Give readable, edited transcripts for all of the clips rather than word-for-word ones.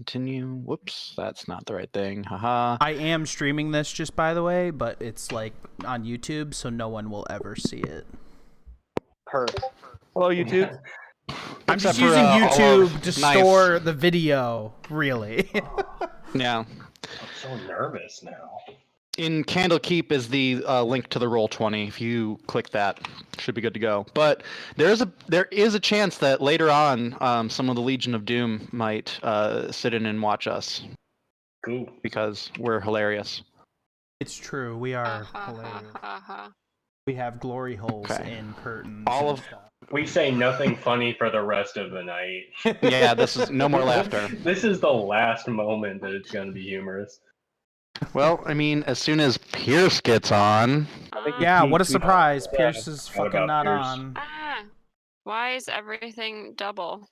continue. Whoops, that's not the right thing. Haha. I am streaming this just by the way, but it's like on YouTube, so no one will ever see it. Hello, YouTube. I'm just Except for, using all YouTube of to Knife. store the video, really. Yeah. I'm so nervous now. In Candlekeep is the link to the Roll20. If you click that, should be good to go. But there is a chance that later on, some of the Legion of Doom might sit in and watch us Cool. because we're hilarious. It's true. We are hilarious. We have glory holes in curtains. All and of stuff. We say nothing funny for the rest of the night. yeah, this is no more laughter. This is the last moment that it's going to be humorous. Well, I mean, as soon as Pierce gets on, Yeah, what a we- surprise! yeah, Pierce is forgot fucking about not Pierce. on. Why is everything double?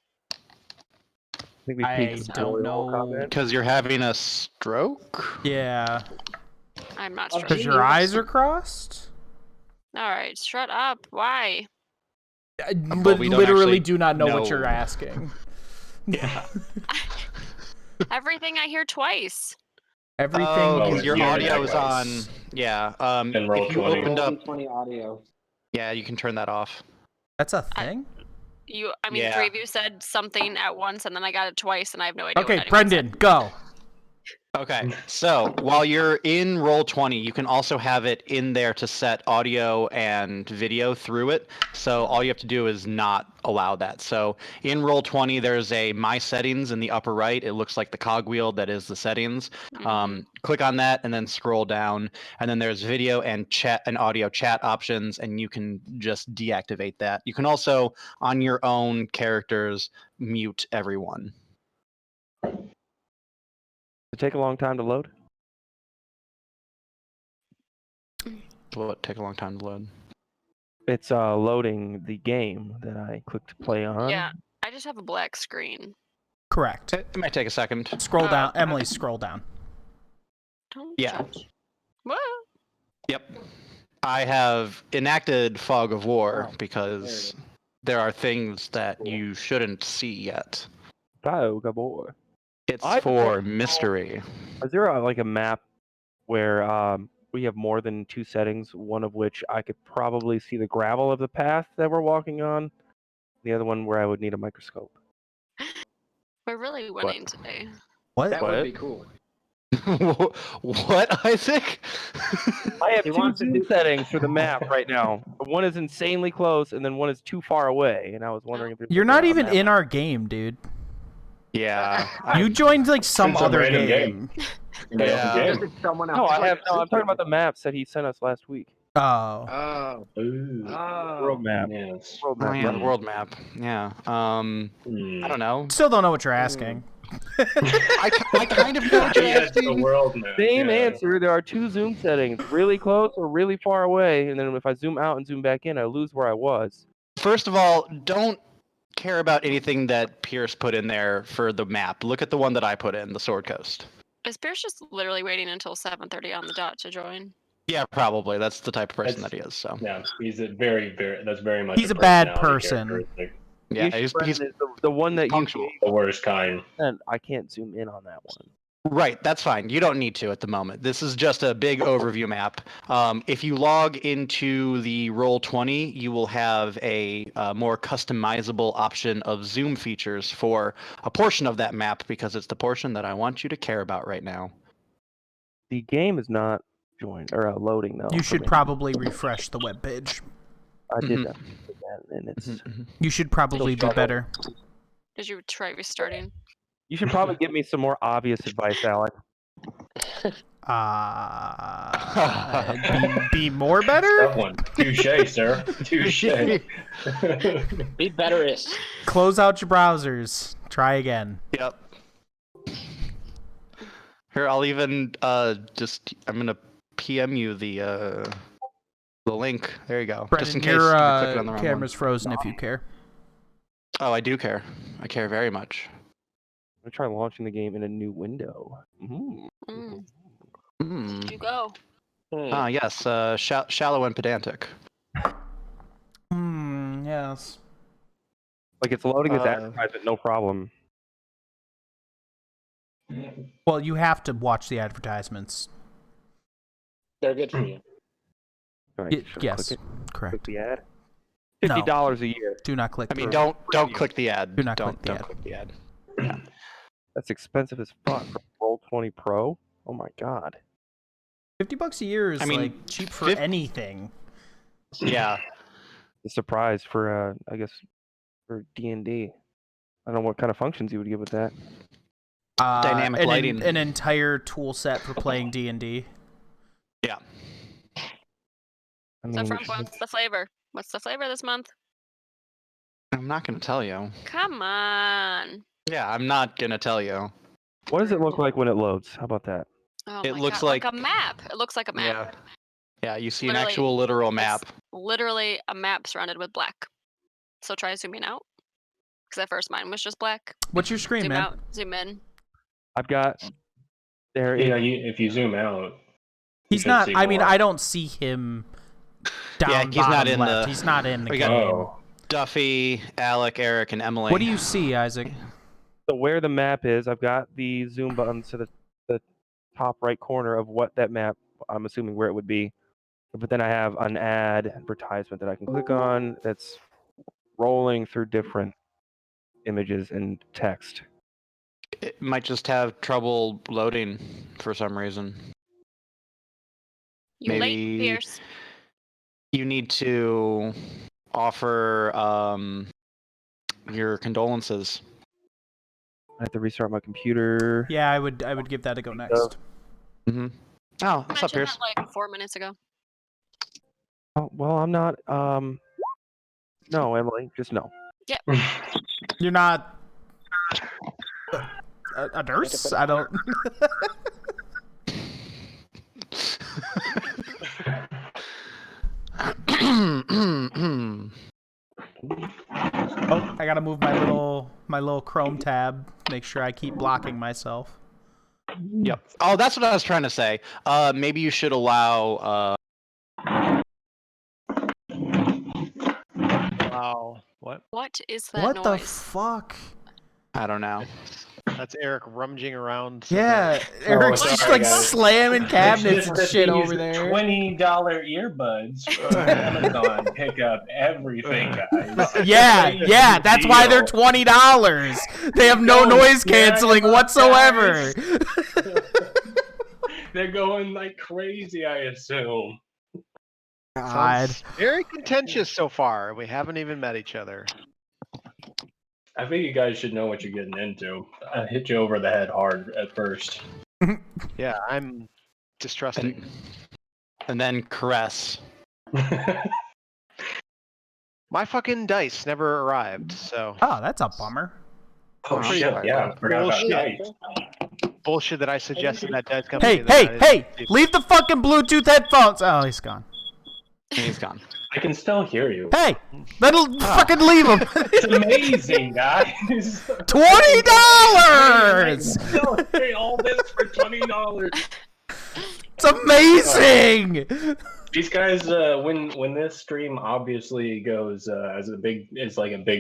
I think we I peaked don't the whole know. comment. because you're having a stroke. Yeah, I'm not because stressed. your eyes are crossed. Alright, shut up. Why? I But we don't literally actually do not know what know. you're asking. Yeah. Everything I hear twice. Everything. Oh, Oh, because it's your muted, audio is I on. guess. Yeah. And If you Roll20. opened up, 20 audio. yeah, you can turn that off. That's a thing. I mean, Yeah. three of you said something at once, and then I got it twice, and I have no idea. Okay, what anyone Brendan, said. go. Okay, so while you're in Roll20, you can also have it in there to set audio and video through it. So all you have to do is not allow that. So in Roll20, there's a My Settings in the upper right. It looks like the cogwheel that is the settings. Click on that and then scroll down. And then there's video and chat and audio chat options, and you can just deactivate that. You can also, on your own characters, mute everyone. Does it take a long time to load? Will it take a long time to load? It's loading the game that I clicked to play on. Yeah, I just have a black screen. Correct. It might take a second. Scroll down, okay. Emily. Scroll down. Don't Yeah. judge. Whoa. Yep. I have enacted Fog of War Oh, because there are things that you shouldn't see yet. Oh, good boy. It's I for don't know. mystery. Is there like a map where we have more than two settings, one of which I could probably see the gravel of the path that we're walking on, the other one where I would need a microscope? We're really winning today. What? That What? would be cool. What, Isaac? I have He two wants to zoom do- settings for the map right now. One is insanely close, and then one is too far away. And I was wondering if there's You're like not a even map. in our game, dude. Yeah. You joined like some It's a other random game. Yeah. This is someone else. No, I have. No, I'm talking about the maps that he sent us last week. Oh. Oh. Ooh. World map. Yes. World Oh, map. yeah, right? the world map. Yeah. I don't know. Still don't know what you're asking. I kind of know what you're Yes, the asking. world map. Same yeah. answer. There are two zoom settings: really close or really far away. And then if I zoom out and zoom back in, I lose where I was. First of all, don't care about anything that Pierce put in there for the map. Look at the one that I put in, the Sword Coast. Is Pierce just literally waiting until 7:30 on the dot to join? Yeah, probably. That's the type of person That's- that he is. So Yeah, he's a that's very much He's a bad personality person. characteristic. yeah, The issue, he's Brendan, is the one that you punctual. gave, The worst kind. and I can't zoom in on that one. Right, that's fine. You don't need to at the moment. This is just a big overview map. If you log into the Roll20, you will have a more customizable option of zoom features for a portion of that map because it's the portion that I want you to care about right now. The game is not joined or loading though. You for should me. probably refresh the webpage. I did Mhm. that, and it's. You should probably do better. Did you try restarting? You should probably give me some more obvious advice, Alex. Be more That better? one. Touche, sir. Touche. Be betterist. Close out your browsers. Try again. Yep. Here, I'll even I'm gonna PM you the link. There you go. Just in Brendan, case your you clicked on the wrong camera's frozen if you care. one. Oh, I do care. I care very much. I'm gonna try launching the game in a new window. Did you go? Ah, yes. Shallow and pedantic. Yes. Like it's loading this Uh, advertisement, no problem. Well, you have to watch the advertisements. They're good for you. Alright, should I Yes, click correct. the ad. No. $50 a year. Do not click. I mean, the- don't click the ad. Do not don't click the ad. click the ad. That's expensive as fuck for Roll20 Pro. Oh my god. $50 a year is I mean, like cheap for fif- anything. Yeah. A surprise for I guess for D&D. I don't know what kind of functions you would get with that. Dynamic lighting. An entire tool set for playing D&D. Yeah. I So mean, from what's the flavor? What's the flavor this month? I'm not gonna tell you. Come on. Yeah, I'm not gonna tell you. what does it look like when it loads? How about that? Oh It my looks God, like- a map. It looks like a map. Yeah. Yeah, you see an Literally, actual literal It's map. literally a map surrounded with black. So try zooming out. Because at first mine was just black. What's your screen, Zoom man? out, zoom in. I've got there Yeah, is if you zoom out, He's should not. see I mean, more. I don't see him down Yeah, he's bottom not in left. the- He's not in the we game. got- oh, Duffy, Alec, Eric, and Emily. What do you see, Isaac? so where the map is. I've got the zoom buttons to the top right corner of what that map. I'm assuming where it would be, but then I have an ad advertisement that I can click on. That's rolling through different images and text. It might just have trouble loading for some reason. You late, Maybe- Pierce. You need to offer your condolences. I have to restart my computer. Yeah, I would give that a go next. Mm-hmm. Oh, what's up, Mentioned Pierce? that like 4 minutes ago. Oh, well, I'm not. No, Emily, just no. You're not a nurse. I don't. Oh, I gotta move my little Chrome tab. Make sure I keep blocking myself. Yep. Oh, that's what I was trying to say. Maybe you should allow. Wow. What? What is that What the noise? fuck? I don't know. That's Eric rummaging around. Yeah, Eric's sorry, just like guys. slamming cabinets and It's just shit these over there. $20 earbuds from Amazon pick up everything, guys. Yeah, that's why they're $20. They have no No, noise yeah, canceling guys. whatsoever. They're going like crazy, I assume. God. Sounds very contentious so far. We haven't even met each other. I think you guys should know what you're getting into. I hit you over the head hard at first. Yeah, I'm distrusting. And then caress. My fucking dice never arrived, so Oh, that's a bummer. Oh shit, yeah, I forgot about Bullshit. dice. bullshit that I suggested that dice company. Hey, that I didn't hey! receive. Leave the fucking Bluetooth headphones. Oh, he's gone. He's gone. I can still hear you. Hey, fucking leave him. It's amazing, guys. $20. Still hearing all this for $20. It's amazing. These guys, when this stream obviously goes as a big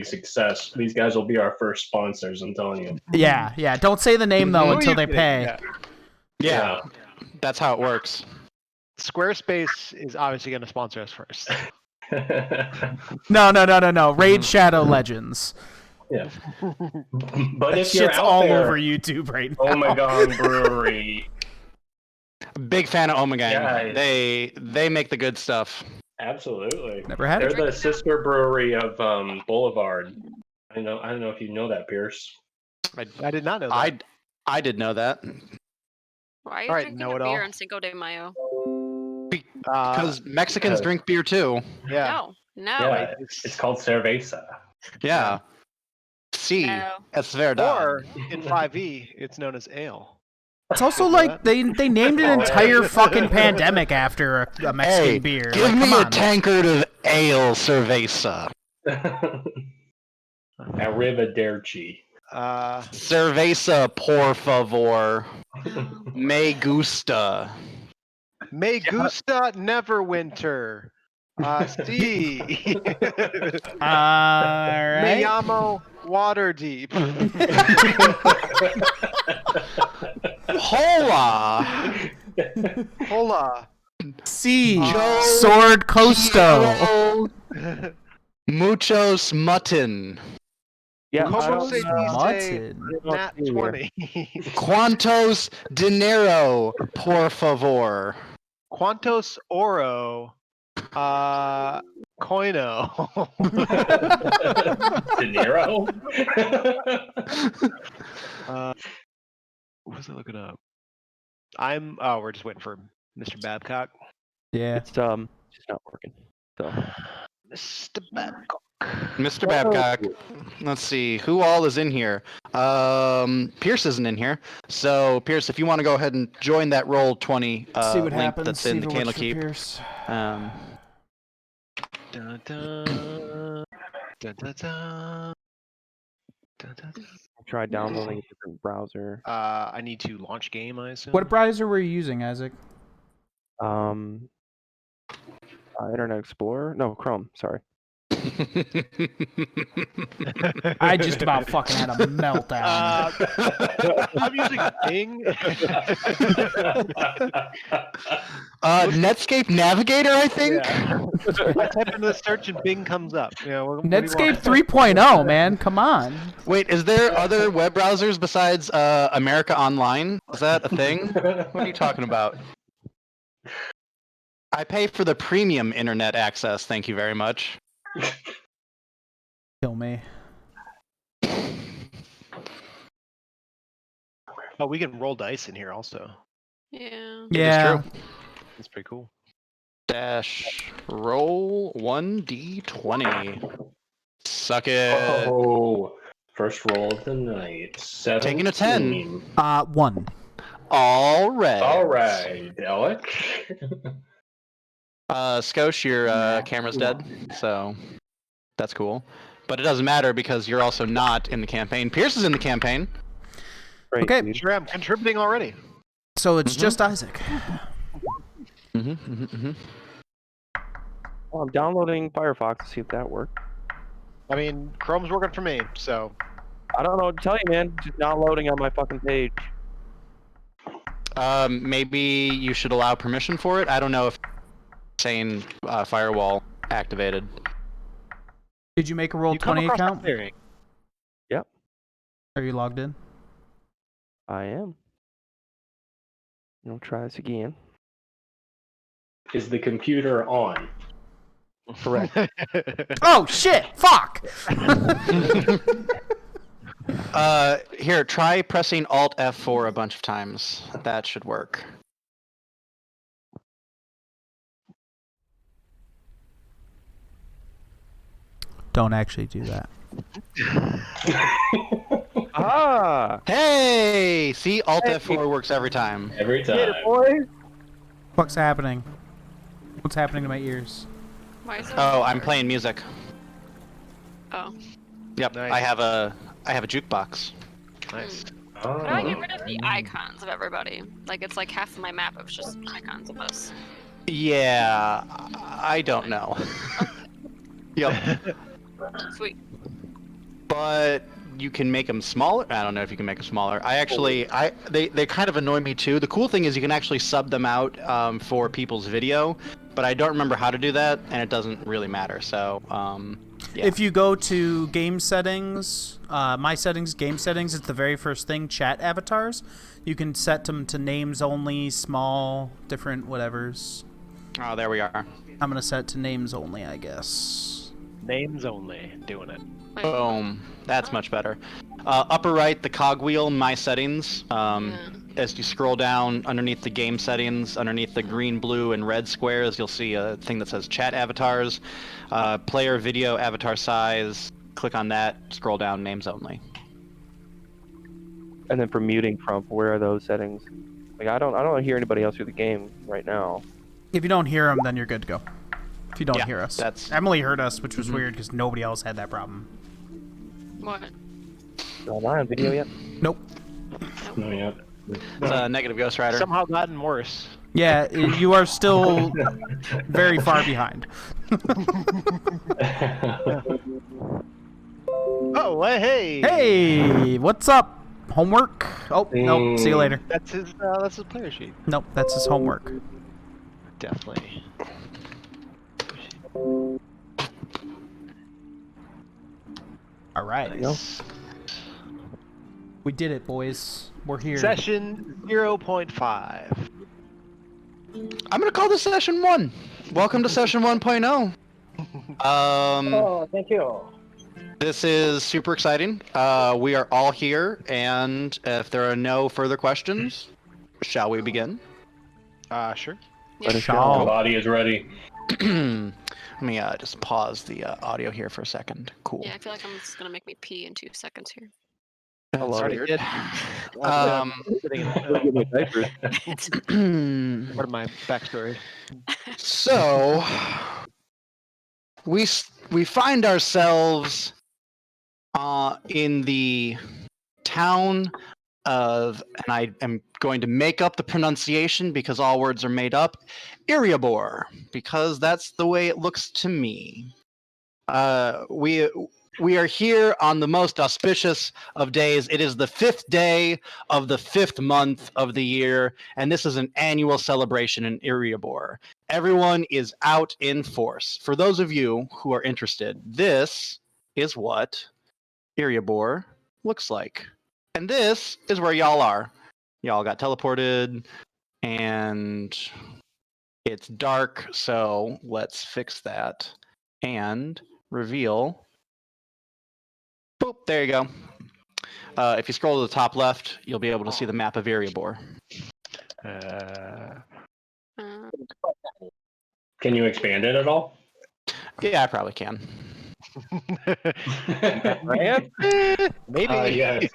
success, these guys will be our first sponsors. I'm telling you. Yeah. Don't say the name though Who are until you they kidding? pay. Yeah. That's how it works. Squarespace is obviously going to sponsor us first. No. Raid Shadow Legends. Yeah. But That if you're shit's out all there, over YouTube right now. Omegon Brewery. Big fan of Omegan. Yeah. They make the good stuff. Absolutely. Never had They're it. the sister brewery of Boulevard. I don't know if you know that, Pierce. I did not know that. I did know that. Why are you All right, drinking know a it all. beer on Cinco de Mayo? Because Mexicans drink beer too. Yeah. No. Yeah, it's called cerveza. Yeah. See, No. it's verdad. Or in 5e, it's known as ale. It's also like they named an entire fucking pandemic after a Mexican Hey, beer. give Like, me come a on. tankard of ale cerveza. Arrivederci. Cerveza, por favor. Me gusta. Me gusta Neverwinter. Sí. Me Alright. llamo Waterdeep. Hola. Hola. C. Joe Sword Costo. Muchos mutton. Yeah, I Como don't se know. dice Mutton. nat 20? Cuantos dinero, por favor? Quantos oro? Coino. De Niro? What was I looking up? We're just waiting for Mr. Babcock. Yeah. It's just not working. So Mr. Babcock. Mr. Babcock. Let's see who all is in here. Pierce isn't in here. So Pierce, if you want to go ahead and join that roll 20 See what link happens. that's See in if the it Candle works for Keep. Pierce. Dun, dun, dun, dun, dun. Dun, dun, dun. I'll try downloading a different browser. I need to launch game, I assume. What browser were you using, Isaac? Internet Explorer? No, Chrome. Sorry. I just about fucking had a meltdown. I'm using Bing. Netscape Navigator, I think. Yeah. I type into the search and Bing comes up. Yeah, what do you Netscape want? 3.0, man. Come on. Wait, is there other web browsers besides America Online? Is that a thing? What are you talking about? I pay for the premium internet access. Thank you very much. Kill me. Oh, we can roll dice in here also. Yeah. Yeah. That's pretty cool. Dash roll 1d20. Suck it. Oh, first roll of the night. 17. Taking a 10. 1. All right. All right, Alec. Skosh, your camera's dead, so that's cool. But it doesn't matter because you're also not in the campaign. Pierce is in the campaign. Great, Okay. dude. Sure, I'm contributing already. So it's just Isaac. Well, I'm downloading Firefox to see if that works. I mean, Chrome's working for me, so. I don't know what to tell you, man. Just not loading on my fucking page. Maybe you should allow permission for it. I don't know if saying firewall activated. Did you make a roll You come 20 across account? that theory. Yep, Are you logged in? I am. I'll try this again. Is the computer on? Correct. Oh shit! Fuck! Here, try pressing Alt F4 a bunch of times. That should work. Don't actually do that. Ah! Hey! See, Alt F4 works every time. Every Get time. it, boy! What's happening? What's happening to my ears? Why is it? Oh, I'm playing music. Oh. Yep, Nice. I have a jukebox. Nice. Oh. How do I get rid of the icons of everybody? Like, it's like half of my map of just icons of us. Yeah, I don't know. Yep. Sweet. But you can make them smaller. I don't know if you can make them smaller. They kind of annoy me too. The cool thing is you can actually sub them out for people's video, but I don't remember how to do that, and it doesn't really matter. So, yeah. If you go to game settings, my settings, game settings, it's the very first thing, chat avatars. You can set them to names only, small, different whatevers. Oh, there we are. I'm going to set it to names only, I guess. Names only, doing it. Wait, Boom. That's much better. Upper right, the cogwheel, my settings. As you scroll down underneath the game settings, underneath the green, blue, and red squares, you'll see a thing that says chat avatars, player video avatar size. Click on that, scroll down, names only. And then for muting Trump, where are those settings? Like I don't hear anybody else through the game right now. If you don't hear them, then you're good to go. If you don't Yeah, hear us. that's- Emily heard us, which was weird because nobody else had that problem. what? Am I on video yet? Nope. Oh, yeah. It's negative Ghost Rider. Somehow gotten worse. Yeah, you are still very far behind. Oh, hey! Hey, what's up, Homework? Oh, nope. See you later. That's his player sheet. Nope, that's his homework. Definitely. All right. Nice. We did it, boys. We're here. Session 0.5. I'm gonna call this session 1. Welcome to session 1.0. Oh, thank you. This is super exciting. We are all here, and if there are no further questions, shall we begin? Sure. Let us Shawl. The go. body is ready. Let me just pause the audio here for a second. Cool. Yeah, I feel like it's gonna make me pee in 2 seconds here. That's Sorry, weird. kid. Sitting in Go get my diapers. part of my backstory. So we find ourselves in the town of, and I am going to make up the pronunciation because all words are made up, Iriabor, because that's the way it looks to me. We are here on the most auspicious of days. It is the 5th day of the 5th month of the year, and this is an annual celebration in Iriabor. Everyone is out in force. For those of you who are interested, this is what Iriabor looks like. And this is where y'all are. Y'all got teleported, and it's dark, so let's fix that. And reveal. Boop, there you go. If you scroll to the top left, you'll be able to see the map of Iriabor. Uh, Uh, Can you expand it at all? Yeah, I probably can. Right? maybe. Yes.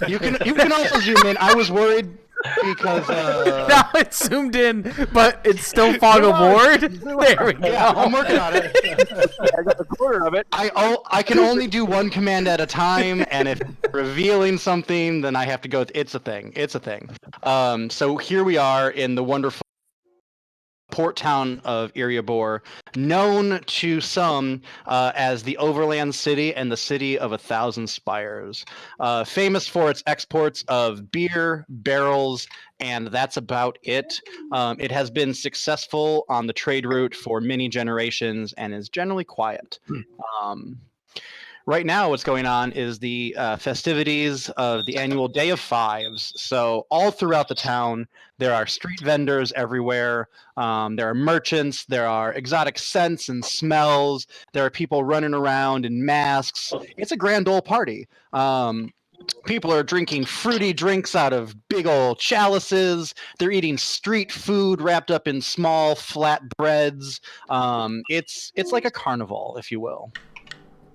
You can also zoom in. I was worried because Now it's zoomed in, but it's still fog of war. There we go. yeah, I'm working on it. I got a quarter of it. I can only do one command at a time, and if revealing something, then I have to go. It's a thing. It's a thing. So here we are in the wonderful port town of Iriabor, known to some as the Overland City and the City of 1,000 Spires. Famous for its exports of beer, barrels, and that's about it. It has been successful on the trade route for many generations and is generally quiet. Right now, what's going on is the festivities of the annual Day of Fives. So all throughout the town, there are street vendors everywhere. There are merchants. There are exotic scents and smells. There are people running around in masks. It's a grand old party. People are drinking fruity drinks out of big old chalices. They're eating street food wrapped up in small flat breads. It's like a carnival, if you will.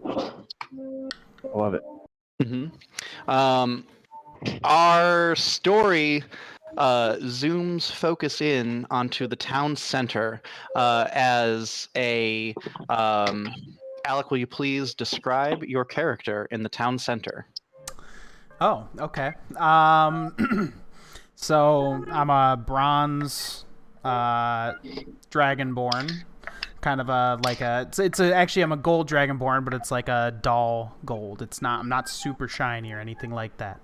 I love it. Our story zooms focus in onto the town center as a Alec, will you please describe your character in the town center? Oh, okay. So I'm a bronze dragonborn. Kind of actually I'm a gold dragonborn, but it's like a dull gold. I'm not super shiny or anything like that.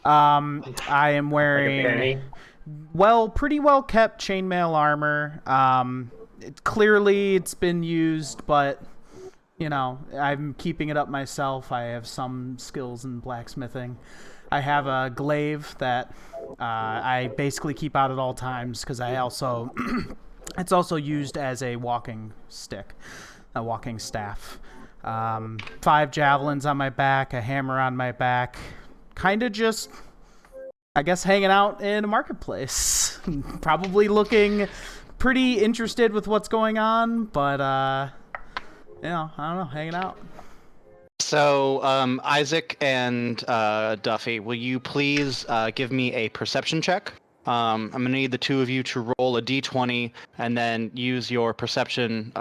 I am wearing pretty well kept chainmail armor. Clearly it's been used, but you know, I'm keeping it up myself. I have some skills in blacksmithing. I have a glaive that I basically keep out at all times because I also it's also used as a walking stick, a walking staff. 5 javelins on my back, a hammer on my back. Kind of just, I guess, hanging out in a marketplace. Probably looking pretty interested with what's going on, but, you know, I don't know, hanging out. So, Isaac and Duffy, will you please give me a perception check? I'm going to need the two of you to roll a d20 and then use your perception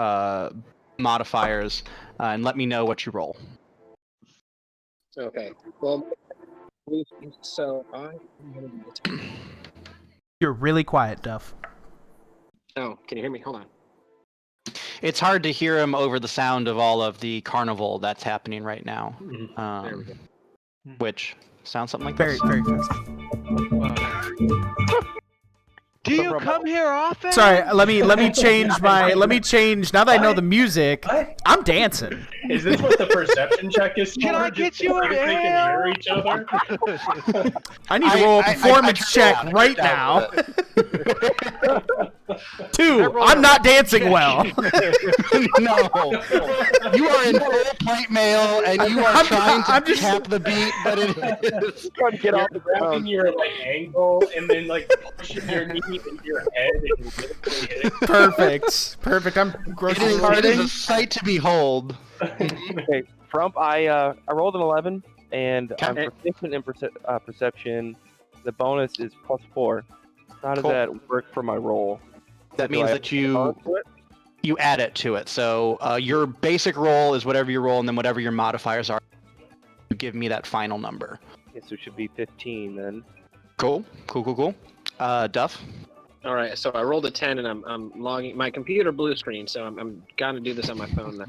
modifiers and let me know what you roll. Okay. Well, so I'm going to be You're really quiet, Duff. Oh, can you hear me? Hold on. It's hard to hear him over the sound of all of the carnival that's happening right now. There we go. which sounds something like Very, this. very fast. Do you come here often? Sorry, let me change my. Let me change. Now that I know the music, What? I'm dancing. Is this what the perception check is for? Can I Just get you so a they can hear mail? each other? I need to roll a performance check tripped out, right I tripped now. out. 2. I'm not dancing well. No, you are in full plate mail, and you are trying to I'm just- tap the beat, but it is. Trying to get You're off the grabbing ground. your ankle and then pushing your knee into your head and literally hitting. Perfect. I'm It grocery is, it is carding. a sight to behold. Okay, Frump, I rolled an 11, and I'm Okay. proficient in perception. The bonus is +4. How does Cool. that work for my roll? That Do means I that you add to it? you add it to it. So your basic roll is whatever you roll, and then whatever your modifiers are, you give me that final number. Okay, so it should be 15 then. Cool. Duff. All right, so I rolled a 10, and I'm logging my computer blue screen, so I'm gonna do this on my phone now.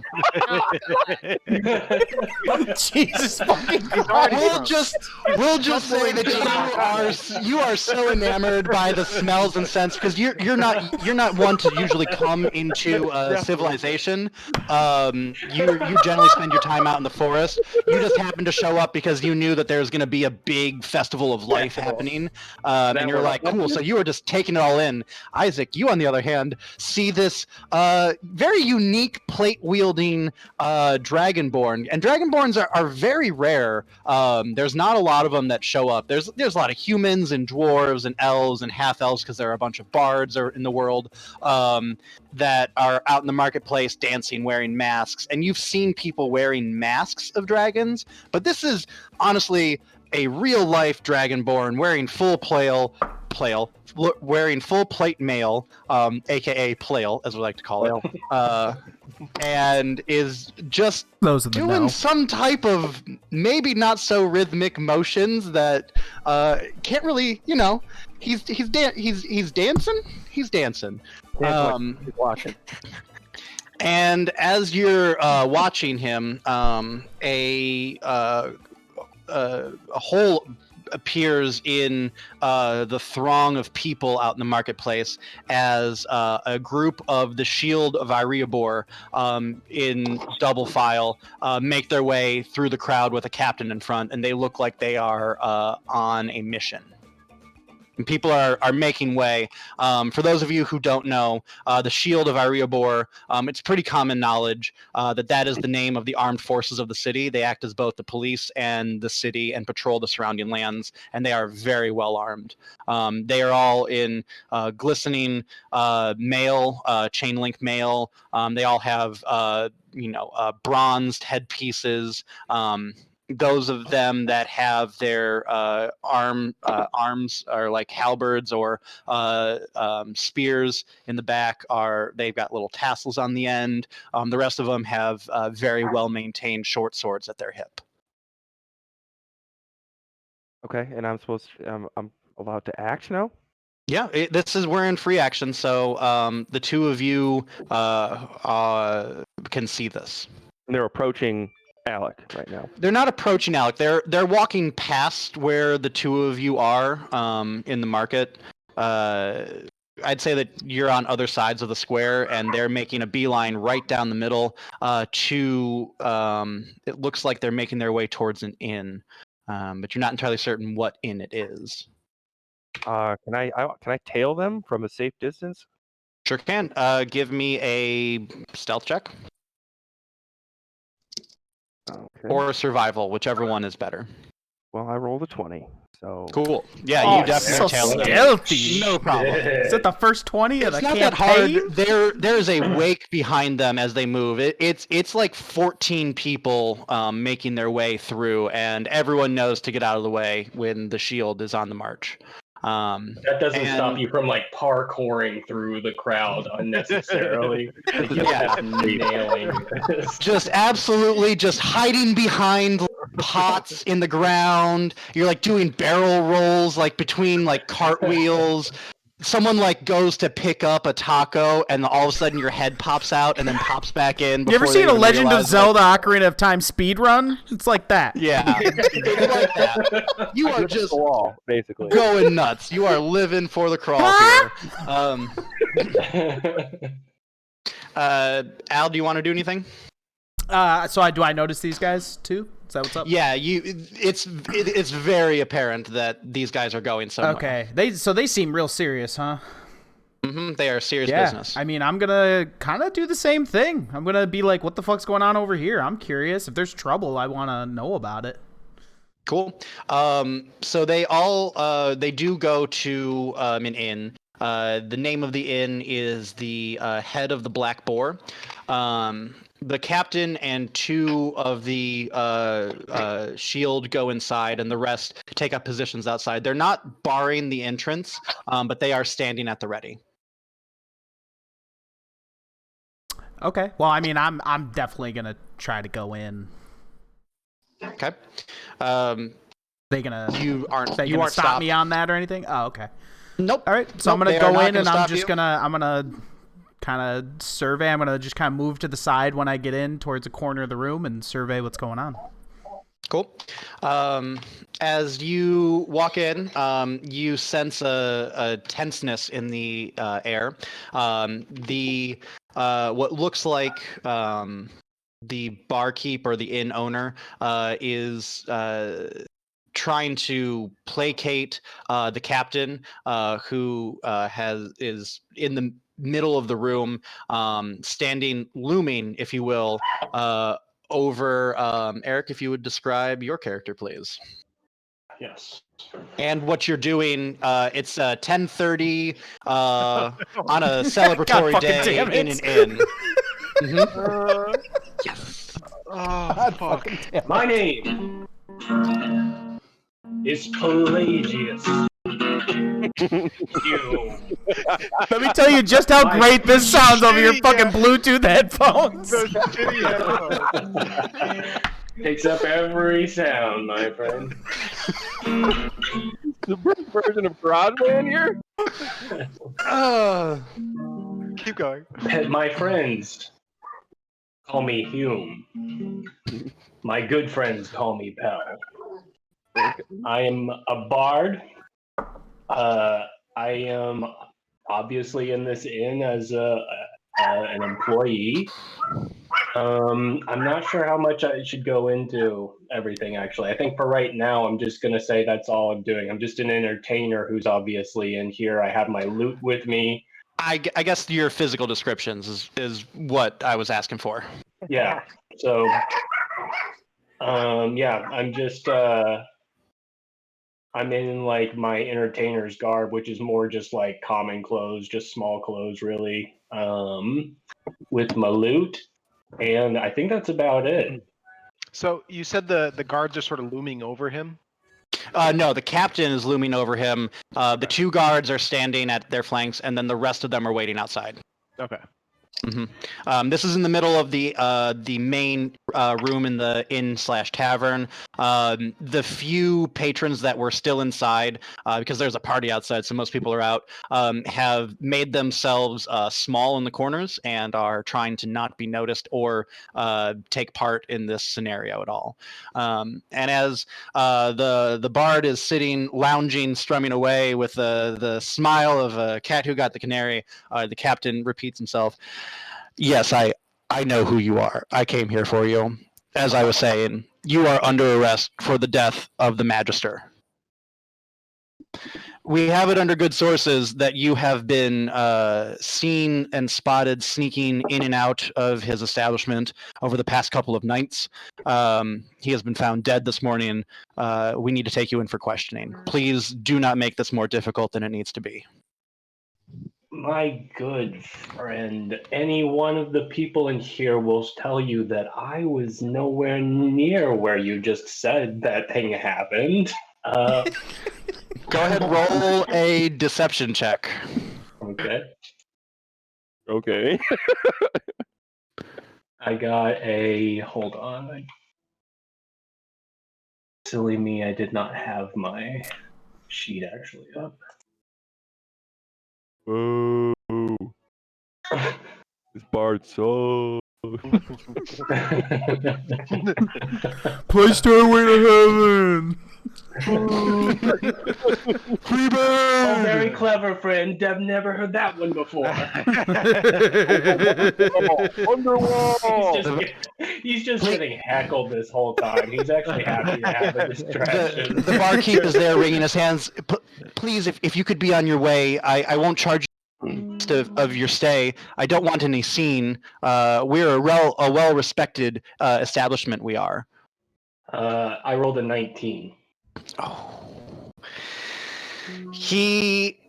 Jesus fucking Christ. We'll just say that you are so enamored by the smells and scents because you're not one to usually come into civilization. You generally spend your time out in the forest. You just happen to show up because you knew that there's going to be a big festival of life happening, and you're like, cool. So you were just taking it all in. Isaac, you on the other hand see this very unique plate wielding dragonborn, and dragonborns are very rare. There's not a lot of them that show up. There's a lot of humans and dwarves and elves and half elves because there are a bunch of bards in the world that are out in the marketplace dancing, wearing masks, and you've seen people wearing masks of dragons, but this is honestly a real life dragonborn wearing wearing full plate mail, aka plale, as we like to call it, and is just Those in the doing know. some type of maybe not so rhythmic motions that can't really, he's dancing. He's watching. And as you're watching him, a hole appears in the throng of people out in the marketplace as a group of the Shield of Iriabor in double file make their way through the crowd with a captain in front, and they look like they are on a mission. And people are making way. For those of you who don't know, the Shield of Iriabor, it's pretty common knowledge that is the name of the armed forces of the city. They act as both the police and the city and patrol the surrounding lands, and they are very well armed. They are all in glistening mail, chain link mail. They all have bronzed headpieces. Those of them that have their arms are like halberds or spears in the back they've got little tassels on the end. The rest of them have very well maintained short swords at their hip. Okay, and I'm allowed to act now? Yeah, we're in free action, so the two of you can see this. And they're approaching Alec right now. They're not approaching Alec. They're walking past where the two of you are in the market. I'd say that you're on other sides of the square, and they're making a beeline right down the middle to. It looks like they're making their way towards an inn, but you're not entirely certain what inn it is. Can I tail them from a safe distance? Sure can. Give me a stealth check. Okay. Or survival, whichever one is better. Well, I rolled a 20, so Cool. Yeah, you so definitely tail them. stealthy. No problem. Is it the first 20 of It's the not that campaign? hard. There's a wake behind them as they move. It's like 14 people making their way through, and everyone knows to get out of the way when the shield is on the march. That doesn't stop you from parkouring through the crowd unnecessarily. Yeah. Nailing this. Just absolutely just hiding behind pots in the ground. You're doing barrel rolls between cartwheels. someone like goes to pick up a taco, and all of a sudden your head pops out and then pops back in. You ever before seen they a even Legend of realize, Zelda Ocarina of Time speed run? It's like that. Yeah, it's like that. You are Just just the wall, basically. going nuts. You are living for the crawl here. Al, do you want to do anything? Do I notice these guys too? Is that what's up? Yeah, it's very apparent that these guys are going somewhere. Okay. They seem real serious, huh? They are serious business. I mean, I'm gonna kind of do the same thing. I'm gonna be like, what the fuck's going on over here? I'm curious. If there's trouble, I want to know about it. Cool. So they do go to an inn. The name of the inn is the Head of the Black Boar. The captain and two of the shield go inside, and the rest take up positions outside. They're not barring the entrance, but they are standing at the ready. Okay. Well, I mean, I'm definitely gonna try to go in. Okay. They gonna You aren't stop stopped. me on that or anything? Oh, okay. Nope. All right. So Nope, I'm they gonna are go not in, and gonna I'm stop just you. gonna kind of survey. I'm gonna just kind of move to the side when I get in towards a corner of the room and survey what's going on. Cool. As you walk in, you sense a tenseness in the air. What looks like the barkeep or the inn owner is trying to placate the captain, who is in the middle of the room, looming, if you will, over Eric. If you would describe your character, please. Yes. And what you're doing, it's 10:30 on a celebratory fucking day damn in it. an inn. Yes. Oh, fuck. My name is Pelagius. You. Let me tell you just how great this sounds over your fucking Bluetooth headphones. Those shitty headphones. Takes up every sound, my friend. The British version of Broadway in here? Keep going. My friends call me Hume. My good friends call me Pell. I am a bard. I am obviously in this inn as an employee. I'm not sure how much I should go into everything, actually. I think for right now, I'm just going to say that's all I'm doing. I'm just an entertainer who's obviously in here. I have my loot with me. I guess your physical descriptions is what I was asking for. Yeah. So, I'm just, I'm in like my entertainer's garb, which is more just like common clothes, just small clothes, really, with my loot. And I think that's about it. So you said the guards are sort of looming over him? No, the captain is looming over him. The two guards are standing at their flanks, and then the rest of them are waiting outside. Okay. This is in the middle of the main room in the inn/tavern. The few patrons that were still inside, because there's a party outside, so most people are out, have made themselves small in the corners and are trying to not be noticed or take part in this scenario at all. And as the bard is sitting, lounging, strumming away with the smile of a cat who got the canary, the captain repeats himself. Yes, I know who you are. I came here for you. As I was saying, you are under arrest for the death of the Magister. We have it under good sources that you have been seen and spotted sneaking in and out of his establishment over the past couple of nights. He has been found dead this morning. We need to take you in for questioning. Please do not make this more difficult than it needs to be. My good friend, any one of the people in here will tell you that I was nowhere near where you just said that thing happened. Go ahead, roll a deception check. Okay. Okay. I got a. Hold on. Silly me, I did not have my sheet actually up. Boo. This bard so. Play Stairway to Heaven. Oh, very clever, friend. I've never heard that one before. Wonderwall. He's just getting heckled this whole time. He's actually happy to have a distraction. The barkeep is there wringing his hands. Please, if you could be on your way, I won't charge you of your stay. I don't want any scene. We're a well-respected establishment, we are. I rolled a 19. Oh. He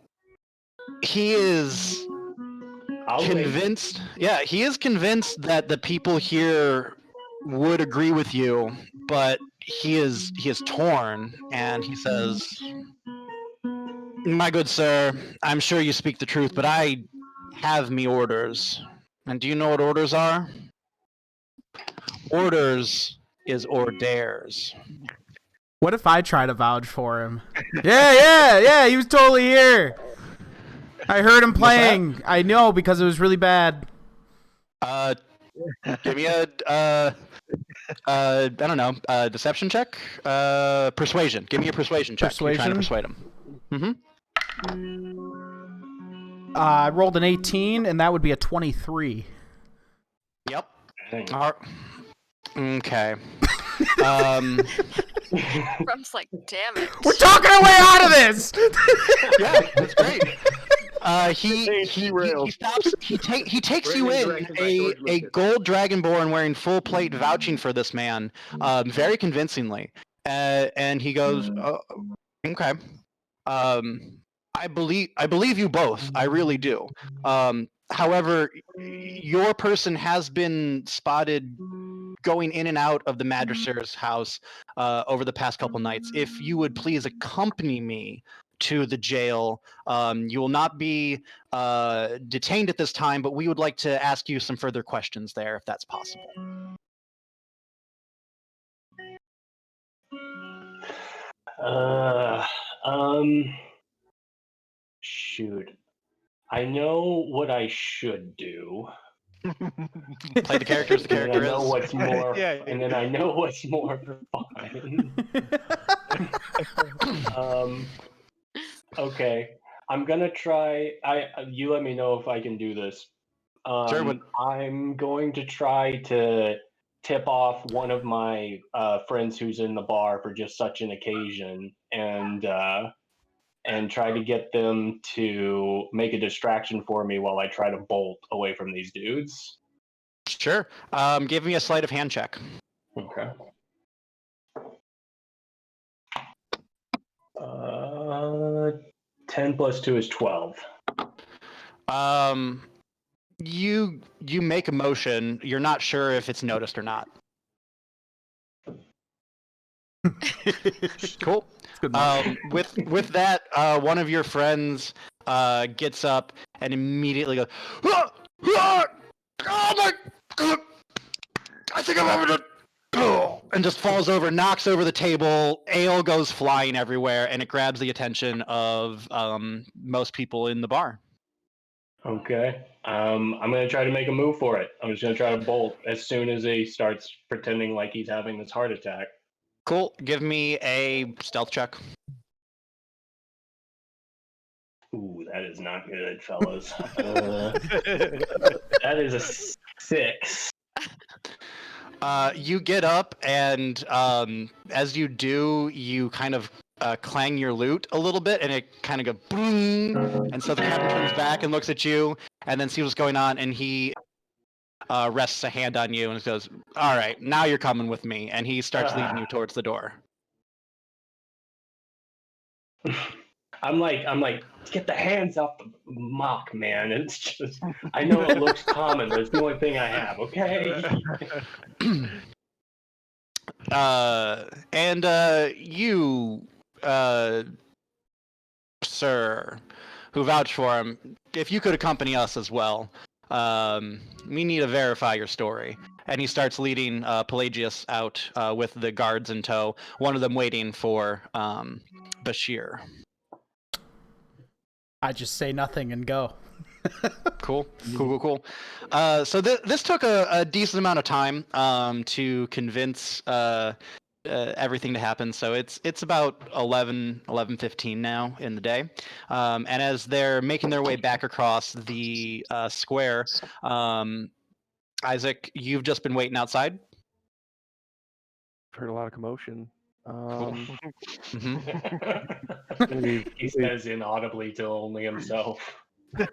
is convinced. Yeah, he is convinced that the people here would agree with you, but he is torn, and he says, "My good sir, I'm sure you speak the truth, but I have me orders. And do you know what orders are? Orders is orders." What if I try to vouch for him? Yeah, he was totally here. I heard him playing. I know, because it was really bad. Give me a I don't know, deception check? Persuasion. Give me a persuasion check. You're trying to persuade him. Mm-hmm. I rolled an 18, and that would be a 23. Yep. Dang. Okay. Rum's like, damn it. We're talking our way out of this. Yeah, that's great. He stops. He takes you in, a gold dragonborn wearing full plate, vouching for this man, very convincingly, and he goes, "Okay, I believe you both. I really do. However, your person has been spotted going in and out of the Magister's house over the past couple nights. If you would please accompany me to the jail, you will not be detained at this time, but we would like to ask you some further questions there, if that's possible." Shoot. I know what I should do. Play the character as the character and I know is. what's more, Yeah. and then I know what's more fun. Okay, I'm gonna try. You let me know if I can do this. Sure. I'm going to try to tip off one of my friends who's in the bar for just such an occasion, and try to get them to make a distraction for me while I try to bolt away from these dudes. Sure. Give me a sleight of hand check. Okay. 10 plus 2 is 12. You make a motion. You're not sure if it's noticed or not. Cool. With that, one of your friends gets up and immediately goes, "Ah! Ah! Oh my! I think I'm having a," and just falls over, knocks over the table. Ale goes flying everywhere, and it grabs the attention of most people in the bar. Okay. I'm going to try to make a move for it. I'm just going to try to bolt as soon as he starts pretending like he's having this heart attack. Cool. Give me a stealth check. Ooh, that is not good, fellas. That is a 6. You get up, and as you do, you kind of clang your lute a little bit, and it kind of goes boom. And so the captain turns back and looks at you, and then sees what's going on, and he rests a hand on you and goes, "All right, now you're coming with me." And he starts leading you towards the door. I'm like, get the hands off the mock, man. It's just, I know it looks common, but it's the only thing I have, okay? And you, sir, who vouched for him, if you could accompany us as well, we need to verify your story. And he starts leading Pelagius out with the guards in tow, one of them waiting for Bashir. I just say nothing and go. Cool. So this took a decent amount of time to convince everything to happen. So it's about 11:15 now in the day. And as they're making their way back across the square, Isaac, you've just been waiting outside. Heard a lot of commotion. He says inaudibly to only himself. I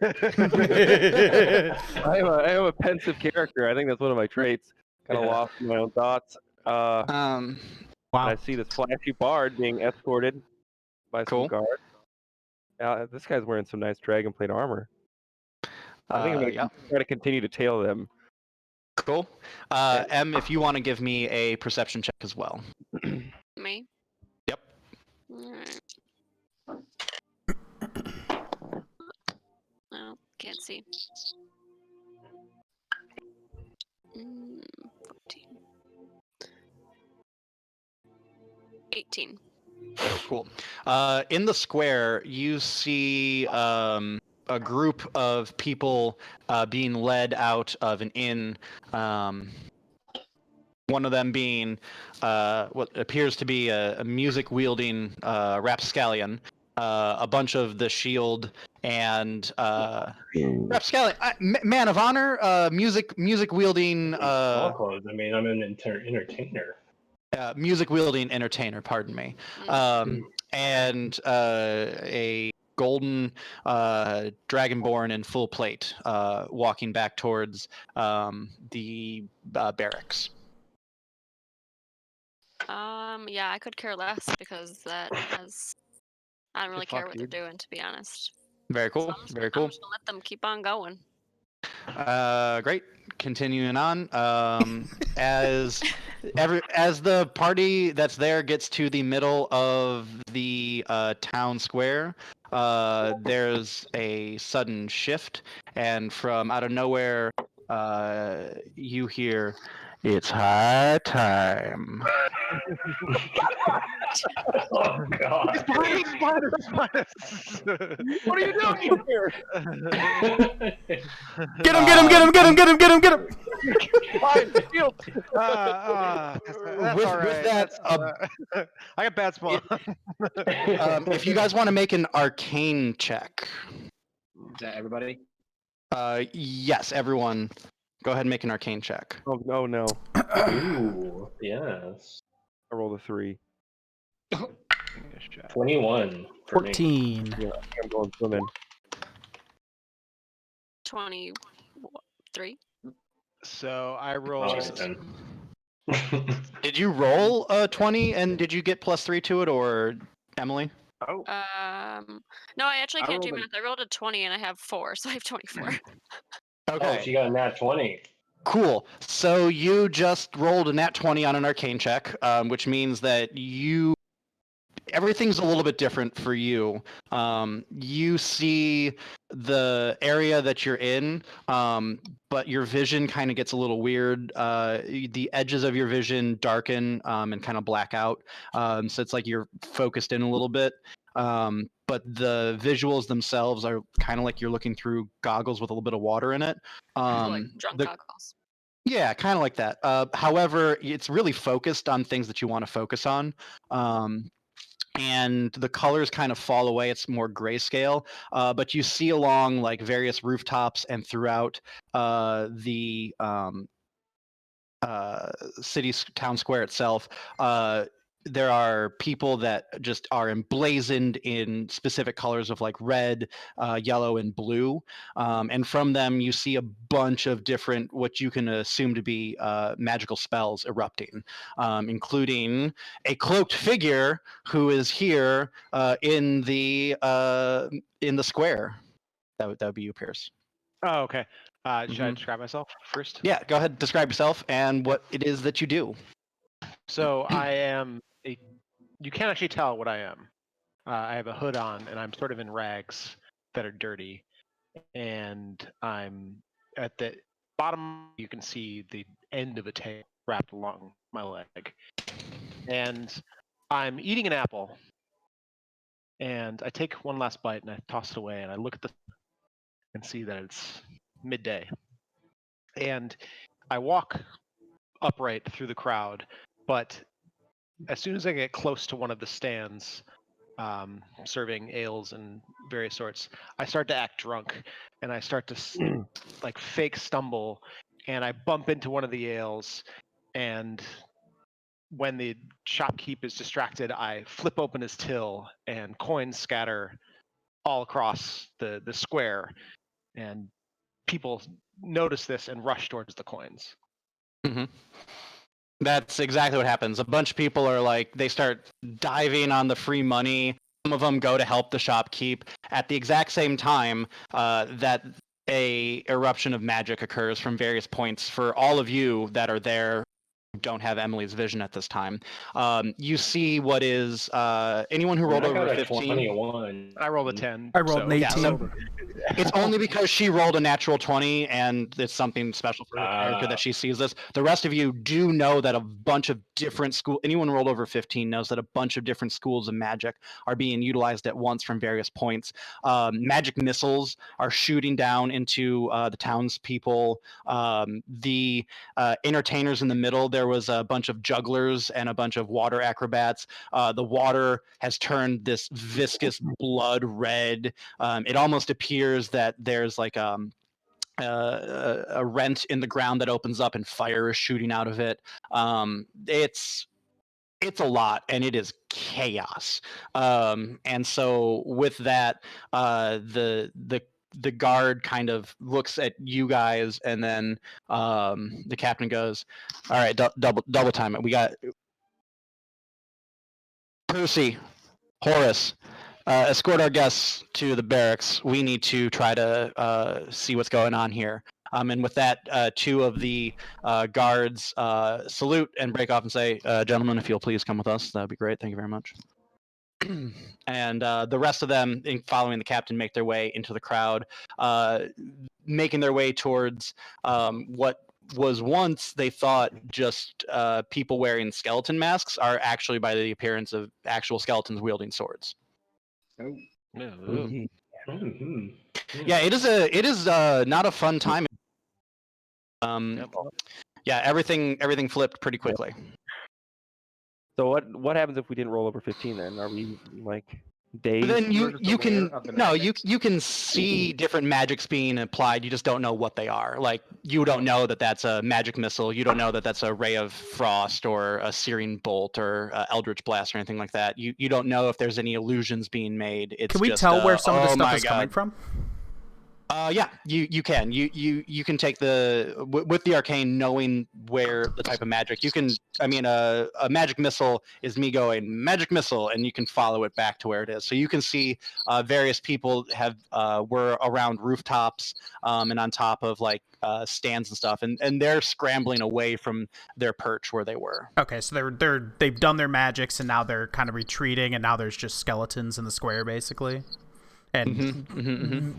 am a pensive character. I think that's one of my traits. Kind of lost in my own thoughts. Um, And I see this flashy bard being escorted by Cool. some guards. This guy's wearing some nice dragonplate armor. I think I'm going to try to continue to tail them. Cool. Em, if you want to give me a perception check as well. Me? Yep. Alright. Oh, can't see. 14. 18. Cool. In the square, you see a group of people being led out of an inn. One of them being what appears to be a music-wielding rapscallion, a bunch of the shield and rapscallion, man of honor, music-wielding. All clothes. I mean, I'm an entertainer. Music-wielding entertainer, pardon me. And a golden dragonborn in full plate walking back towards the barracks. Yeah, I could care less because I don't really care what they're doing, to be honest. Very cool. Very cool. I'm just gonna let them keep on going. Great. Continuing on, as the party that's there gets to the middle of the town square, there's a sudden shift, and from out of nowhere, you hear, "It's high time." Oh God! What are you doing here? Get him! Fine, shield. That's With all right. that, I got bad spawn. if you guys want to make an arcane check, Is that everybody? yes, everyone, go ahead and make an arcane check. Oh no! Ooh, yes. I rolled a 3. 21. For me. 14. Yeah, I'm going swimming. 23. So I Oh, rolled. 10. Did you roll a 20 and did you get +3 to it, or Emily? Oh, No, I actually can't do rolled a- math. I rolled a 20 and I have 4, so I have 24. Okay. Oh, she got a nat 20. Cool. So you just rolled a nat 20 on an arcane check, which means that everything's a little bit different for you. You see the area that you're in, but your vision kind of gets a little weird. The edges of your vision darken and kind of black out. So it's like you're focused in a little bit. But the visuals themselves are kind of like you're looking through goggles with a little bit of water in it. Like drunk goggles. Yeah, kind of like that. However, it's really focused on things that you want to focus on. And the colors kind of fall away. It's more grayscale, but you see along like various rooftops and throughout the town square itself. There are people that just are emblazoned in specific colors of like red, yellow, and blue. And from them, you see a bunch of different, what you can assume to be magical spells erupting, including a cloaked figure who is here in the square. That would be you, Pierce. Oh, okay. Should I describe myself first? Yeah, go ahead. Describe yourself and what it is that you do. So I am a. You can't actually tell what I am. I have a hood on, and I'm sort of in rags that are dirty, and I'm at the bottom. You can see the end of a tail wrapped along my leg, and I'm eating an apple. and I take one last bite and I toss it away and I look at the and see that it's midday. And I walk upright through the crowd, but as soon as I get close to one of the stands serving ales and various sorts, I start to act drunk and I start to like fake stumble and I bump into one of the ales, and when the shopkeep is distracted, I flip open his till and coins scatter all across the square, and people notice this and rush towards the coins. Mm-hmm. That's exactly what happens. A bunch of people are like, they start diving on the free money. Some of them go to help the shopkeep. At the exact same time that a eruption of magic occurs from various points. For all of you that are there, don't have Emily's vision at this time. You see what is anyone who rolled I got over a 15. 21. I rolled a 10. I rolled an 18. Yeah, so it's only because she rolled a natural 20 and it's something special for her character that she sees this. The rest of you do know that a bunch of different anyone who rolled over 15 knows that a bunch of different schools of magic are being utilized at once from various points. Magic missiles are shooting down into the townspeople. The entertainers in the middle, there was a bunch of jugglers and a bunch of water acrobats. The water has turned this viscous blood red. It almost appears that there's like a rent in the ground that opens up and fire is shooting out of it. It's a lot, and it is chaos. And so with that, the guard kind of looks at you guys, and then the captain goes, "All right, double time it. We got Percy, Horace, escort our guests to the barracks. We need to try to see what's going on here." And with that, two of the guards salute and break off and say, "Gentlemen, if you'll please come with us, that would be great. Thank you very much." And the rest of them, following the captain, make their way into the crowd, making their way towards what was once they thought just people wearing skeleton masks are actually by the appearance of actual skeletons wielding swords. Oh. Mm-hmm. Yeah, it is not a fun time. Yeah, everything flipped pretty quickly. So what happens if we didn't roll over 15 then? Are we like dazed? Then you can of the no you magics? you can see different magics being applied. You just don't know what they are. Like you don't know that that's a magic missile. You don't know that that's a ray of frost or a searing bolt or eldritch blast or anything like that. You don't know if there's any illusions being made. It's Can we just, tell where some of the oh stuff my is coming God. from? Yeah, you can. You can take with the arcane, knowing where the type of magic you can. I mean, a magic missile is me going magic missile, and you can follow it back to where it is. So you can see various people were around rooftops and on top of like stands and stuff, and they're scrambling away from their perch where they were. Okay, so they've done their magics and now they're kind of retreating, and now there's just skeletons in the square basically. And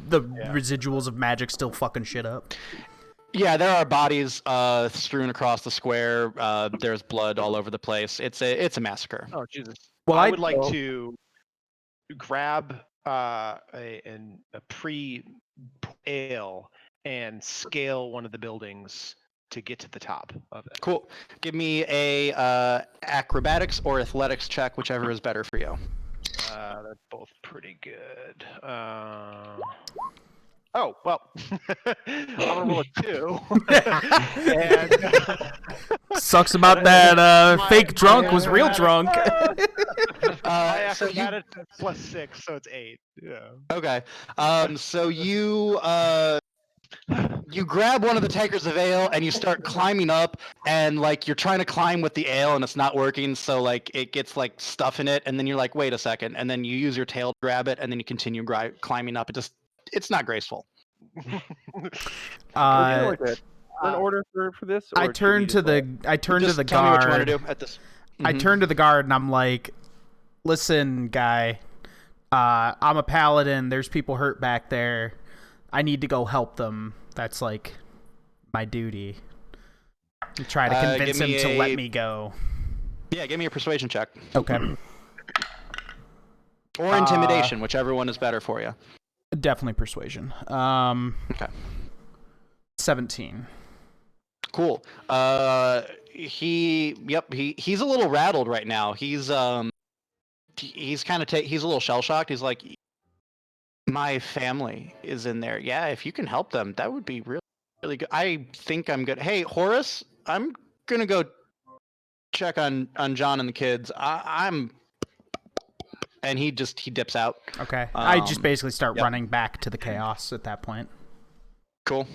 the residuals of magic still fucking shit up. Yeah, there are bodies strewn across the square. There's blood all over the place. It's a massacre. Oh Jesus! Well, I would like to grab a pre-ale and scale one of the buildings to get to the top of it. Cool. Give me a acrobatics or athletics check, whichever is better for you. They're both pretty good. Oh, well, I'm gonna roll a 2. And, sucks about that fake drunk was real drunk. my So you- acrobatics is plus 6, so it's 8. Yeah. Okay. So you grab one of the takers of ale and you start climbing up, and like you're trying to climb with the ale and it's not working, so like it gets like stuff in it, and then you're like, wait a second, and then you use your tail to grab it, and then you continue climbing up. It's not graceful. An order for this? Or I should we turned to just, the Tell me what you want guard. to do at this. I turned to the guard and I'm like, "Listen, guy, I'm a paladin. There's people hurt back there. I need to go help them. That's like my duty." And try to convince him to let me go. Yeah, give me a persuasion check. Okay. Or intimidation, whichever one is better for you. Definitely persuasion. Okay. 17. Cool. He's a little rattled right now. He's kind of he's a little shell shocked. He's like, my family is in there. Yeah, if you can help them, that would be really, really good. I think I'm good. Hey, Horace, I'm gonna go check on John and the kids. And he dips out. Okay. I just basically start yep. running back to the chaos at that point. Cool.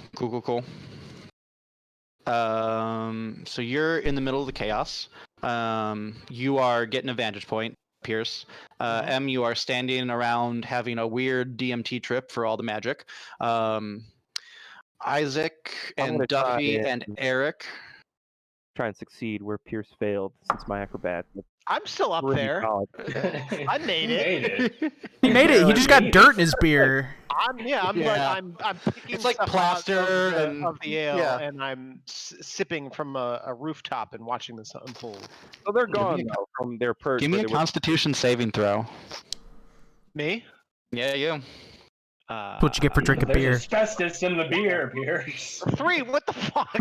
So you're in the middle of the chaos. You are getting a vantage point, Pierce. M, you are standing around having a weird DMT trip for all the magic. Isaac and Duffy and Eric. Try and succeed where Pierce failed since my acrobat. I'm still up there. I made it. He made it. He just got dirt in his beer. I'm picking It's like stuff plaster of the ale, yeah. and I'm sipping from a rooftop and watching this unfold. So they're gone now from their perch. Give me a Constitution saving throw. Me? Yeah, you. That's what you get for drinking beer. There's asbestos in the beer, Pierce. 3. What the fuck?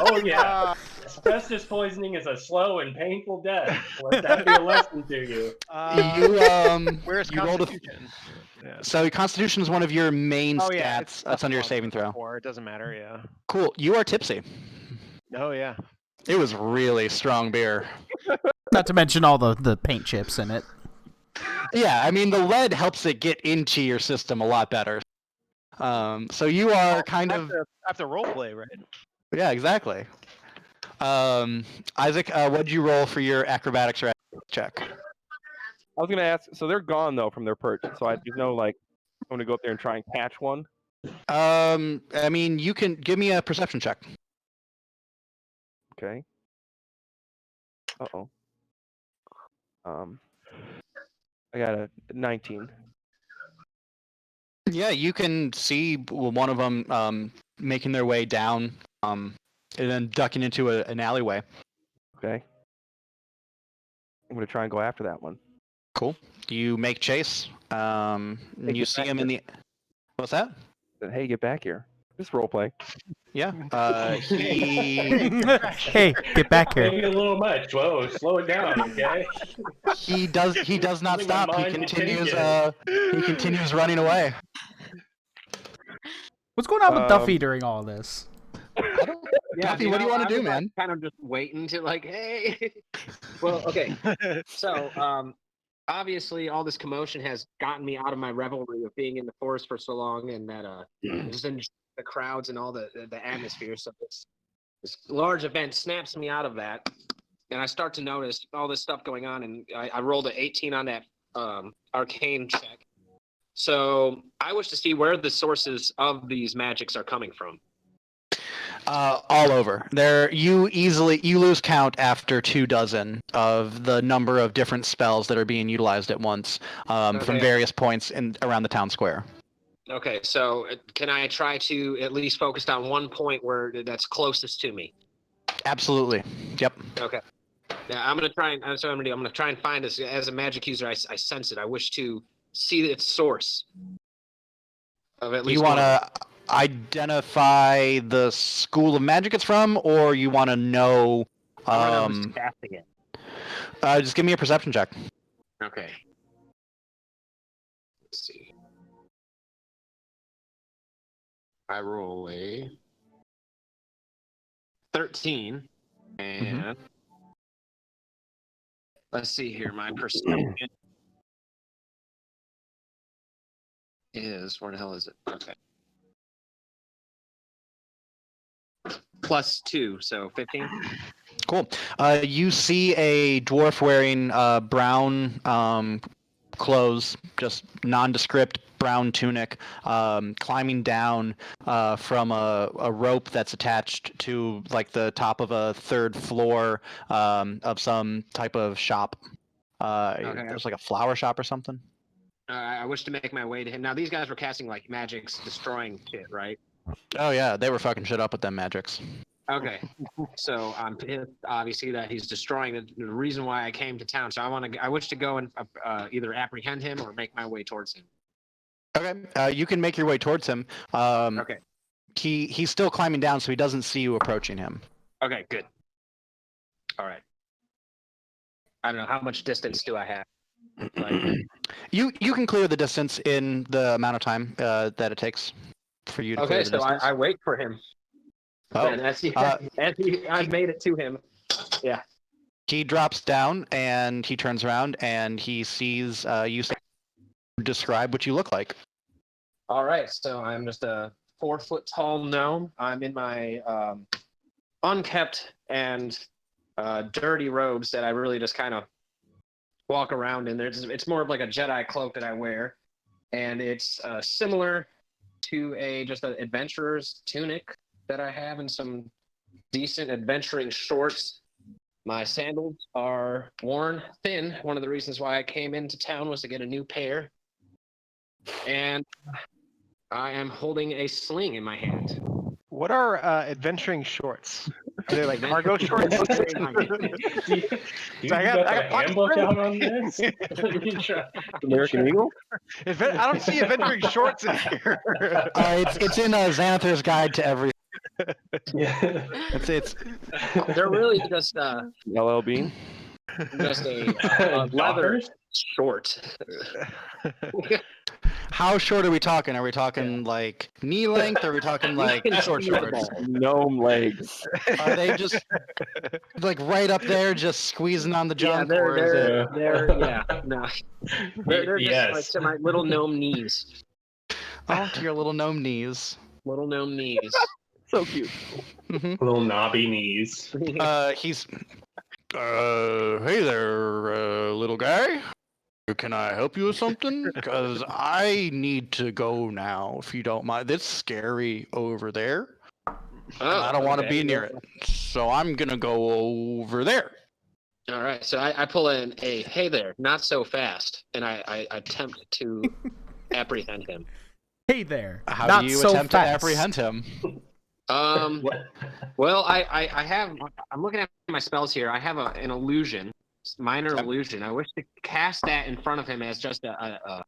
Oh yeah. Asbestos poisoning is a slow and painful death. Let that be a lesson to you. Where's you rolled Constitution? So Constitution is one of your main Oh, stats. yeah, That's under your saving throw. It doesn't matter. Yeah. Cool. You are tipsy. Oh yeah. It was really strong beer. Not to mention all the paint chips in it. Yeah, I mean the lead helps it get into your system a lot better. So you are kind of have to role play, right? Yeah, exactly. Isaac, what did you roll for your acrobatics check? I was gonna ask. So they're gone though from their perch. So there's no like, I'm gonna go up there and try and catch one. I mean, you can give me a perception check. Okay. I got a 19. Yeah, you can see one of them making their way down, and then ducking into an alleyway. Okay. I'm gonna try and go after that one. Cool. You make chase. You see him in the. What's that? Hey, get back here. Just role play. Yeah. Hey, get back here. Maybe a little much. Whoa, slow it down, okay? He does not stop. He continues running away. What's going on with Duffy during all this? Duffy, what do you want to do, man? Kind of just waiting to like, hey. Well, okay. So, obviously, all this commotion has gotten me out of my revelry of being in the forest for so long, and that just in the crowds and all the atmosphere. So this large event snaps me out of that, and I start to notice all this stuff going on. And I rolled an 18 on that arcane check. So I wish to see where the sources of these magics are coming from. All over. You lose count after 24 of the number of different spells that are being utilized at once from various points around the town square. Okay, so can I try to at least focus on one point where that's closest to me? Absolutely. Yep. Okay. Yeah, I'm gonna try and that's what I'm gonna do. I'm gonna try and find this as a magic user. I sense it. I wish to see its source. Of at least you want to identify the school of magic it's from, or you want to know? Who's casting it. Just give me a perception check. Okay. Let's see. I roll a 13, and let's see here. My perception is, where the hell is it? Okay. +2, so 15. Cool. You see a dwarf wearing brown clothes, just nondescript brown tunic, climbing down from a rope that's attached to like the top of a third floor of some type of shop. There's like a flower shop or something. I wish to make my way to him. Now, these guys were casting like magics, destroying shit, right? Oh yeah, they were fucking shit up with them magics. Okay, so I'm pissed, obviously, that he's destroying the reason why I came to town. So I wish to go and either apprehend him or make my way towards him. Okay, you can make your way towards him. Okay. He's still climbing down, so he doesn't see you approaching him. Okay, good. All right. I don't know, how much distance do I have? Like, You can clear the distance in the amount of time that it takes for you to clear okay, the so distance. I wait for him. Oh, And I've made it to him. Yeah. he drops down and he turns around and he sees you. Describe what you look like. All right, so I'm just a 4-foot tall gnome. I'm in my unkept and dirty robes that I really just kind of walk around in. It's more of like a Jedi cloak that I wear, and it's similar to just an adventurer's tunic that I have, and some decent adventuring shorts. My sandals are worn thin. One of the reasons why I came into town was to get a new pair. And I am holding a sling in my hand. What are adventuring shorts? Are they like cargo shorts? Very nice. Do you So I got the pocket handbook springs. out on this? American Eagle? I don't see adventuring shorts in here. It's in Xanathar's Guide to Every. Yeah. It's They're really just LL Bean? just a leather Dockers? short. How short are we talking? Are we talking like knee length? Or are we talking like short shorts? Gnome legs. Are they just like right up there, just squeezing on the Yeah, junk? Or is it... no. They're just Yes. like to my little gnome knees. Oh, to your little gnome knees. Little gnome knees. So cute. Little knobby knees. He's. Hey there, little guy. Can I help you with something? Because I need to go now, if you don't mind. It's scary over there. I don't want to be near it. So I'm going to go over there. All right, so I pull in a hey there, not so fast, and I attempt to apprehend him. Hey there. How Not do you so attempt fast. to apprehend him? Well, I have. I'm looking at my spells here. I have an illusion, minor illusion. I wish to cast that in front of him as just a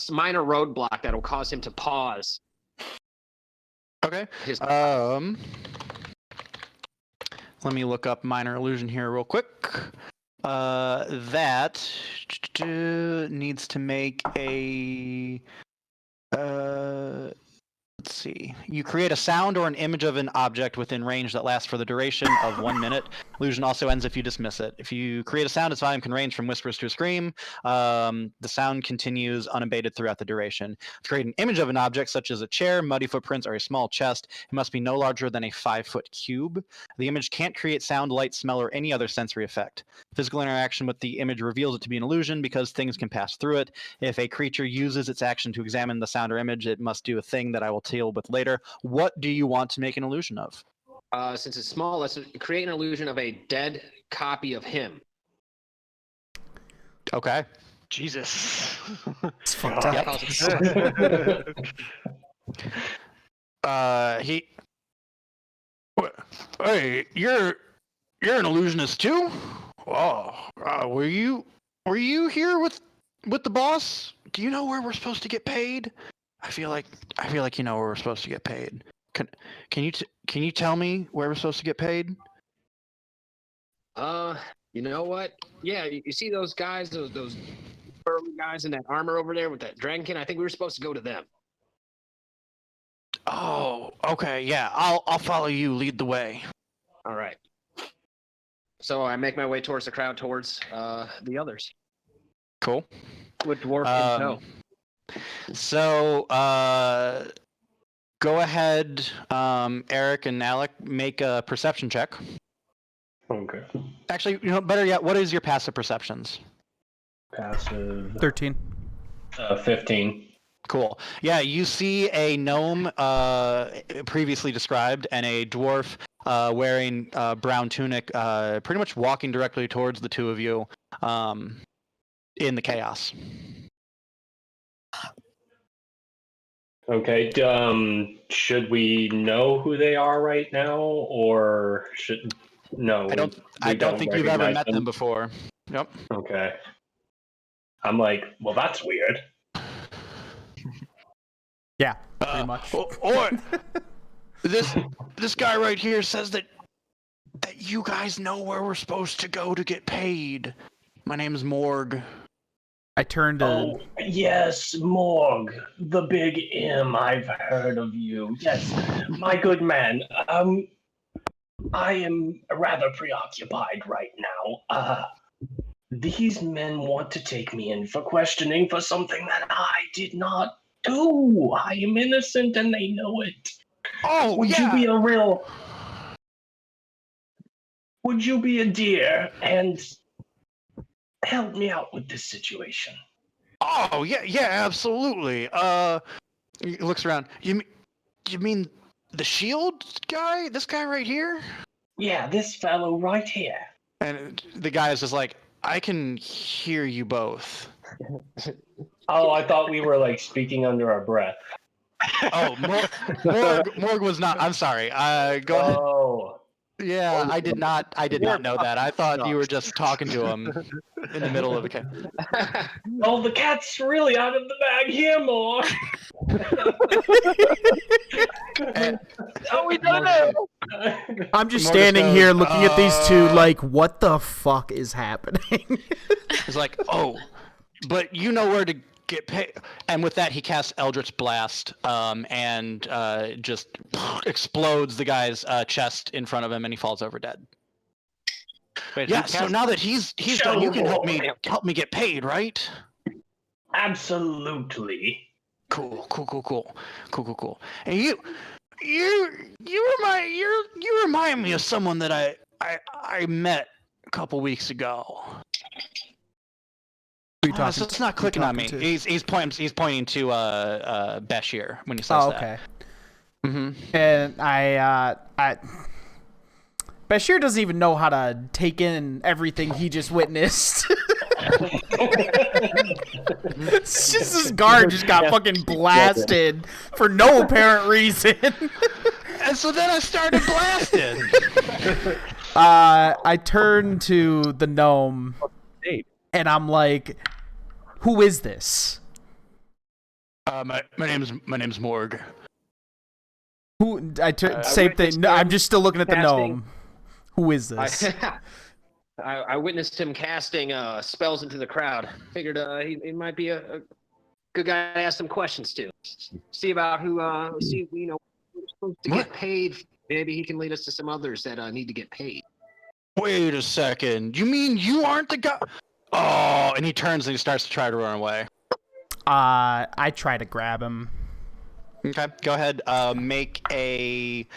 minor roadblock that will cause him to pause. Okay. His Let me look up minor illusion here real quick. That needs to make a. Let's see. You create a sound or an image of an object within range that lasts for the duration of 1 minute. Illusion also ends if you dismiss it. If you create a sound, its volume can range from whispers to a scream. The sound continues unabated throughout the duration. To create an image of an object, such as a chair, muddy footprints, or a small chest, it must be no larger than a 5-foot cube. The image can't create sound, light, smell, or any other sensory effect. Physical interaction with the image reveals it to be an illusion because things can pass through it. If a creature uses its action to examine the sound or image, it must do a thing that I will deal with later. What do you want to make an illusion of? since it's small, let's create an illusion of a dead copy of him. Okay. Jesus. It's fucked up. Hey, you're an illusionist too? Oh, were you here with the boss? Do you know where we're supposed to get paid? I feel like you know where we're supposed to get paid. Can you tell me where we're supposed to get paid? You know what? Yeah, you see those guys, those burly guys in that armor over there with that dragonkin? I think we were supposed to go to them. Oh, okay, yeah. I'll follow you. Lead the way. All right. So I make my way towards the crowd, towards the others. Cool. With dwarf in tow. So, go ahead, Eric and Alec, make a perception check. Okay. Actually, better yet, what is your passive perceptions? Passive. 13. 15. Cool. Yeah, you see a gnome previously described and a dwarf wearing brown tunic pretty much walking directly towards the two of you in the chaos. Okay. Should we know who they are right now, or should no? I don't think you've ever met them before. Yep. Okay. I'm like, well, that's weird. Yeah, pretty much. Or this guy right here says that you guys know where we're supposed to go to get paid. My name's Morg. I turned to. Oh, yes, Morg, the big M. I've heard of you. Yes, my good man. I am rather preoccupied right now. These men want to take me in for questioning for something that I did not do. I am innocent and they know it. Oh, Would yeah. Would you be a dear and help me out with this situation? Oh, yeah, absolutely. He looks around. You mean the shield guy? This guy right here? Yeah, this fellow right here. And the guy is just like, I can hear you both. Oh, I thought we were like speaking under our breath. Oh, Morg was not. I'm sorry. Go ahead. Oh. Yeah, I did not know that. I thought you were just talking to him in the middle of the Oh, the cat's really out of the bag here, Morg. Oh, we don't know. I'm just Morgus standing goes, here looking at these two like, what the fuck is happening? He's like, oh, but you know where to get paid. And with that, he casts Eldritch Blast, and just explodes the guy's chest in front of him, and he falls over dead. Wait, Yeah. So now that he's done, you can help me get paid, right? Absolutely. Cool. And you remind me of someone that I met a couple weeks ago. So it's not clicking on me. He's pointing to Bashir when he says oh, okay. that. Mm-hmm. And Bashir doesn't even know how to take in everything he just witnessed. It's just this guard just got fucking blasted for no apparent reason. And so then I started blasting. I turned to the gnome and I'm like, who is this? My name's Morg. Who? Same thing. No, I'm just still looking at the gnome. Who is this? I witnessed him casting spells into the crowd. Figured he might be a good guy to ask some questions to. See about who we're supposed to get paid. Maybe he can lead us to some others that need to get paid. Wait a second. You mean you aren't the guy? Oh, and he turns and he starts to try to run away. I try to grab him. Okay, go ahead. Make a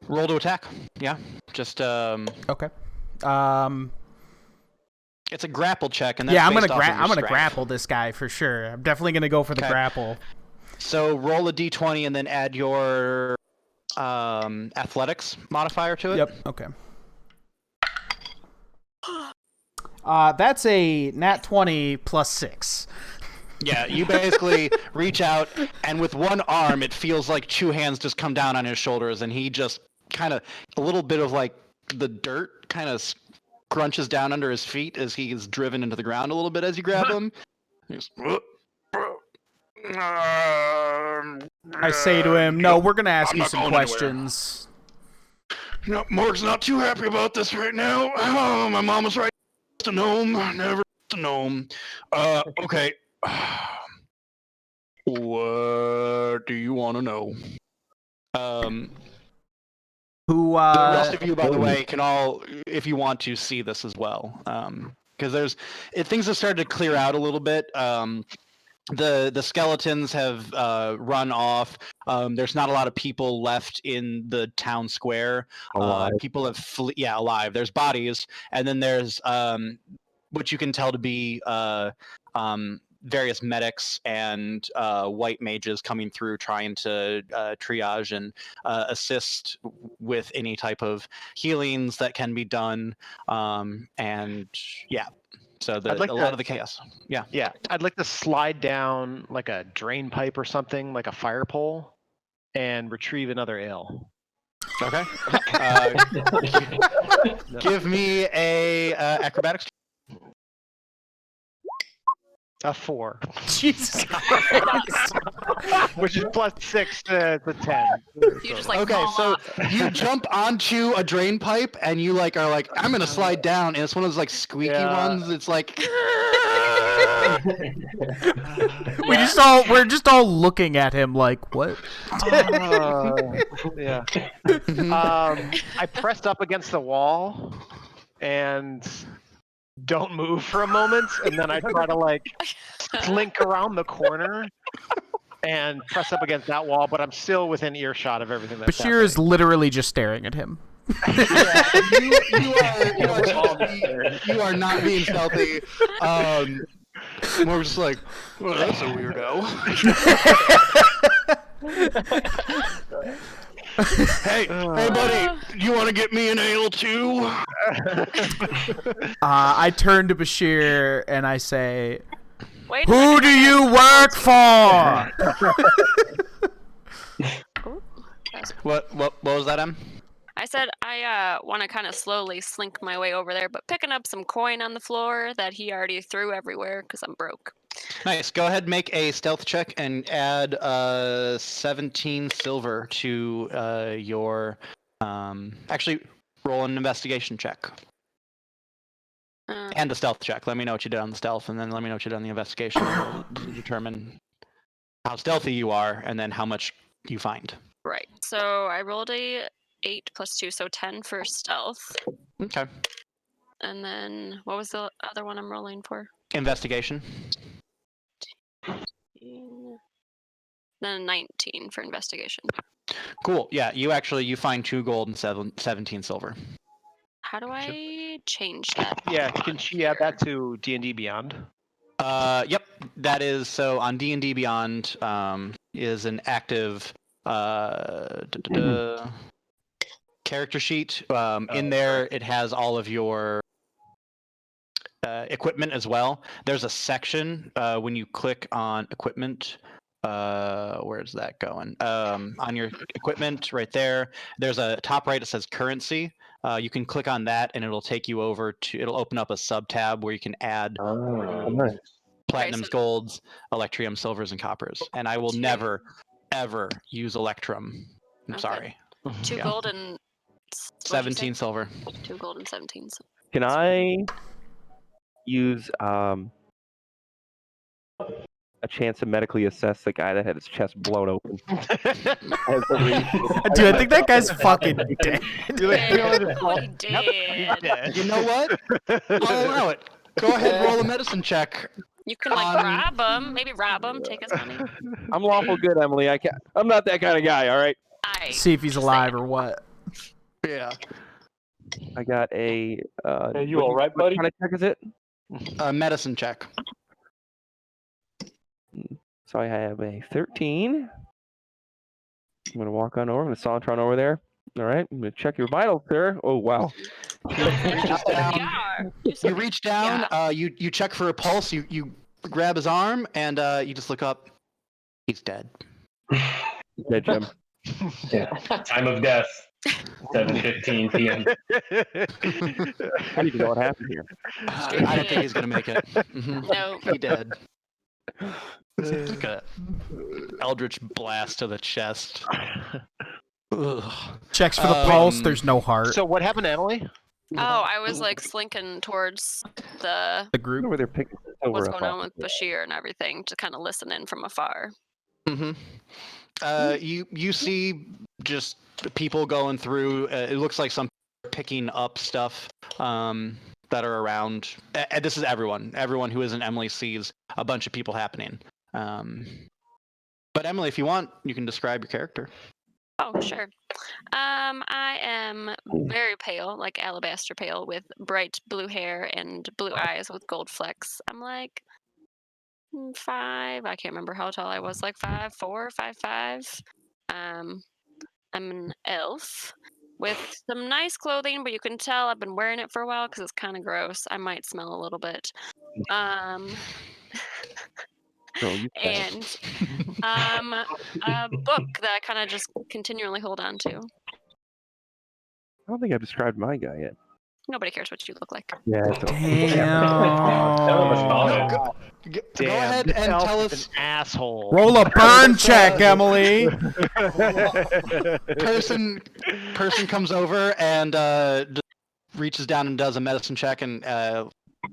roll to attack. Yeah, just Okay. It's a grapple check, and that's yeah, I'm based gonna off of your I'm gonna strength. grapple this guy for sure. I'm definitely gonna go for the Okay. grapple. So roll a d20 and then add your athletics modifier to it. Yep. Okay. That's a nat 20 plus 6. Yeah, you basically reach out, and with one arm, it feels like two hands just come down on his shoulders, and he just kind of, a little bit of like the dirt kind of crunches down under his feet as he is driven into the ground a little bit as you grab him. He's, I say to him, "No, we're gonna ask you some questions." No, Morg's not too happy about this right now. Oh, my mom was right. A gnome, never a gnome. Okay. What do you want to know? Who? The rest of you, by the way, can all, if you want to, see this as well. Because things have started to clear out a little bit. The skeletons have run off. There's not a lot of people left in the town square. People have alive. There's bodies, and then there's what you can tell to be various medics and white mages coming through, trying to triage and assist with any type of healings that can be done. And yeah. So I'd like a lot of the chaos. Yeah. Yeah, I'd like to slide down like a drain pipe or something, like a fire pole, and retrieve another ale. Okay. Give me a acrobatics. A 4, Jesus Christ. which is +6 to 10. You just like Okay, fall so off. you jump onto a drain pipe and you like are like, I'm gonna slide down, and it's one of those like squeaky Yeah. ones. It's like We're just all looking at him like, what? Yeah. I pressed up against the wall and don't move for a moment, and then I try to like slink around the corner and press up against that wall, but I'm still within earshot of everything that's Bashir is happening. literally just staring at him. you are not being stealthy. More just like, well, that's a weirdo. hey, buddy, you want to get me an ale too? I turn to Bashir and I say, Wait a "Who second, do I you work for?" What was that, Em? I said I want to kind of slowly slink my way over there, but picking up some coin on the floor that he already threw everywhere because I'm broke. Nice. Go ahead, make a stealth check and add 17 silver to your. Actually, roll an investigation check and a stealth check. Let me know what you did on the stealth, and then let me know what you did on the investigation to determine how stealthy you are, and then how much you find. Right. So I rolled a 8 + 2, so 10 for stealth. Okay. And then what was the other one I'm rolling for? Investigation. Then 19 for investigation. Cool. Yeah, you find 2 gold and 17 silver. How do I change that? Yeah, can she add that to D&D Beyond? Yep, that is so on D&D Beyond is an active character sheet. In there, it has all of your equipment as well. There's a section when you click on equipment. Where's that going? On your equipment, right there. There's a top right. It says currency. You can click on that, and it'll take you over to. It'll open up a sub tab where you can add platinums, golds, electrium, silvers, and coppers. And I will never, ever use electrum. I'm Okay. sorry. 2 gold and 17 silver. 2 gold and 17. Can I use a chance to medically assess the guy that had his chest blown open? Dude, I think that guy's fucking dead. What he did. You know what? I'll allow it. Go ahead, roll a medicine check. You can like rob him. Maybe rob him. Take his money. I'm lawful good, Emily. I'm not that kind of guy. All right. See if he's alive or what. Yeah. I got a. Hey, you all right, buddy? What kind of check is it? Medicine check. So I have a 13. I'm gonna walk on over. I'm gonna saunter on over there. All right. I'm gonna check your vitals, sir. Oh wow. You reach down. You check for a pulse. You grab his arm and you just look up. He's dead. Dead, Jim. Yeah. Time of death. 7:15 p.m. I need to know what happened here. I don't think he's gonna make it. No. He dead. Like a eldritch blast to the chest. Ugh. Checks for the pulse. There's no heart. So what happened to Emily? Oh, I was like slinking towards the The group. Over there picking what's silver going up on off with Bashir and everything, to kind of listen in from afar. You see just people going through. It looks like some picking up stuff that are around. This is everyone. Everyone who isn't Emily sees a bunch of people happening. But Emily, if you want, you can describe your character. Oh, sure. I am very pale, like alabaster pale, with bright blue hair and blue eyes with gold flecks. I'm like 5. I can't remember how tall I was. Like 5'4", 5'5". I'm an elf, with some nice clothing, but you can tell I've been wearing it for a while because it's kind of gross. I might smell a little bit. No, you can't. And a book that I kind of just continually hold on to. I don't think I've described my guy yet. Nobody cares what you look like. Yeah. None of us thought it. Go Damn, ahead this and elf tell is us. an asshole. Roll a burn check, Emily. Person comes over and reaches down and does a medicine check, and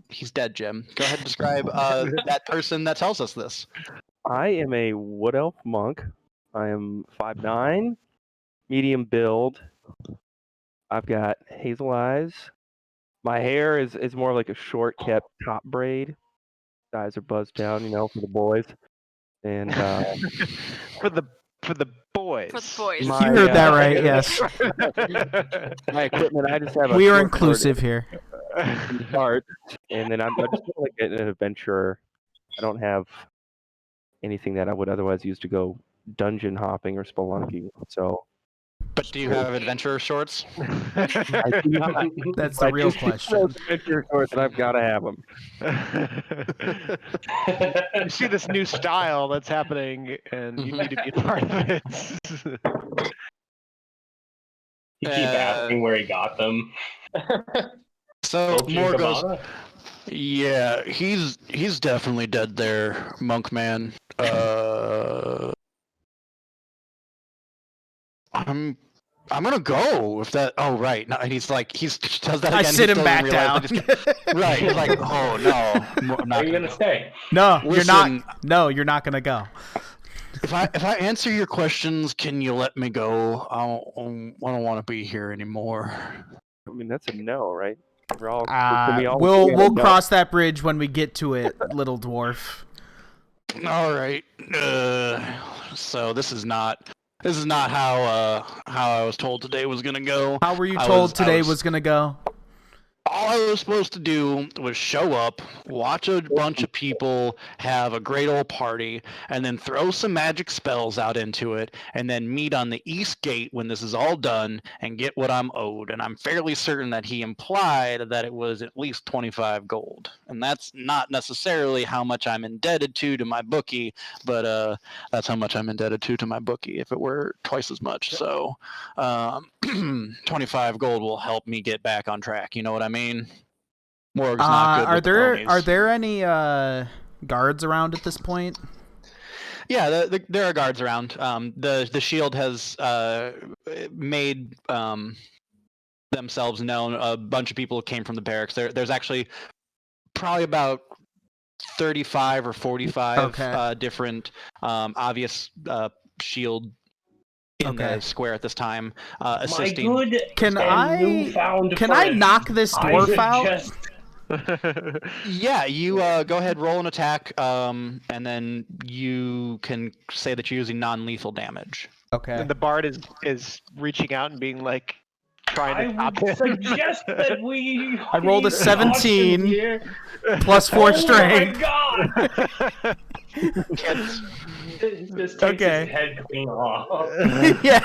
he's dead, Jim. Go ahead and describe that person that tells us this. I am a wood elf monk. I am 5'9", medium build. I've got hazel eyes. My hair is more like a short kept top braid. Eyes are buzzed down, for the boys. And for the boys. For the boys. You heard that right, yes. my equipment, I just have a We are short sword inclusive here. and dart, and then I'm just like an adventurer. I don't have anything that I would otherwise use to go dungeon hopping or spelunking. So, But do you have adventurer shorts? I do not. That's the I real just use question. those adventure shorts, and I've got to have them. You see this new style that's happening, and you need to be a part of it. You keep asking where he got them. So Dolce & Moore goes, Gabbana? yeah, he's definitely dead there, monk man. I'm gonna go if that. Oh right, no, and he's does that again. I sit him he still back doesn't down. realize that right, he's like, oh no, I'm not Are you gonna stay? No, you're not. Listen. No, you're not gonna go. If I answer your questions, can you let me go? I don't want to be here anymore. I mean, that's a no, right? We're all, can we all We'll agree on a no? cross that bridge when we get to it, little dwarf. All right. So this is not how I was told today was gonna go. How were you told today was gonna go? All I was supposed to do was show up, watch a bunch of people have a great old party, and then throw some magic spells out into it, and then meet on the east gate when this is all done and get what I'm owed. And I'm fairly certain that he implied that it was at least 25 gold. And that's not necessarily how much I'm indebted to my bookie, but that's how much I'm indebted to my bookie if it were twice as much. So 25 gold will help me get back on track. You know what I mean? Morg's not good with the ponies. Are there any guards around at this point? Yeah, there are guards around. The shield has made themselves known. A bunch of people came from the barracks. There's actually probably about 35 or 45 different obvious shield in the square at this time, assisting. My good Can newfound I friend, knock this dwarf out? Yeah, you go ahead, roll an attack, and then you can say that you're using non-lethal damage. Okay. And the bard is reaching out and being like, trying to I top would him. suggest that we. I rolled a be 17 cautious here. plus 4 Oh strength. my god! Just takes his head clean off. Yeah,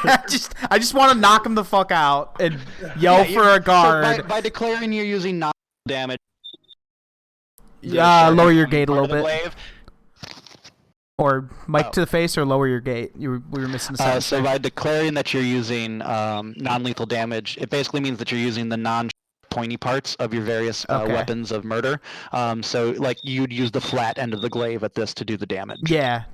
I just want to knock him the fuck out and yell for a guard. So by declaring you're using non-lethal damage. Lower your gate a little bit. Glaive. Or mic to the face, or lower your gate. We were missing a sentence. So by declaring that you're using non-lethal damage, it basically means that you're using the non-pointy parts of your various weapons of murder. So like you'd use the flat end of the glaive at this to do the damage. Yeah.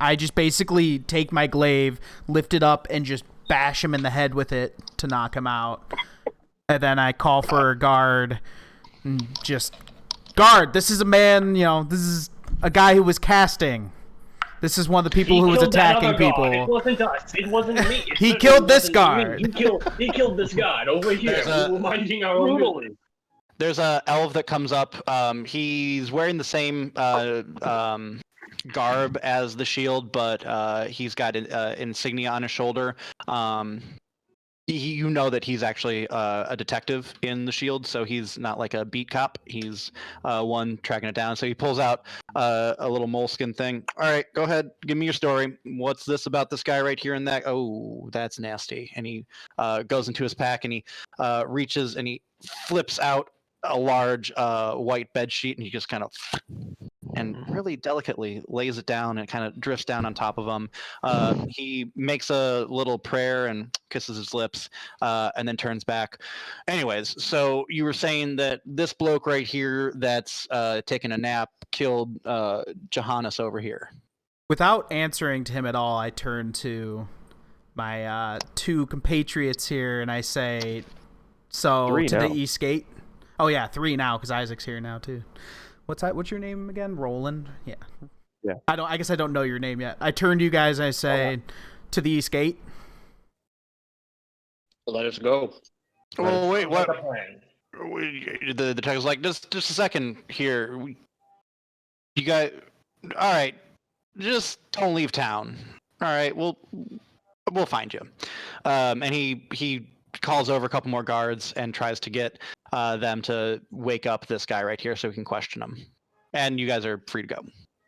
I just basically take my glaive, lift it up, and just bash him in the head with it to knock him out. And then I call for a guard, and just guard. This is a man. This is a guy who was casting. This is one of the people who was attacking people. It wasn't us. It wasn't me. He killed this guard. He killed this guard over here. We were minding our own business. There's a elf that comes up. He's wearing the same garb as the shield, but he's got an insignia on his shoulder. you know that he's actually a detective in the Shield, so he's not like a beat cop. He's one tracking it down. So he pulls out a little moleskin thing. All right, go ahead, give me your story. What's this about this guy right here and that? Oh, that's nasty. And he goes into his pack and he reaches and he flips out a large white bed sheet, and he just kind of and really delicately lays it down and kind of drifts down on top of him. He makes a little prayer and kisses his lips, and then turns back. Anyways, so you were saying that this bloke right here that's taking a nap killed Johannes over here. Without answering to him at all, I turn to my two compatriots here and I say, so 3 to now. the East Gate. Oh yeah, 3 now because Isaac's here now too. What's your name again? Roland? Yeah. Yeah. I guess I don't know your name yet. I turn to you guys and I say, to the East Gate. Let us go. Oh wait, what? Like a plan. The detective's like, just a second here. You guys, all right, just don't leave town. All right, we'll find you. And he calls over a couple more guards and tries to get them to wake up this guy right here so we can question him. And you guys are free to go.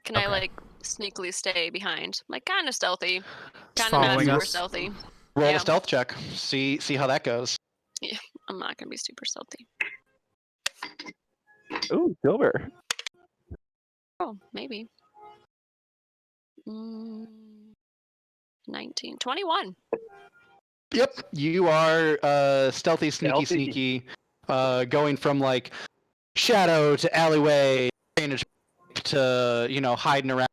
Can I like sneakily stay behind? Like kind of stealthy, kind of not following super us. stealthy. Roll Yeah. a stealth check. See how that goes. I'm not gonna be super stealthy. Ooh, silver. Oh, maybe. 19, 21. Yep, you are stealthy, Stealthy. sneaky, going from like shadow to alleyway to hiding around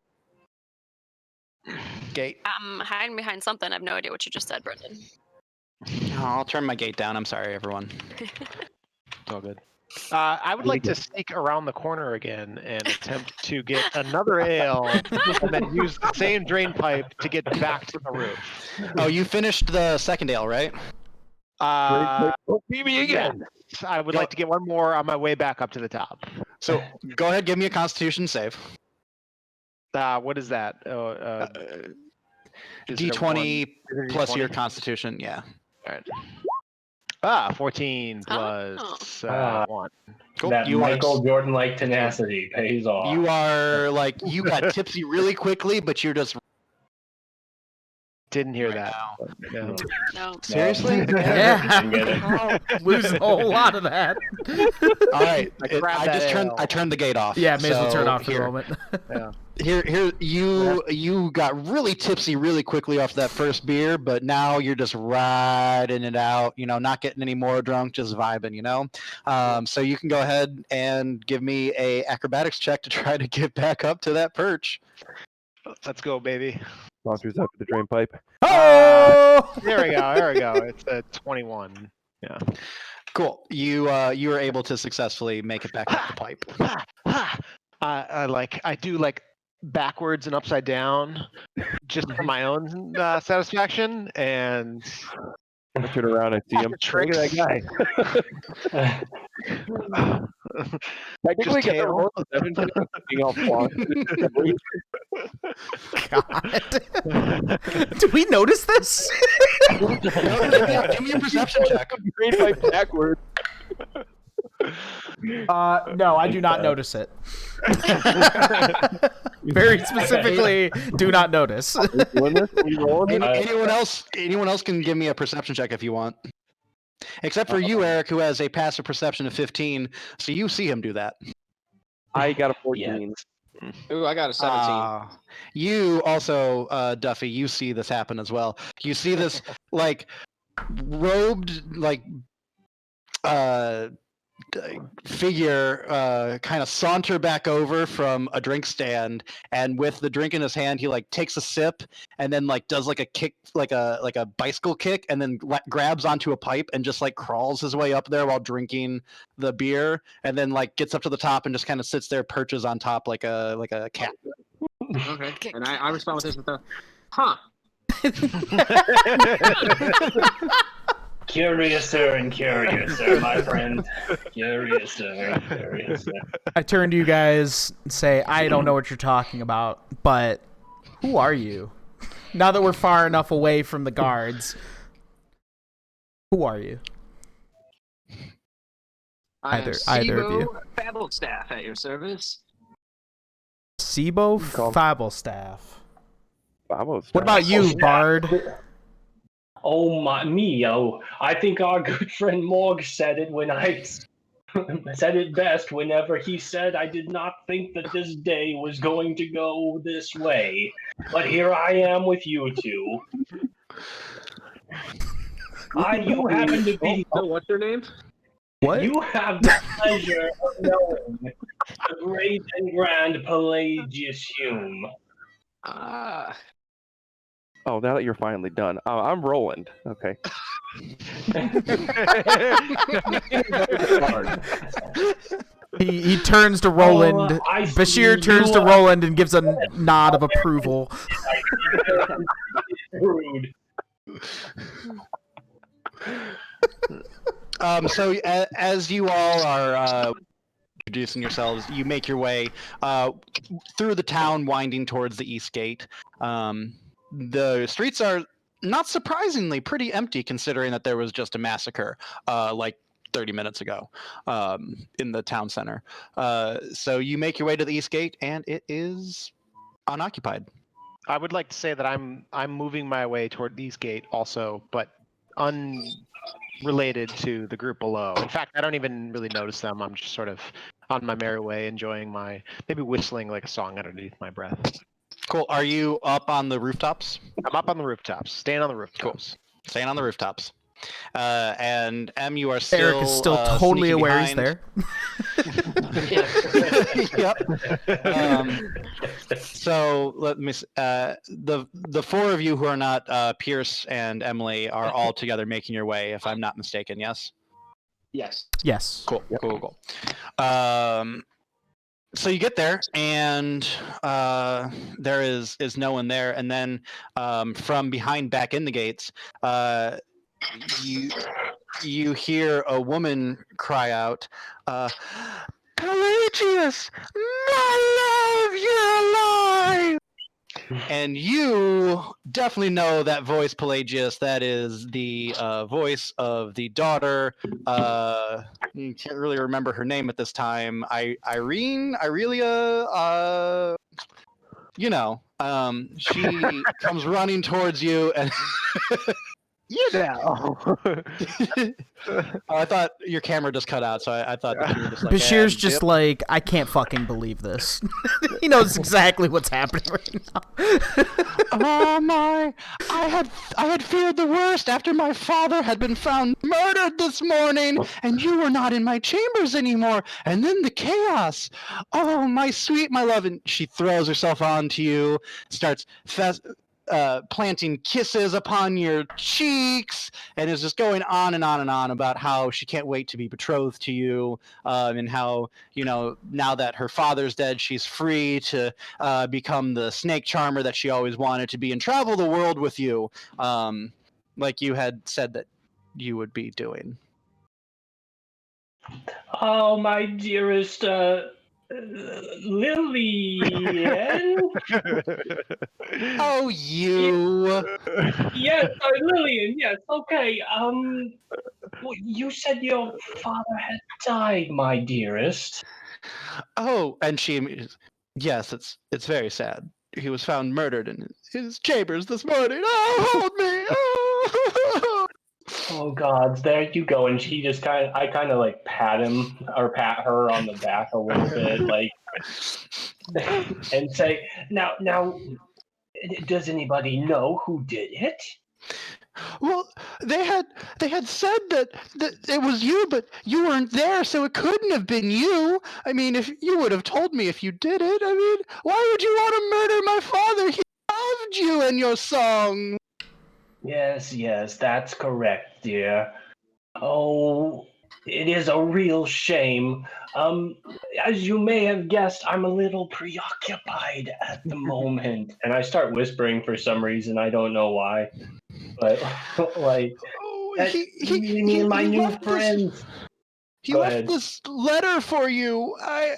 gate. I'm hiding behind something. I have no idea what you just said, Brendan. Oh, I'll turn my gate down. I'm sorry, everyone. It's all good. I would like to sneak around the corner again and attempt to get another ale and then use the same drain pipe to get back to the roof. Oh, you finished the second ale, right? Don't see me again. I would like to get one more on my way back up to the top. So go ahead, give me a Constitution save. What is that? Is it a one? D20 Is it a plus your D20? Constitution, yeah. All right. 14 plus 1. Cool. That You are Michael Jordan-like tenacity pays off. You are like you got tipsy really quickly, but you're just Didn't hear right that. now. No. No. Seriously? Yeah. Didn't get it. Lose a whole lot of that. All right. grabbed that ale. I turned the gate off. Yeah, may as well turn So off for the moment. Here you got really tipsy really quickly off that first beer, but now you're just riding it out, not getting any more drunk, just vibing, So you can go ahead and give me a acrobatics check to try to get back up to that perch. Let's go, baby. Launchers up to the drain pipe. Oh! There we go. It's a 21. Yeah. Cool. You were able to successfully make it back up the pipe. I do like backwards and upside down just for my own satisfaction, and I turn around and see him. Tricks. Look at that guy. Technically, Just get the tail. roll of 7 being all God. Did we notice this? Give me a perception check. Drain pipe backwards. No, I do not notice it. Very specifically, do not notice. Doing this? You rolling it? Anyone else can give me a perception check if you want. Except for you, Eric, who has a passive perception of 15, so you see him do that. I got a 14. Ooh, I got a 17. You also, Duffy, you see this happen as well. You see this, like, robed, like, figure kind of saunter back over from a drink stand, and with the drink in his hand he like takes a sip and then like does like a kick, like a bicycle kick, and then grabs onto a pipe and just like crawls his way up there while drinking the beer, and then like gets up to the top and just kind of sits there, perches on top like a cat. Okay. And I respond with this with a, huh. Curiouser and curiouser, my friend. Curiouser and curiouser. I turn to you guys and say, I don't know what you're talking about, but who are you? Now that we're far enough away from the guards, Who are you? I Either am of you. Sibo Babblestaff at your service. Sibo Called- Fabblestaff. Vamos. What about you, Bard? Oh my me, oh I think our good friend Morg said it when I said it best whenever he said I did not think that this day was going to go this way. But here I am with you two. You happen to be Oh, what's your name? What? you have the pleasure of knowing the great and grand Pelagius Hume. Ah, Oh, now that you're finally done, I'm Roland. Okay. He turns to Roland. I Bashir see turns you to are- Roland and gives a nod of approval. Rude. So as you all are introducing yourselves, you make your way through the town, winding towards the east gate. The streets are, not surprisingly, pretty empty, considering that there was just a massacre like 30 minutes ago in the town center. So you make your way to the east gate, and it is unoccupied. I would like to say that I'm moving my way toward the east gate also, but unrelated to the group below. In fact, I don't even really notice them. I'm just sort of on my merry way, enjoying maybe whistling like a song underneath my breath. Cool. Are you up on the rooftops? I'm up on the rooftops, staying on the rooftops. Staying on the rooftops. And M, you are still Eric is still totally sneaking aware he's behind. there. Yep. So let me. The four of you who are not Pierce and Emily are all together making your way, if I'm not mistaken. Yes. yes. Yes. Cool. Cool. So you get there, and there is no one there, and then from behind, back in the gates, you hear a woman cry out, "Pelagius, my love, you're alive!" And you definitely know that voice, Pelagius. That is the voice of the daughter. You can't really remember her name at this time. Irelia. She comes running towards you, and You know. I thought your camera just cut out, so I thought that you were just like. Bashir's "And just yep." like, I can't fucking believe this. He knows exactly what's happening right now. Oh my! I had feared the worst after my father had been found murdered this morning, and you were not in my chambers anymore. And then the chaos. Oh my sweet, my love! And she throws herself onto you, starts planting kisses upon your cheeks, and is just going on and on and on about how she can't wait to be betrothed to you, and how now that her father's dead, she's free to become the snake charmer that she always wanted to be and travel the world with you, like you had said that you would be doing. Oh, my dearest Lillian. Oh, you. Yes, Lillian. Yes, okay. You said your father had died, my dearest. Oh, and yes, it's very sad. He was found murdered in his chambers this morning. Oh, hold me. Oh. Oh God, there you go. And she just I kind of like pat her on the back a little bit, like, and say, now, does anybody know who did it? Well, they had said that it was you, but you weren't there, so it couldn't have been you. I mean, if you would have told me if you did it, I mean, why would you want to murder my father? He loved you and your song. Yes, that's correct, dear. Oh, it is a real shame. As you may have guessed, I'm a little preoccupied at the moment. And I start whispering for some reason, I don't know why. But, like, me and my new friends. He Go left ahead. this letter for you. I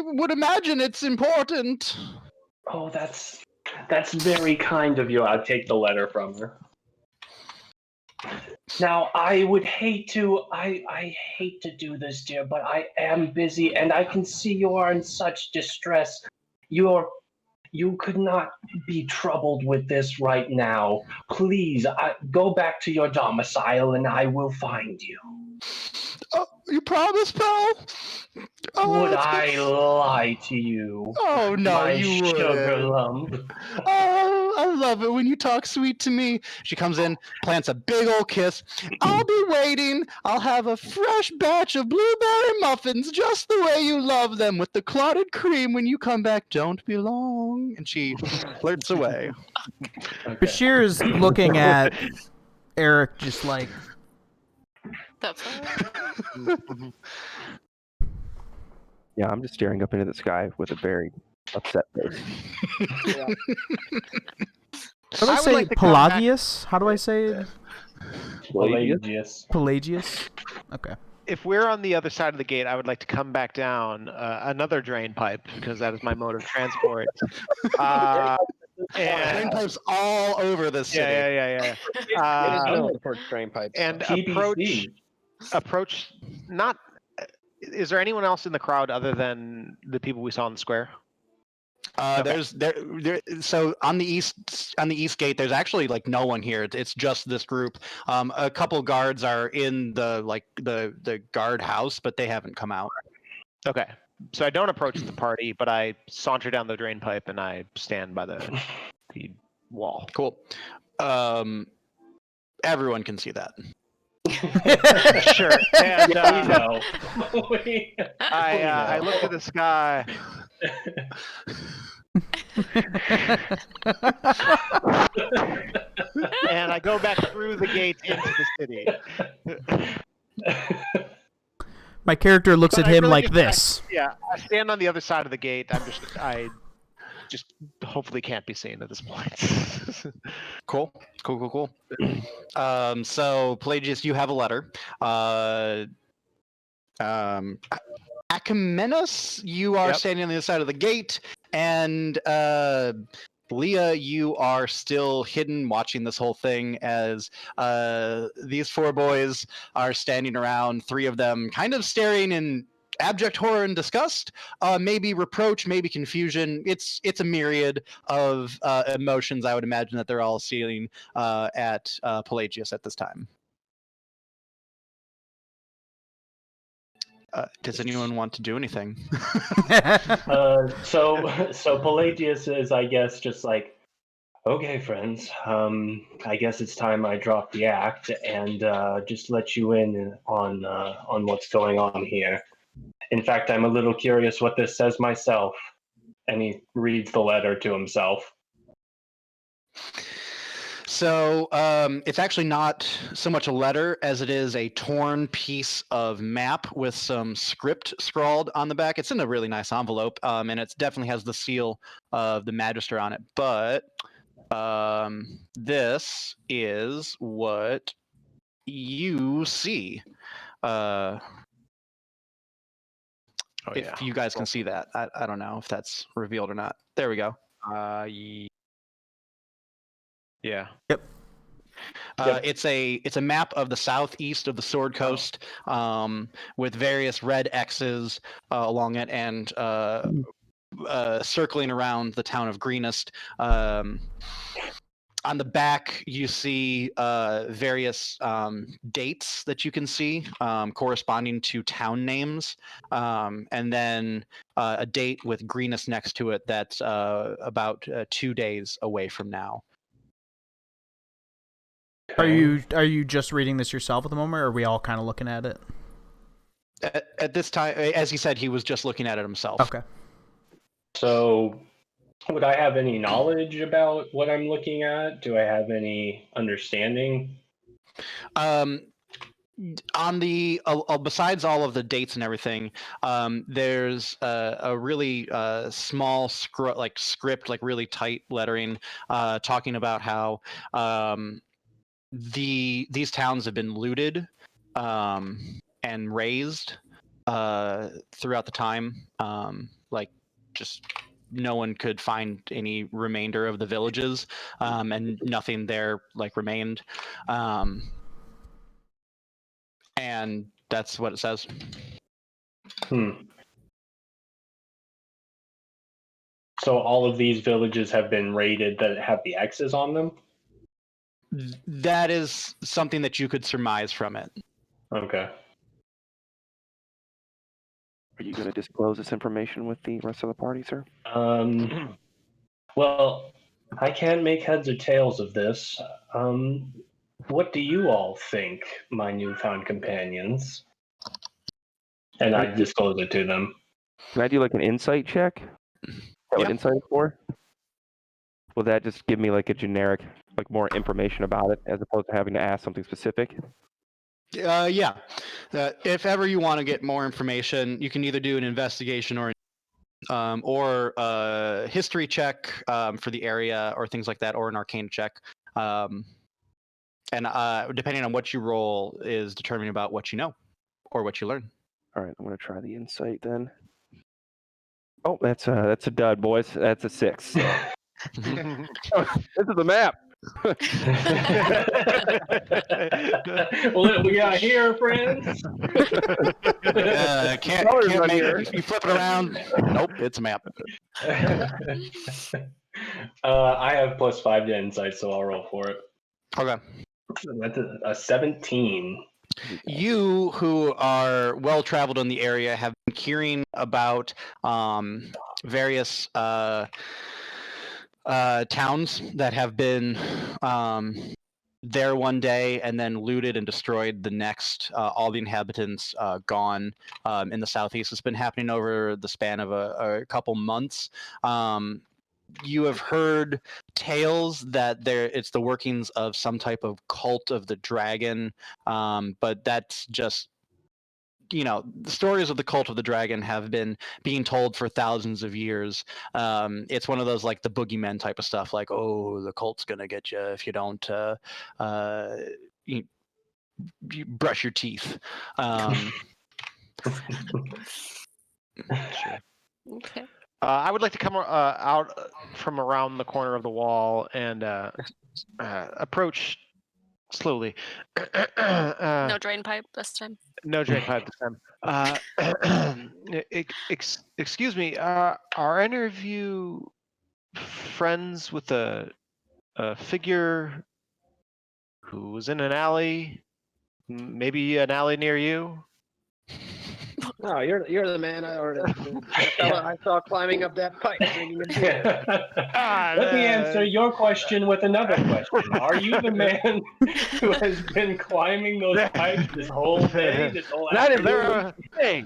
would imagine it's important. Oh, that's very kind of you. I'll take the letter from her. Now, I would hate to, I hate to do this, dear, but I am busy, and I can see you are in such distress. You could not be troubled with this right now. Please, go back to your domicile, and I will find you. Oh, you promise, pal? Oh, Would that's I good. lie to you? Oh no, My you sugar wouldn't. lump. Oh, I love it when you talk sweet to me. She comes in, plants a big old kiss. I'll be waiting. I'll have a fresh batch of blueberry muffins just the way you love them with the clotted cream when you come back. Don't be long. And she flirts away. Okay. Bashir's looking at Eric just like, That's all. Yeah, I'm just staring up into the sky with a very upset face. how do I I would say like to come back- Pelagius? How do I say it? Pelagius. Pelagius? Okay. If we're on the other side of the gate, I would like to come back down another drain pipe because that is my mode of transport. Drain And pipes all over this city. yeah. Drain pipes. And PBC. approach. Not. Is there anyone else in the crowd other than the people we saw in the square? Okay. So on the east gate, there's actually like no one here. It's just this group. A couple guards are in the guard house, but they haven't come out. Okay. So I don't approach the party, but I saunter down the drain pipe and I stand by the wall. Cool. Everyone can see that. Sure. And We know. I look to the sky. And I go back through the gate into the city. My character looks But at I him really like just- this. Yeah, I stand on the other side of the gate. I just hopefully can't be seen at this point. Cool. So Pelagius, you have a letter. Achaemenos, you are Yep. standing on the other side of the gate, and Leah, you are still hidden watching this whole thing as these four boys are standing around, three of them kind of staring in abject horror and disgust, maybe reproach, maybe confusion. It's a myriad of emotions, I would imagine, that they're all seeing at Pelagius at this time. Does anyone want to do anything? So Pelagius is, I guess, just like, okay, friends. I guess it's time I drop the act and just let you in on what's going on here. In fact, I'm a little curious what this says myself. And he reads the letter to himself. So it's actually not so much a letter as it is a torn piece of map with some script scrawled on the back. It's in a really nice envelope, and it definitely has the seal of the Magister on it. But this is what you see. If you guys can see that. I don't know if that's revealed or not. There we go. Yeah. Yep. It's a map of the southeast of the Sword Coast, with various red X's along it, and circling around the town of Greenest. On the back, you see various dates that you can see corresponding to town names, and then a date with Greenest next to it that's about 2 days away from now. Are you just reading this yourself at the moment, or are we all kind of looking at it? At this time, as he said, he was just looking at it himself. Okay. So, would I have any knowledge about what I'm looking at? Do I have any understanding? On the besides all of the dates and everything, there's a really small script, like really tight lettering, talking about how these towns have been looted and razed throughout the time. Like just no one could find any remainder of the villages, and nothing there like remained. and that's what it says. So all of these villages have been raided that have the X's on them? That is something that you could surmise from it. Okay. Are you going to disclose this information with the rest of the party, sir? Well, I can't make heads or tails of this. What do you all think, my newfound companions? And I disclose it to them. Can I do like an insight check? Is that what insight is for? Will that just give me like a generic, like more information about it, as opposed to having to ask something specific? Yeah. If ever you want to get more information, you can either do an investigation or a history check for the area or things like that, or an arcane check. And depending on what you roll is determining about what you know or what you learn. All right, I'm going to try the insight then. Oh, that's a dud, boys. That's a 6. This is the map. What we got here, friends? Can't make it. You flip it around. Nope, it's a map. I have +5 to insight, so I'll roll for it. Okay. That's a 17. You, who are well traveled in the area, have been hearing about various towns that have been there one day and then looted and destroyed the next. All the inhabitants gone in the southeast. It's been happening over the span of a couple months. You have heard tales that it's the workings of some type of cult of the dragon, but that's just, the stories of the cult of the dragon have been being told for thousands of years. It's one of those like the boogeyman type of stuff, like, oh, the cult's gonna get you if you don't you brush your teeth. Sure. Okay. I would like to come out from around the corner of the wall and approach slowly. No drain pipe this time. No drain pipe this time. Excuse me. Are any of you friends with a figure who was in an alley? Maybe an alley near you? No, you're the man I saw climbing up that pipe. Let me answer your question with another question. Are you the man who has been climbing those pipes this whole day, this whole afternoon?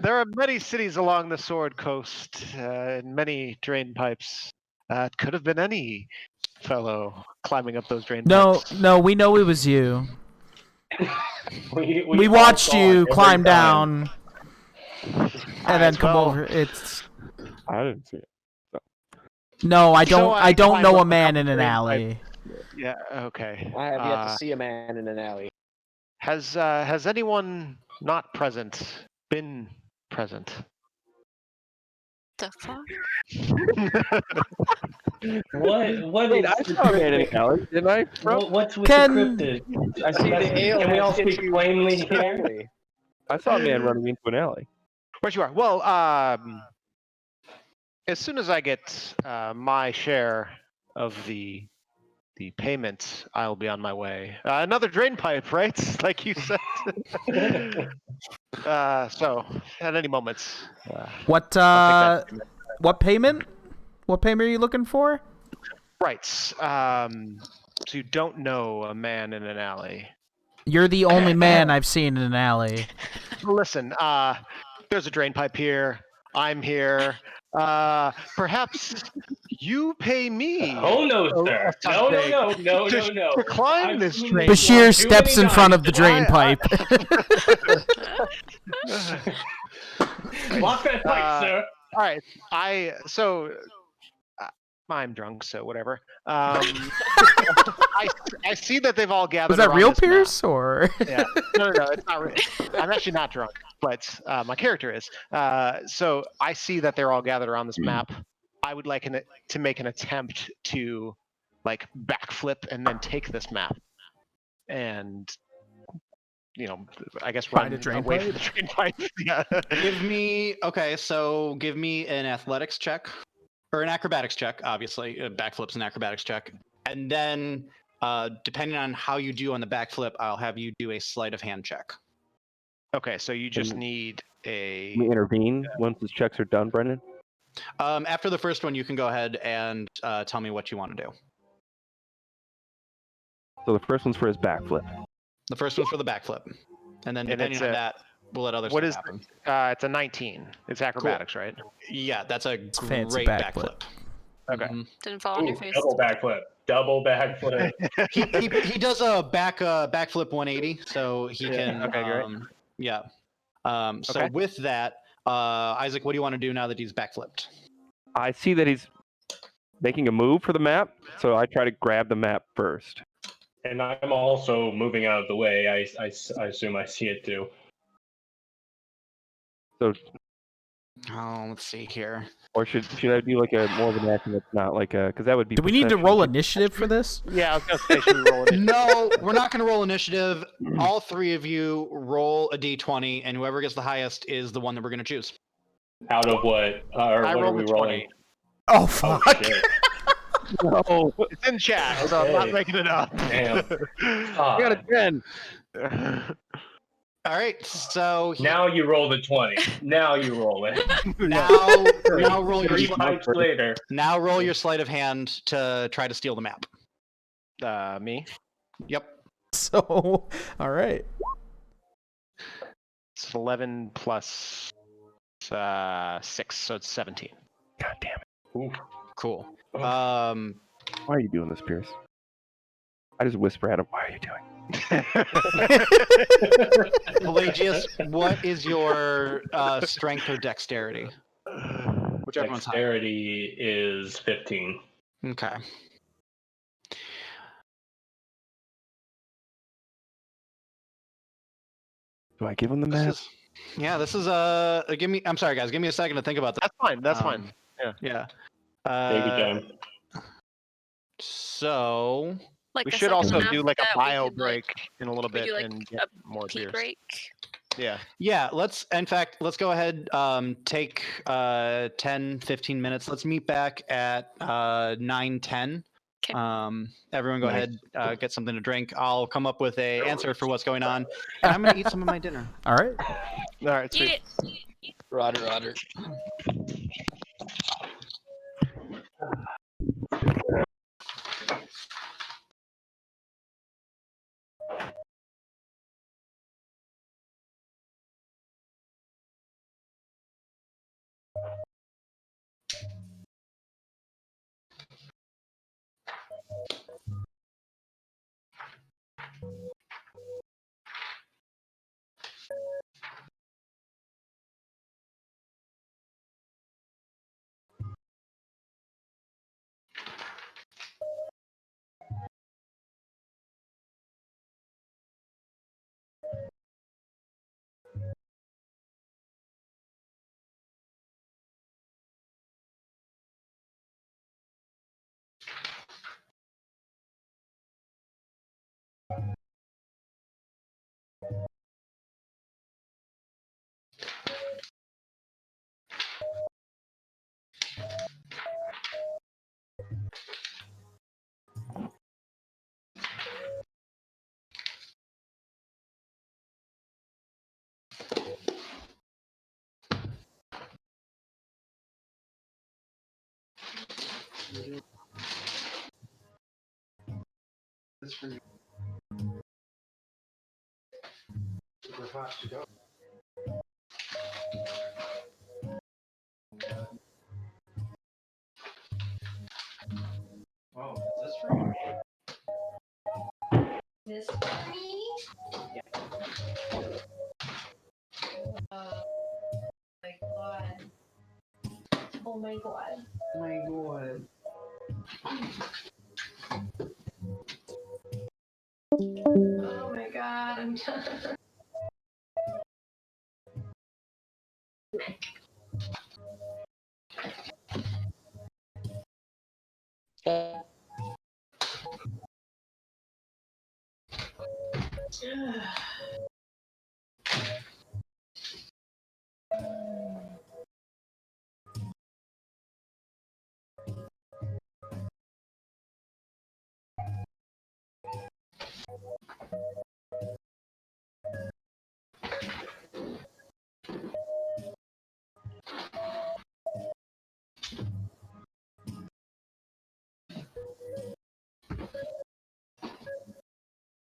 There are many cities along the Sword Coast and many drain pipes. It could have been any fellow climbing up those drain pipes. No, we know it was you. We all watched saw it you every climb time. down and then come over. I didn't see it. No, I So don't. I I don't climb know up a a man couple in an drain alley. Yeah. Okay. I have yet to see a man in an alley. Has anyone not present been present? The fuck? What Wait, is I saw a man in an alley, didn't I? what's with Can- the cryptid? I see the ale. Can we all has hit speak you plainly here? strongly. I saw a man running into an alley. Where's you are? Well, as soon as I get my share of the payment, I'll be on my way. Another drain pipe, right? Like you said. So at any moment. What I'll take that. what payment? What payment are you looking for? Right. So you don't know a man in an alley. You're the only man I've seen in an alley. Listen, there's a drain pipe here. I'm here. Perhaps you pay me. Oh no, sir! No. To climb this drain. Bashir Too steps many in front times. of the drain pipe. Lock that pipe, sir. All right. I'm drunk, so whatever. I see that they've all gathered. Was that around real this map. Pierce or? Yeah. No, it's not real. I'm actually not drunk, but my character is. So I see that they're all gathered around this map. I would like to make an attempt to, like, backflip and then take this map and I guess Find run a drain away pipe? from the drain pipe. Yeah. Give me an athletics check or an acrobatics check, obviously. Backflips and acrobatics check. And then depending on how you do on the backflip, I'll have you do a sleight of hand check. Okay, so you just Can need a. we intervene once his checks are done, Brendan? After the first one, you can go ahead and tell me what you want to do. So the first one's for his backflip. The first one's for the backflip. And then And depending on that, we'll let other what stuff is happen. It's a 19. It's acrobatics, right? Yeah, that's a fancy great backflip. Okay. Mhm. Didn't fall on your Ooh, face. double backflip. Double backflip. He does a backflip 180, so he can. Okay, great. Yeah. So Okay. with that, Isaac, what do you want to do now that he's backflipped? I see that he's making a move for the map, so I try to grab the map first. And I'm also moving out of the way. I assume I see it too. So, Oh, let's see here. or should I do like a more of an action that's not like a, because that would be. Do we need to perception. roll initiative for this? Yeah, I was gonna say, should we roll it? No, we're not going to roll initiative. All three of you roll a d20, and whoever gets the highest is the one that we're going to choose. Out of what? Or I what are rolled we a rolling? 20. Oh Oh fuck! shit! No. It's in chat, so I'm not Okay. making it up. Damn. I got a 10. All right, so Now you roll the 20. Now you roll it. now roll your Three pipes later. now roll your sleight of hand to try to steal the map. Me? Yep. So, all right. It's 11 plus 6, so it's 17. God damn it. Ooh. Cool. Why are you doing this, Pierce? I just whisper at him, why are you doing Pelagius, what is your strength or dexterity? Whichever one's higher. Dexterity is 15. Okay. Do I give him the map? This is I'm sorry guys, give me a second to think about this. That's fine. That's fine. Yeah. Take your time. So Like We the should second also map do like a that we bio could, break in a little we bit do, like, and get more pee beers. break. Yeah. let's go ahead, take 10-15 minutes. Let's meet back at 9:10. Okay. Everyone go Nice. ahead, get something to drink. I'll come up with a answer for what's going on, and I'm gonna eat some of my dinner. All right. All right. Eat Sweet. it. Roger. This for me? My god. Oh my god. Oh my god, I'm done.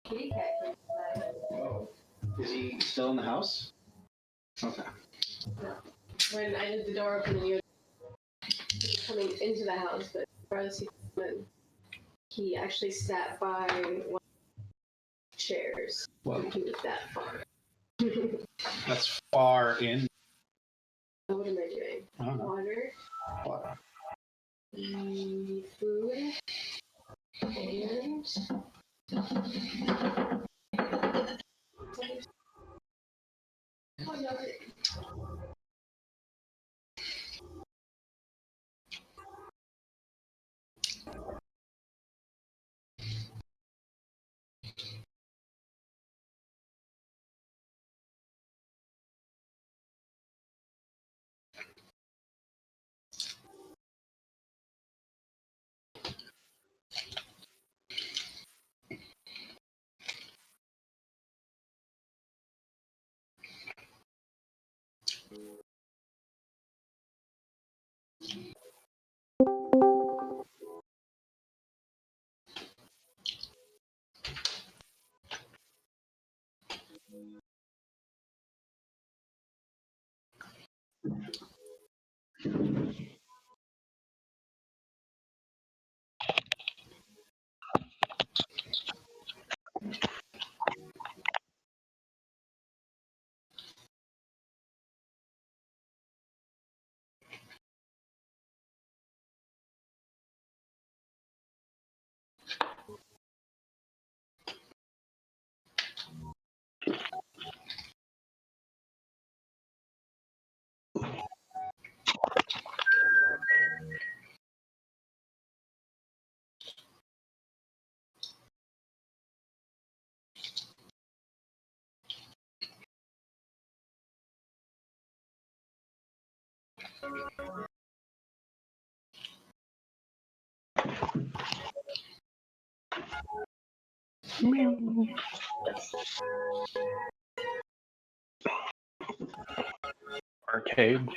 Kitty cat Is he still in the house? Okay. when I did the door open and you were coming into the house, but regardless, he actually sat by one of the chairs. Well, He was that far. that's far in. What am I doing? I don't know. Water, What? food, and oh, no, Arcade.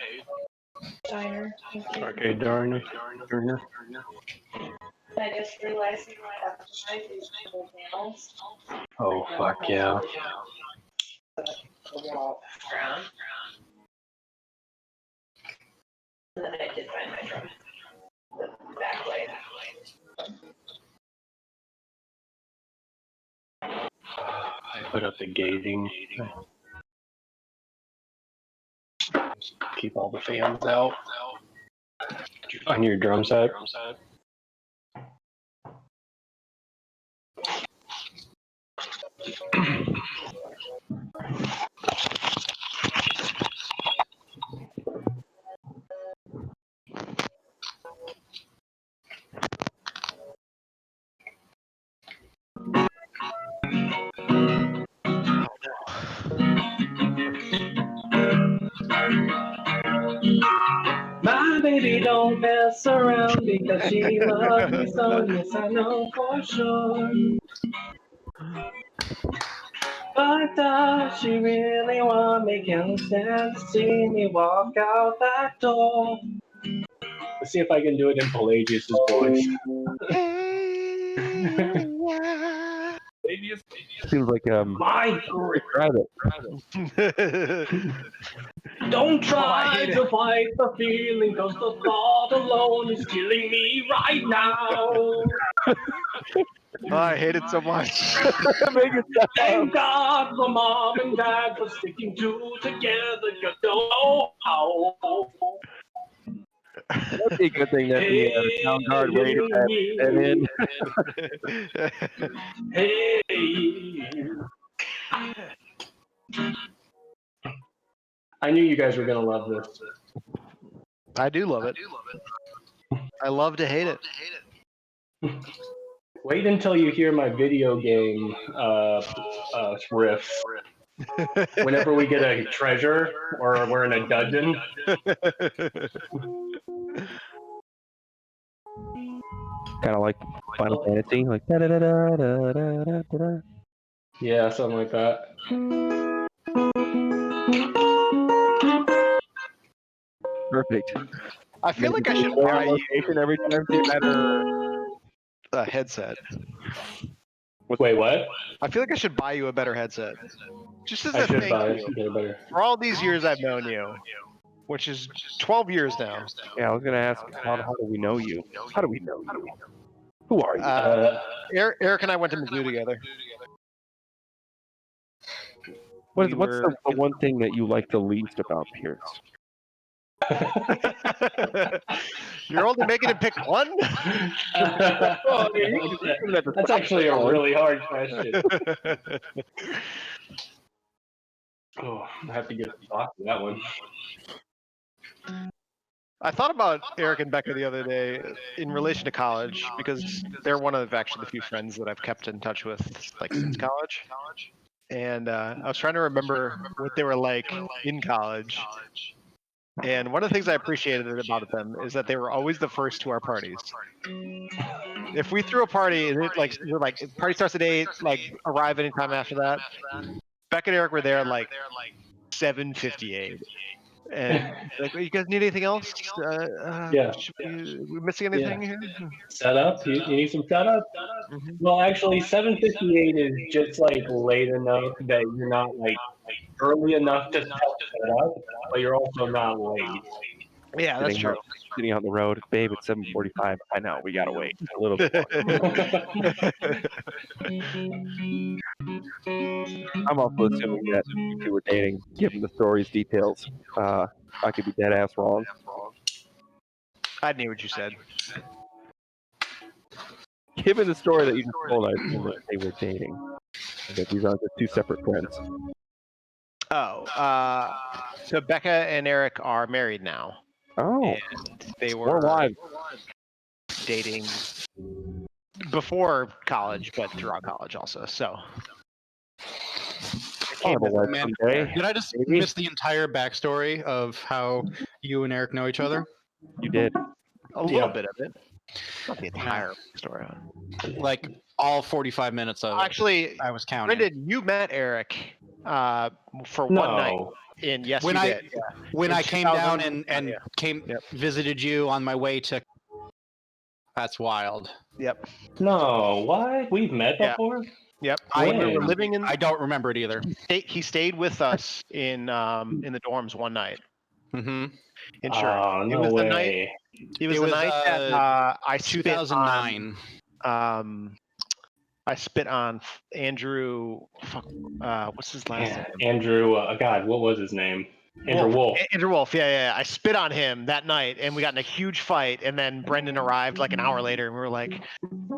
diner. Arcade Darner. I just realized these double panels. Oh, fuck yeah. The wall ground. And then I did find my drum. The back light. I put up the gating. Keep all the fans out. Did you find your drum set? My baby don't mess around because she loves me so, yes I know for sure. But does she really want me? Can't stand to see me walk out that door. Let's see if I can do it in Pelagius' voice. Pelagius seems like My great rabbit. Don't try to fight the feeling, cause the thought alone is killing me right now. Oh, I hate it so much. Thank God for mom and dad for sticking two together, you don't know how. That'd be a good thing that the town guard waited that in. Hey. I knew you guys were gonna love this. I do love it. I love to hate it. Wait until you hear my video game riffs. Whenever we get a treasure or we're in a dungeon. Kind of like Final Fantasy, like da da da da da da da da. Yeah, something like that. Perfect. I feel like I should Play buy on you location every time. a better headset. Wait, what? I feel like I should buy you a better headset. Just as I a should thank buy you better. for all these years I've known you, which is 12 years now. Yeah, I was gonna ask, how do we know you? How do we know you? Who are you? Eric and I went to Mizzou together. What's were- the one thing that you like the least about Pierce? You're only making him pick one? That's actually a really hard question. Oh, I have to get some thought to that one. I thought about Eric and Becca the other day in relation to college because they're one of actually the few friends that I've kept in touch with like since college. And I was trying to remember what they were like in college. And one of the things I appreciated about them is that they were always the first to our parties. If we threw a party and it like we're like party starts at 8, like arrive anytime after that. Becca and Eric were there like 7:58. And like, you guys need anything else? Yeah. We missing anything here? Set up? You need some setup? Well, actually, 7:58 is just like late enough that you're not like early enough to set up, but you're also not late. Yeah, that's true. Sitting on the road, babe. It's 7:45. I know we gotta wait a little bit longer. I'm also assuming that you two were dating, given the story's details. I could be dead ass wrong. I knew what you said. Given the story that you just told, I assume that they were dating. That these aren't just two separate friends. Oh, so Becca and Eric are married now. Oh, And they more were wives. dating before college, but throughout college also. So I'll have a wife Man, someday. did I just Maybe. miss the entire backstory of how you and Eric know each other? You did. a little bit of it, not the entire story. Like all 45 minutes of it. Actually, I was counting. Brendan, you met Eric for one night. And yes, when you I did. Yeah. when In I came down 2000 and came visited you on my way to. That's wild. Yep. No, what? We've met before? Yep. When? We were living in. I don't remember it either. He stayed with us in the dorms one night. Mm-hmm. In sure. Oh, no it was way. the night. It was the night that I spit 2009. on. I spit on Andrew. Fuck. What's his last name? Andrew. God, what was his name? Andrew Wolf. Andrew Wolf. Yeah. I spit on him that night, and we got in a huge fight. And then Brendan arrived like an hour later, and we were like,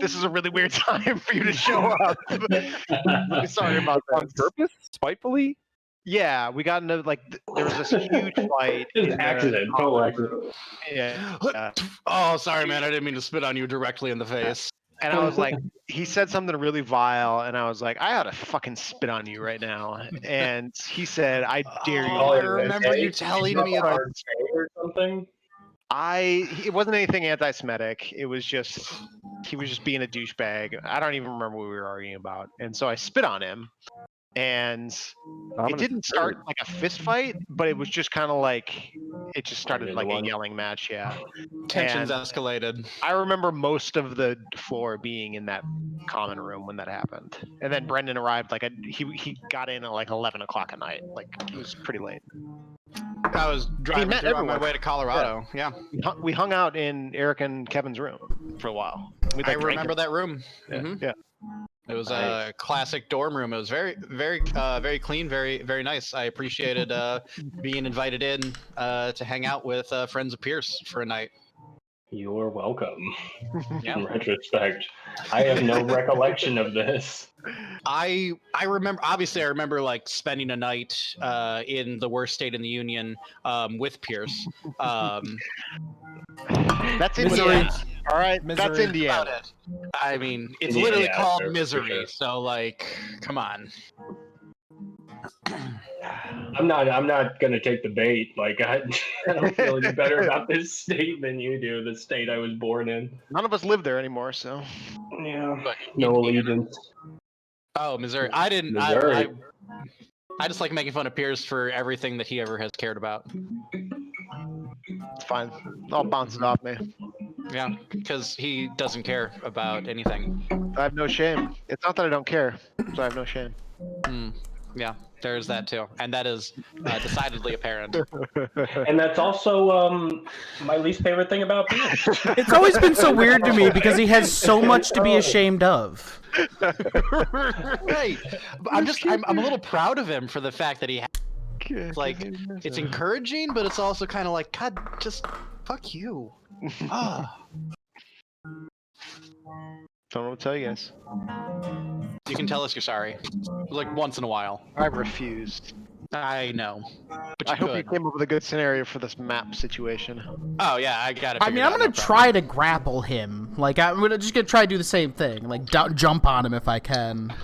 "This is a really weird time for you to show up." Really sorry about that. On purpose? Spitefully? Yeah, we got into like there was this huge fight. It was an accident. Total accident. Yeah. Oh, sorry, man. I didn't mean to spit on you directly in the face. And I was like, he said something really vile, and I was like, I ought to fucking spit on you right now. And he said, I dare you. I remember you telling me about or something. It wasn't anything anti-Semitic. It was just he was just being a douchebag. I don't even remember what we were arguing about. And so I spit on him. And it didn't start like a fist fight, but it was just kind of like it just started like a yelling match. Yeah, tensions escalated. I remember most of the floor being in that common room when that happened, and then Brendan arrived like he got in at like 11 o'clock at night. Like it was pretty late. I was driving through on my way to Colorado. Yeah. We hung out in Eric and Kevin's room for a while. I remember that room. Yeah. Mm-hmm. Yeah. It was a classic dorm room. It was very, very, very clean, very, very nice. I appreciated being invited in to hang out with friends of Pierce for a night. You're welcome. In retrospect, I have no recollection of this. I remember. Obviously, I remember like spending a night in the worst state in the union with Pierce. That's Misery. Indiana. All right, Misery. that's Indiana. I mean, it's Indiana, literally called for Misery. sure. So, like, come on. I'm not gonna take the bait. Like I don't feel any better about this state than you do. The state I was born in. None of us live there anymore, so. Yeah. But No Indiana. allegiance. Oh, Missouri. I didn't. Missouri. I just like making fun of Pierce for everything that he ever has cared about. It's fine. I'll bounce it off me. Yeah, because he doesn't care about anything. I have no shame. It's not that I don't care, so I have no shame. Yeah, there's that too, and that is decidedly apparent. And that's also my least favorite thing about Pierce. It's always been so weird to me because he has so much to be ashamed of. Right. I'm a little proud of him for the fact that he like it's encouraging, but it's also kind of like, God, just fuck you. Ah. Don't know what to tell you guys. You can tell us you're sorry, like once in a while. I refused. I know, but I you hope you could. came up with a good scenario for this map situation. Oh yeah, I got it. I mean, I'm gonna try to grapple him. Like, I'm just gonna try to do the same thing. Like, jump on him if I can.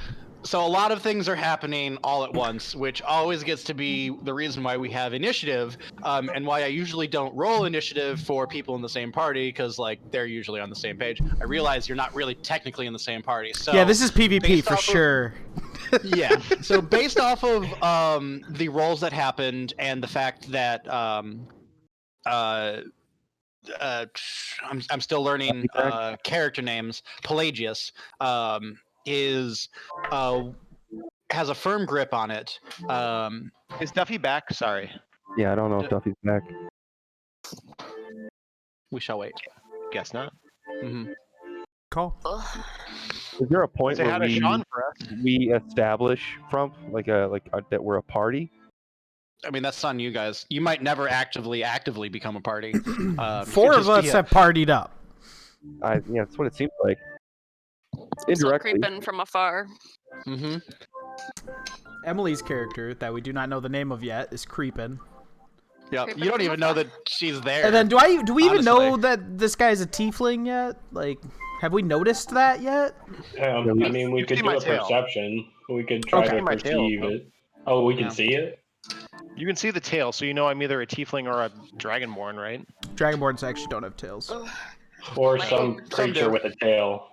So a lot of things are happening all at once, which always gets to be the reason why we have initiative, and why I usually don't roll initiative for people in the same party, because like they're usually on the same page. I realize you're not really technically in the same party. So Yeah, this is PvP based for off of- sure. Yeah. So based off of the rolls that happened and the fact that I'm still learning character names. Pelagius has a firm grip on it. Is Duffy back? Sorry. Yeah, I don't know if Duffy's back. We shall wait. Guess not. Mm-hmm. Call. Is there a point Say hi where to Sean for us. we establish from that we're a party? I mean, that's on you guys. You might never actively become a party. Four of us have partied up. Yeah, that's what it seems like. Still Indirectly. creeping from afar. Mm-hmm. Emily's character, that we do not know the name of yet, is creeping. Yeah, Creeping you don't from even know afar. that she's there. And then, do we even know honestly. that this guy's a tiefling yet? Like, have we noticed that yet? I mean, we could see do my a tail. perception. We could try Okay. to My tail, perceive though. it. Oh, we can Yeah. see it? You can see the tail, so you know I'm either a tiefling or a dragonborn, right? Dragonborns actually don't have tails. Or Like, some creature do. with a tail.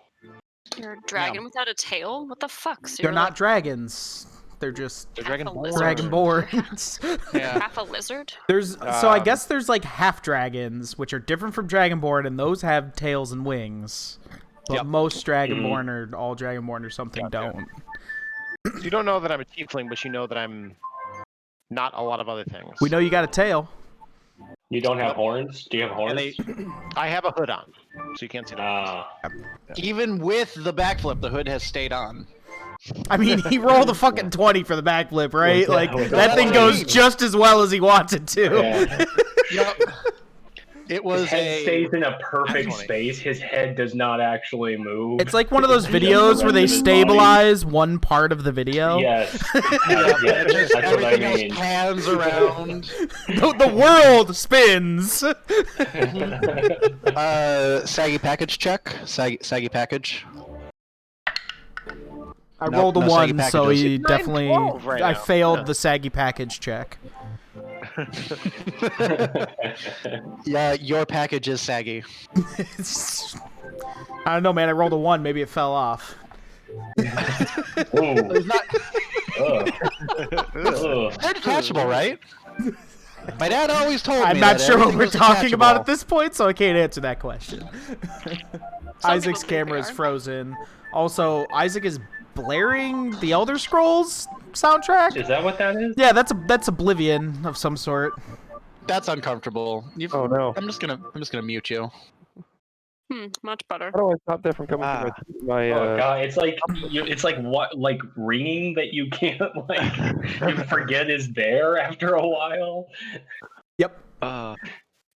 You're a dragon without a tail? What the fuck? So They're you're not like dragons. They're just The half a dragonborn. lizard? dragonborns. Yeah. half a lizard? So I guess there's like half dragons, which are different from dragonborn, and those have tails and wings. But Yep. most dragonborn or all dragonborn or something Gotcha. don't. So you don't know that I'm a tiefling, but you know that I'm not a lot of other things. We know you got a tail. You don't have horns? Do you have horns? And they, I have a hood on, so you can't see that. Ah. even with the backflip, the hood has stayed on. I mean, he rolled a fucking 20 for the backflip, right? Like, What's that thing goes mean? just as well as he wants it to. Yeah. Yep. It was His head stays in a perfect 20. space. His head does not actually move. It's like one of those He doesn't videos where they rest his body. stabilize one part of the video. Yes. Yeah, just That's what I everything else mean. pans around. The world spins. Saggy package check. Saggy package. I Nope, rolled a no saggy 1, so packages. he definitely. 9-12 right I now. failed Yeah. the saggy package check. Yeah, your package is saggy. I don't know, man. I rolled a 1. Maybe it fell off. Ooh. There's not. Ugh. They're detachable, right? My dad always told me. I'm not that sure what everything we're was talking about at detachable. this point, so I can't answer that question. Isaac's people think camera they is are. frozen. Also, Isaac is blaring the Elder Scrolls soundtrack. Is that what that is? Yeah, that's Oblivion of some sort. That's uncomfortable. Oh no. I'm just gonna mute you. Much better. How do I stop that from coming Ah. through my Oh god, it's like what, like ringing that you can't like you forget is there after a while. Yep.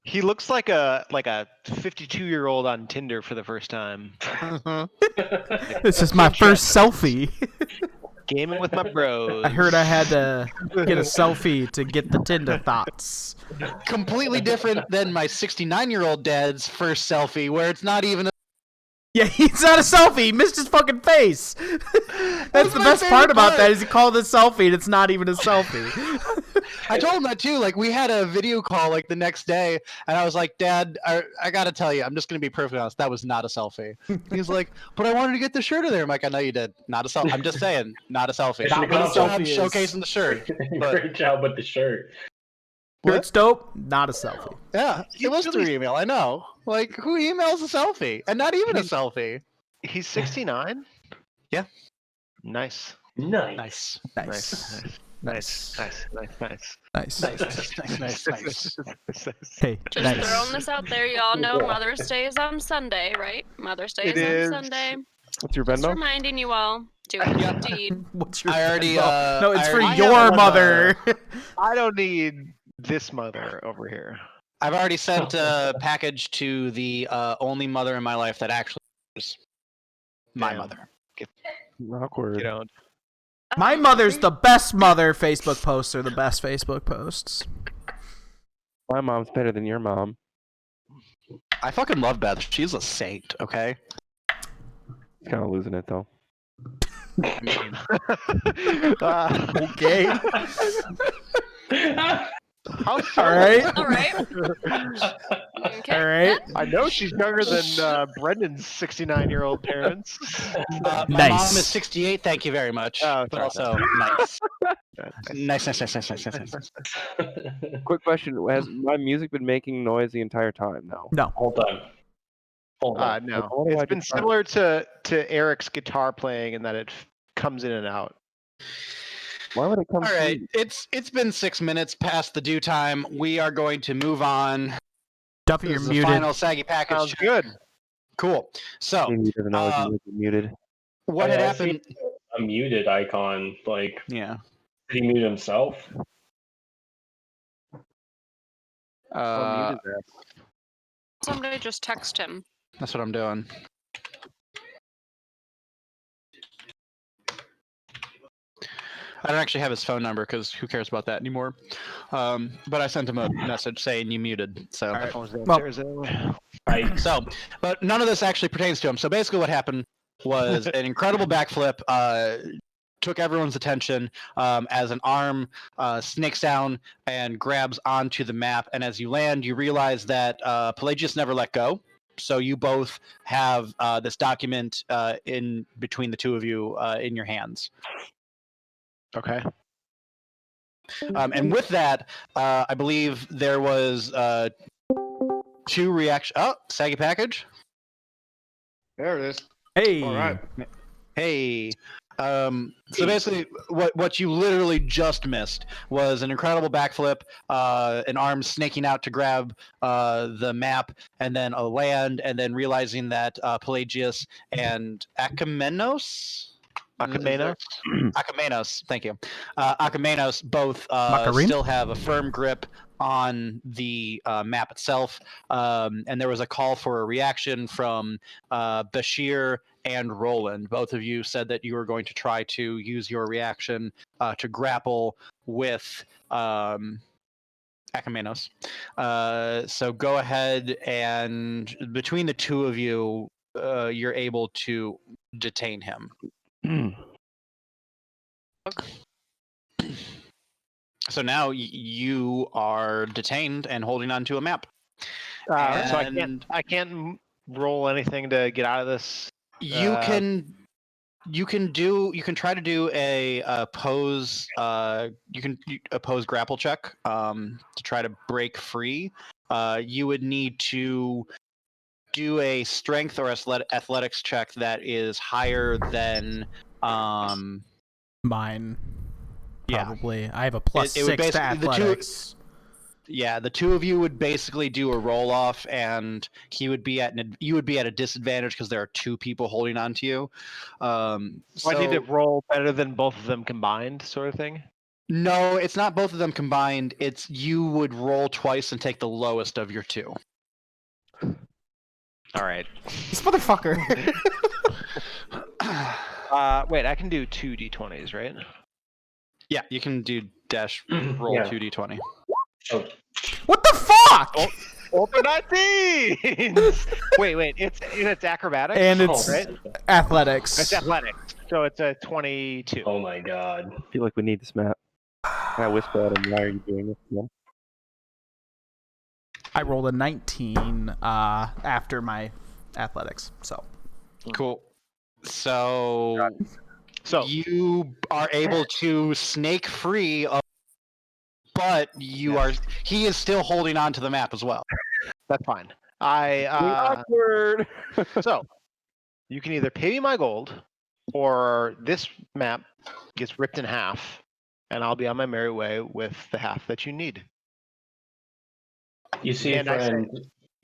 He looks like a 52-year-old on Tinder for the first time. This is my first selfie. Gaming with my bros. I heard I had to get a selfie to get the Tinder thoughts. Completely different than my 69-year-old dad's first selfie, where it's not even Yeah, he's not a selfie. He missed his fucking face. That's the my best part favorite about part. that is he called it a selfie and it's not even a selfie. I told him that too. Like we had a video call like the next day, and I was like, "Dad, I gotta tell you, I'm just gonna be perfectly honest. That was not a selfie." He was like, "But I wanted to get the shirt in there." I'm like, "I know you did. Not a selfie. I'm just saying, not a selfie. Not Good what a job selfie is. showcasing the shirt." But Great job with the shirt. Shirt's dope, not a selfie. yeah, it was through email. I know. Like who emails a selfie, and not even a selfie? He's 69. Yeah. Nice. Nice. Nice. Nice. Nice. Nice. Hey, Just nice. throwing this out there, y'all know Mother's Day is on Sunday, right? Mother's Day It is on is. Sunday. What's your Just Venmo? reminding you all. Do it indeed. What's your I already. Venmo? No, it's I for already your have, mother. I don't need this mother over here. I've already sent a package to the only mother in my life that actually is my Damn. mother. Awkward. Get on. My mother's the best mother. Facebook posts are the best Facebook posts. My mom's better than your mom. I fucking love Beth. She's a saint. Okay. Kind of losing it though. Okay. How so? All right. All right. Okay. All right. I know she's younger than Brendan's 69-year-old parents. My Nice. mom is 68. Thank you very much. Oh, But sorry. also nice. Quick question: has my music been making noise the entire time now? No. Hold on. No, What do I it's been just start? similar to Eric's guitar playing in that it comes in and out. Why would it come? All right. through? It's been 6 minutes past the due time. We are going to move on. Duffy, This you're is the muted. final saggy package. Sounds good. Cool. So Maybe he doesn't know his music is muted. what had I see happened? a muted icon. Like, Yeah. did he mute himself? Muted that. Somebody just text him. That's what I'm doing. I don't actually have his phone number because who cares about that anymore? But I sent him a message saying you muted. So, Well- but none of this actually pertains to him. So basically, what happened was an incredible backflip. Took everyone's attention as an arm snakes down and grabs onto the map. And as you land, you realize that Pelagius never let go. So you both have this document in between the two of you in your hands. Okay. And with that, I believe there was 2 reactions. Oh, saggy package. There it is. Hey. All right. Hey. So basically, what you literally just missed was an incredible backflip, an arm snaking out to grab the map, and then a land, and then realizing that Pelagius and Akamenos, thank you. Akamenos both Macarin? still have a firm grip on the map itself, and there was a call for a reaction from Bashir and Roland. Both of you said that you were going to try to use your reaction to grapple with Akamenos. So go ahead, and between the two of you, you're able to detain him. So now you are detained and holding onto a map. So I can't roll anything to get out of this. You can try to do a pose. You can a pose grapple check to try to break free. You would need to do a strength or athletics check that is higher than Mine. Yeah. Probably. I have a plus It would 6 to basically- the two- athletics. Yeah, the two of you would basically do a roll off, and you would be at a disadvantage because there are 2 people holding on to you. I need to roll better than both of them combined, sort of thing. No, it's not both of them combined. It's you would roll twice and take the lowest of your 2. All right. This motherfucker. Wait, I can do 2 d20s, right? Yeah, you can do dash roll Yeah. 2d20. Oh, What the fuck? Roll for 19. Wait. It's acrobatics. And it's right? athletics. It's athletics. So it's a 22. Oh my god. I feel like we need this map. Can I whisper at him, why are you doing this again? I rolled a 19 after my athletics. So Cool. So you are able to snake free of, but he is still holding on to the map as well. That's fine. Awkward. So you can either pay me my gold, or this map gets ripped in half, and I'll be on my merry way with the half that you need. You see, And I friend,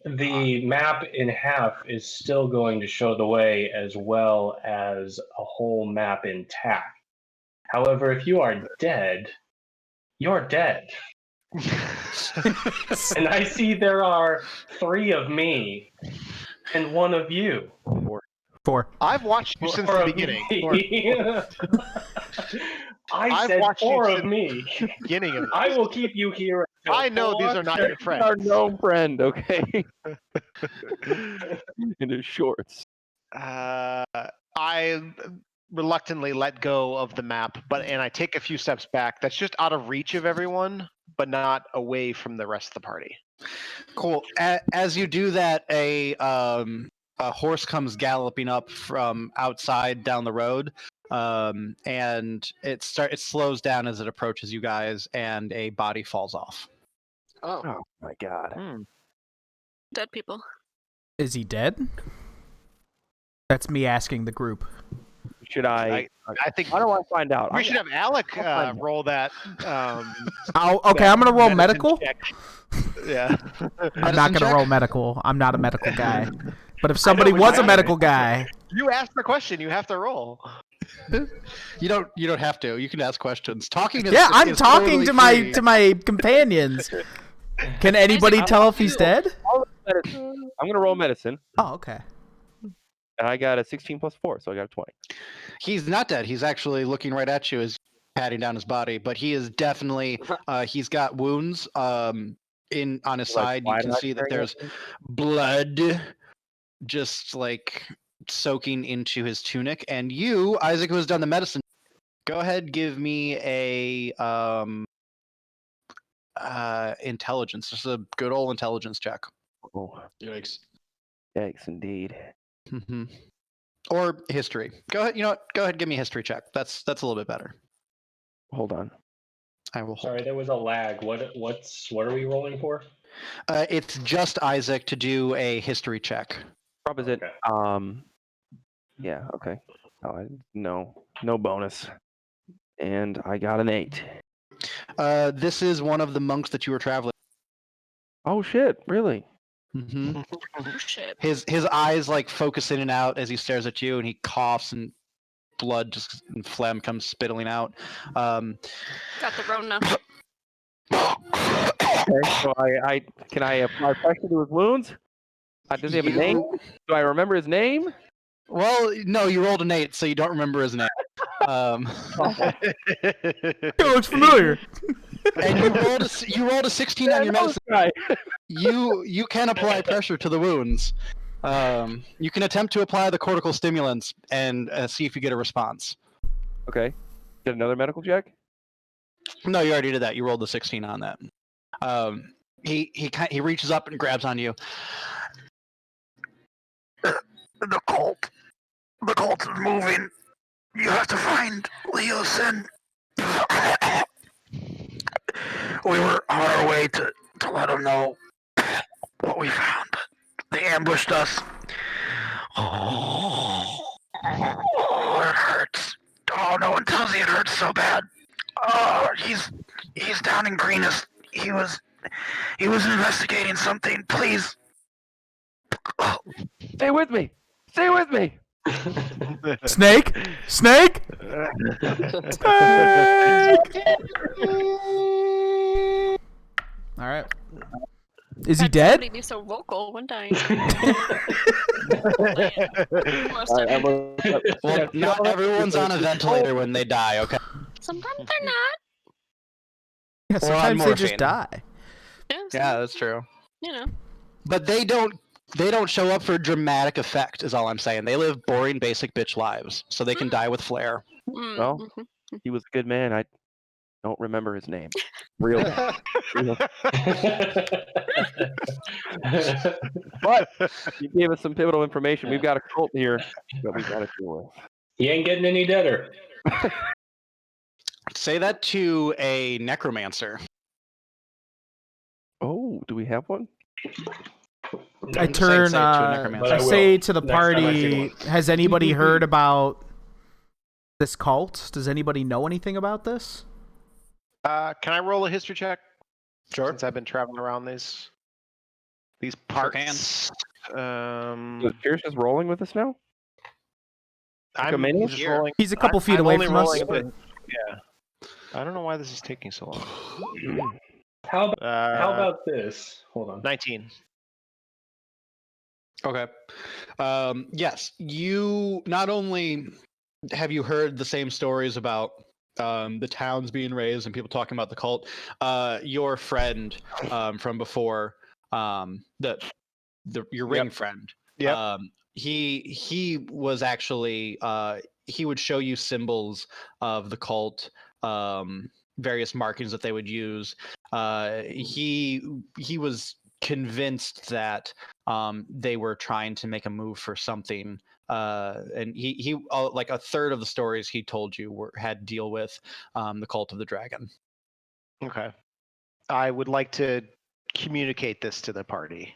the map in half is still going to show the way as well as a whole map intact. However, if you are dead, you're dead. And I see there are 3 of me and 1 of you. 4. I've watched you since Four the of beginning. me. I I've said watched you 4 since of me. the beginning of this. I will keep you here. until I know these 4 are not your friends. Our gnome friend, okay? In his shorts. I reluctantly let go of the map, and I take a few steps back. That's just out of reach of everyone, but not away from the rest of the party. Cool. As you do that, a horse comes galloping up from outside down the road, and it slows down as it approaches you guys, and a body falls off. Oh, My God. Dead people. Is he dead? That's me asking the group. Should I think. How do I find out? We should have Alec find out. roll that. Okay, I'm gonna roll medicine medical. check. Yeah. I'm not gonna check? roll medical. I'm not a medical guy. But if somebody we was a got it. medical guy, You asked the question. You have to roll. You don't have to. You can ask questions. Talking is yeah, I'm is talking totally to free. my companions. Can anybody tell if he's dead? I'm gonna roll medicine, Oh, okay. and I got a 16 plus 4, so I got a 20. He's not dead. He's actually looking right at you as patting down his body, but he is definitely he's got wounds on his side. You can see that there's blood just like soaking into his tunic. And you, Isaac, who has done the medicine, go ahead, give me a intelligence. Just a good old intelligence check. Oh, Yikes. yikes, indeed. Mm-hmm. Or history. Go ahead. You know what? Go ahead. Give me a history check. That's a little bit better. Hold on. I will hold. Sorry, there was a lag. What are we rolling for? It's just Isaac to do a history check. Opposite. Okay. Yeah. Okay. No bonus. And I got an 8. This is one of the monks that you were traveling. Oh shit! Really? Mm-hmm. Oh shit. His eyes like focus in and out as he stares at you, and he coughs, and blood and phlegm comes spitting out. Got the Rona. Okay. So can I apply pressure to his wounds? Does he have a name? Do I remember his name? Well, no, you rolled an 8, so you don't remember his name. It looks familiar. And you rolled a 16 on your medicine. Guy. You can apply pressure to the wounds. You can attempt to apply the cortical stimulants and see if you get a response. Okay. Get another medical check. No, you already did that. You rolled the 16 on that. He reaches up and grabs on you. The cult is moving. You have to find Leosin. We were on our way to let them know what we found, but they ambushed us. Oh, it hurts. Oh, no one tells you it hurts so bad. Oh, he's down in Greenest. He was investigating something. Please. Stay with me. Stay with me. Snake? Snake? All right. Is he Had dead? Somebody be so vocal one time. Well, not everyone's on a ventilator when they die, okay? Sometimes they're not. Yeah, Or on sometimes they just morphine. die. Yeah, Yeah, that's true. You know. But they don't show up for dramatic effect. Is all I'm saying. They live boring, basic bitch lives, so they can die with flair. Well, he was a good man. I don't remember his name. Real bad. But you gave us some pivotal information. We've got a cult here that we've got to deal with. He ain't getting any deader. Say that to a necromancer. Oh, do we have one? I Say turn. it to a necromancer. I I say will. to the Next time I see party, one. has anybody heard about this cult? Does anybody know anything about this? Can I roll a history check? Sure. Since I've been traveling around these Sure parts. Is Pierce just rolling with us now? I'm minion? just Here. rolling. He's a couple feet I'm away only from us. rolling a bit. Yeah. I don't know why this is taking so long. How about this? Hold on. 19. Okay. Yes, you not only have you heard the same stories about the towns being raised and people talking about the cult. Your friend from before, your ring friend. Yep. He was actually he would show you symbols of the cult, various markings that they would use. He was convinced that they were trying to make a move for something, and he like a third of the stories he told you had to deal with the cult of the dragon. Okay. I would like to communicate this to the party.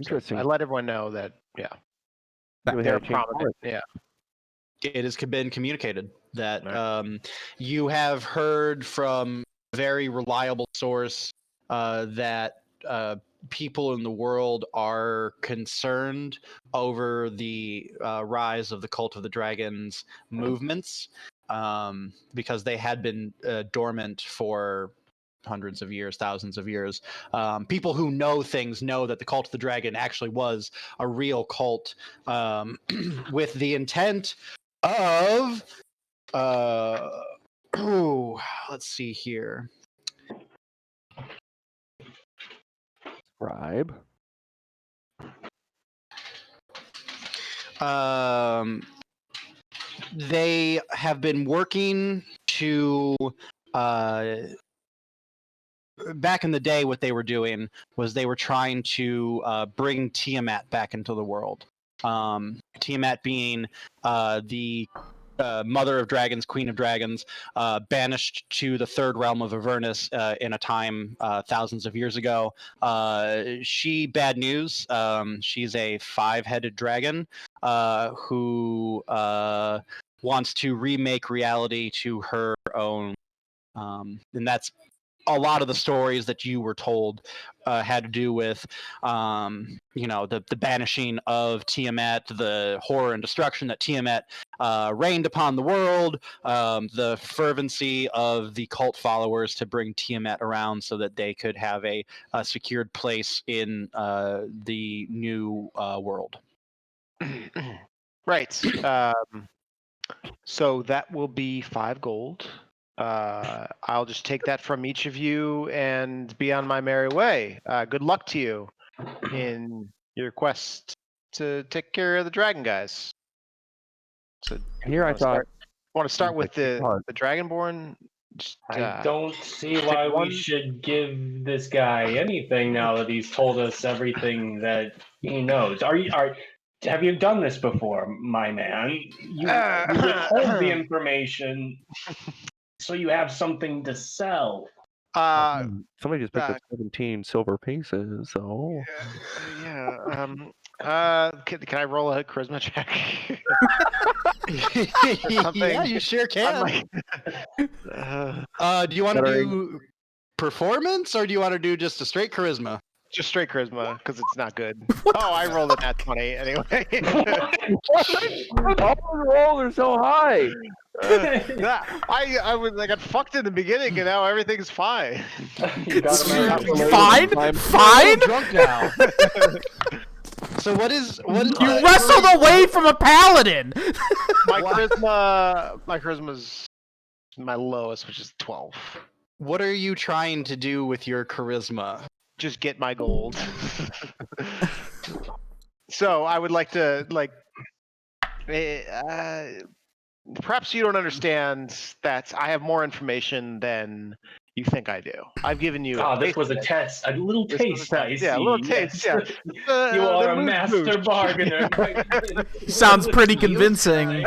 Interesting. I let everyone know that, yeah, We had they're a change prominent. Yeah. It has been communicated that Right. you have heard from a very reliable source that people in the world are concerned over the rise of the cult of the dragons movements, because they had been dormant for hundreds of years, thousands of years. People who know things know that the cult of the dragon actually was a real cult, with the intent of let's see here. Scribe. They have been working to back in the day, what they were doing was they were trying to bring Tiamat back into the world. Tiamat being the mother of dragons, queen of dragons, banished to the third realm of Avernus in a time thousands of years ago. Bad news. She's a 5-headed dragon who wants to remake reality to her own, and that's a lot of the stories that you were told had to do with, the banishing of Tiamat, the horror and destruction that Tiamat rained upon the world, the fervency of the cult followers to bring Tiamat around so that they could have a secured place in the new world. Right. So that will be 5 gold. I'll just take that from each of you and be on my merry way. Good luck to you in your quest to take care of the dragon guys. So Here I thought. want to start with the hard. Dragonborn. Just, I don't see take why one. we should give this guy anything now that he's told us everything that he knows. Have you done this before, my man? You withhold the information so you have something to sell. Somebody just picked up 17 silver pieces. So Yeah. Can I roll a charisma check? Yeah, you sure can. Do you want to do performance, or do you want to do just a straight charisma? Just straight charisma, because it's not good. Oh, I rolled a nat 20 anyway. all the rolls are so high. I got fucked in the beginning, and now everything's fine. You got him out. Fine? Fine? Drunk now. So what is You wrestled away from a paladin! My charisma's my lowest, which is 12. What are you trying to do with your charisma? just get my gold. So I would like to perhaps you don't understand that I have more information than you think I do. I've given you. Oh, this was a test, a little This was a taste. test. I see. Yeah, a little taste. Yes. Yeah. You are a moose master mooch. bargainer. Sounds pretty convincing.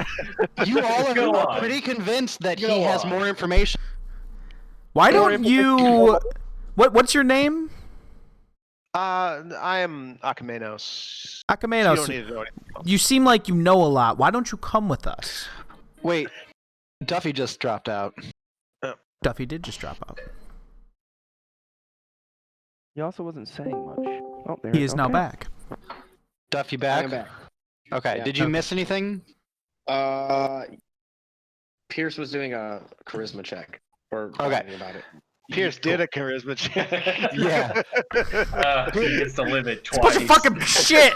You all Go are on. pretty convinced that Go he has on. more information. Why don't you? What's your name? I am Akamenos. You Akamenos. don't need to know anything else. You seem like you know a lot. Why don't you come with us? Wait, Duffy just dropped out. Duffy did just drop out. He also wasn't saying much. Oh, there He is now back. Duffy back? I'm back. Okay, Yeah. did you miss anything? Pierce was doing a charisma check for Okay. talking about it. Pierce did a charisma check. Yeah. He gets to live it Bunch twice. of fucking shit.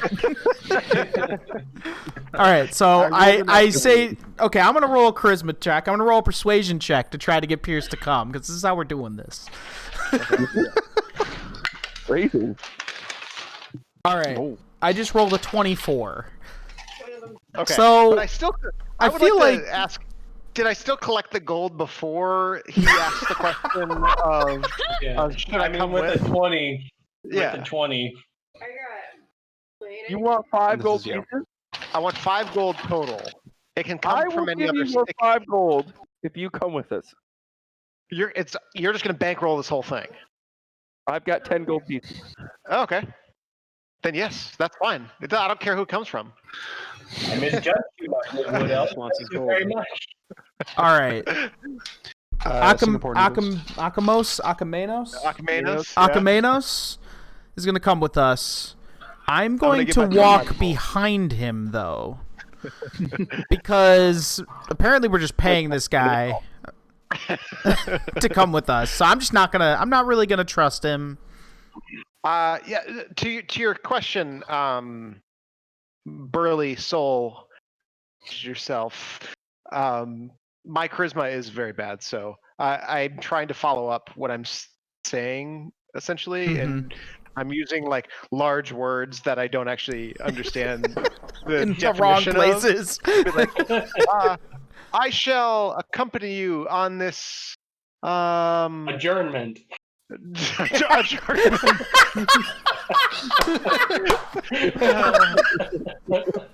All right, so I say, okay, I'm gonna roll a charisma check. I'm gonna roll a persuasion check to try to get Pierce to come, because this is how we're doing this. Crazy. All right, Oh. I just rolled a 24. Okay. So, but I would feel like like- to ask. Did I still collect the gold before he asked the question of Yeah. should I I mean, come with with? the 20. Yeah. With the 20. I got. Wait, You want 5 This gold is you. pieces? I want 5 gold total. It can come I will from any give other. you your 5 gold if you come with us. You're just gonna bankroll this whole thing. I've got 10 gold pieces. Oh, okay. Then yes, that's fine. I don't care who it comes from. I misjudged you, Wood Elf. Wants his Thank you gold. very much. all right, Singapore noodles. Akamenos Yeah. Akamenos is gonna come with us. I'm going give to my turn walk back. behind him though, because apparently we're just paying this guy to come with us. So I'm not really gonna trust him. Yeah. To your question, burly soul, yourself. My charisma is very bad, so I'm trying to follow up what I'm saying essentially, and I'm using like large words that I don't actually understand the In the wrong definition places. of. Like, I shall accompany you on this Adjournment.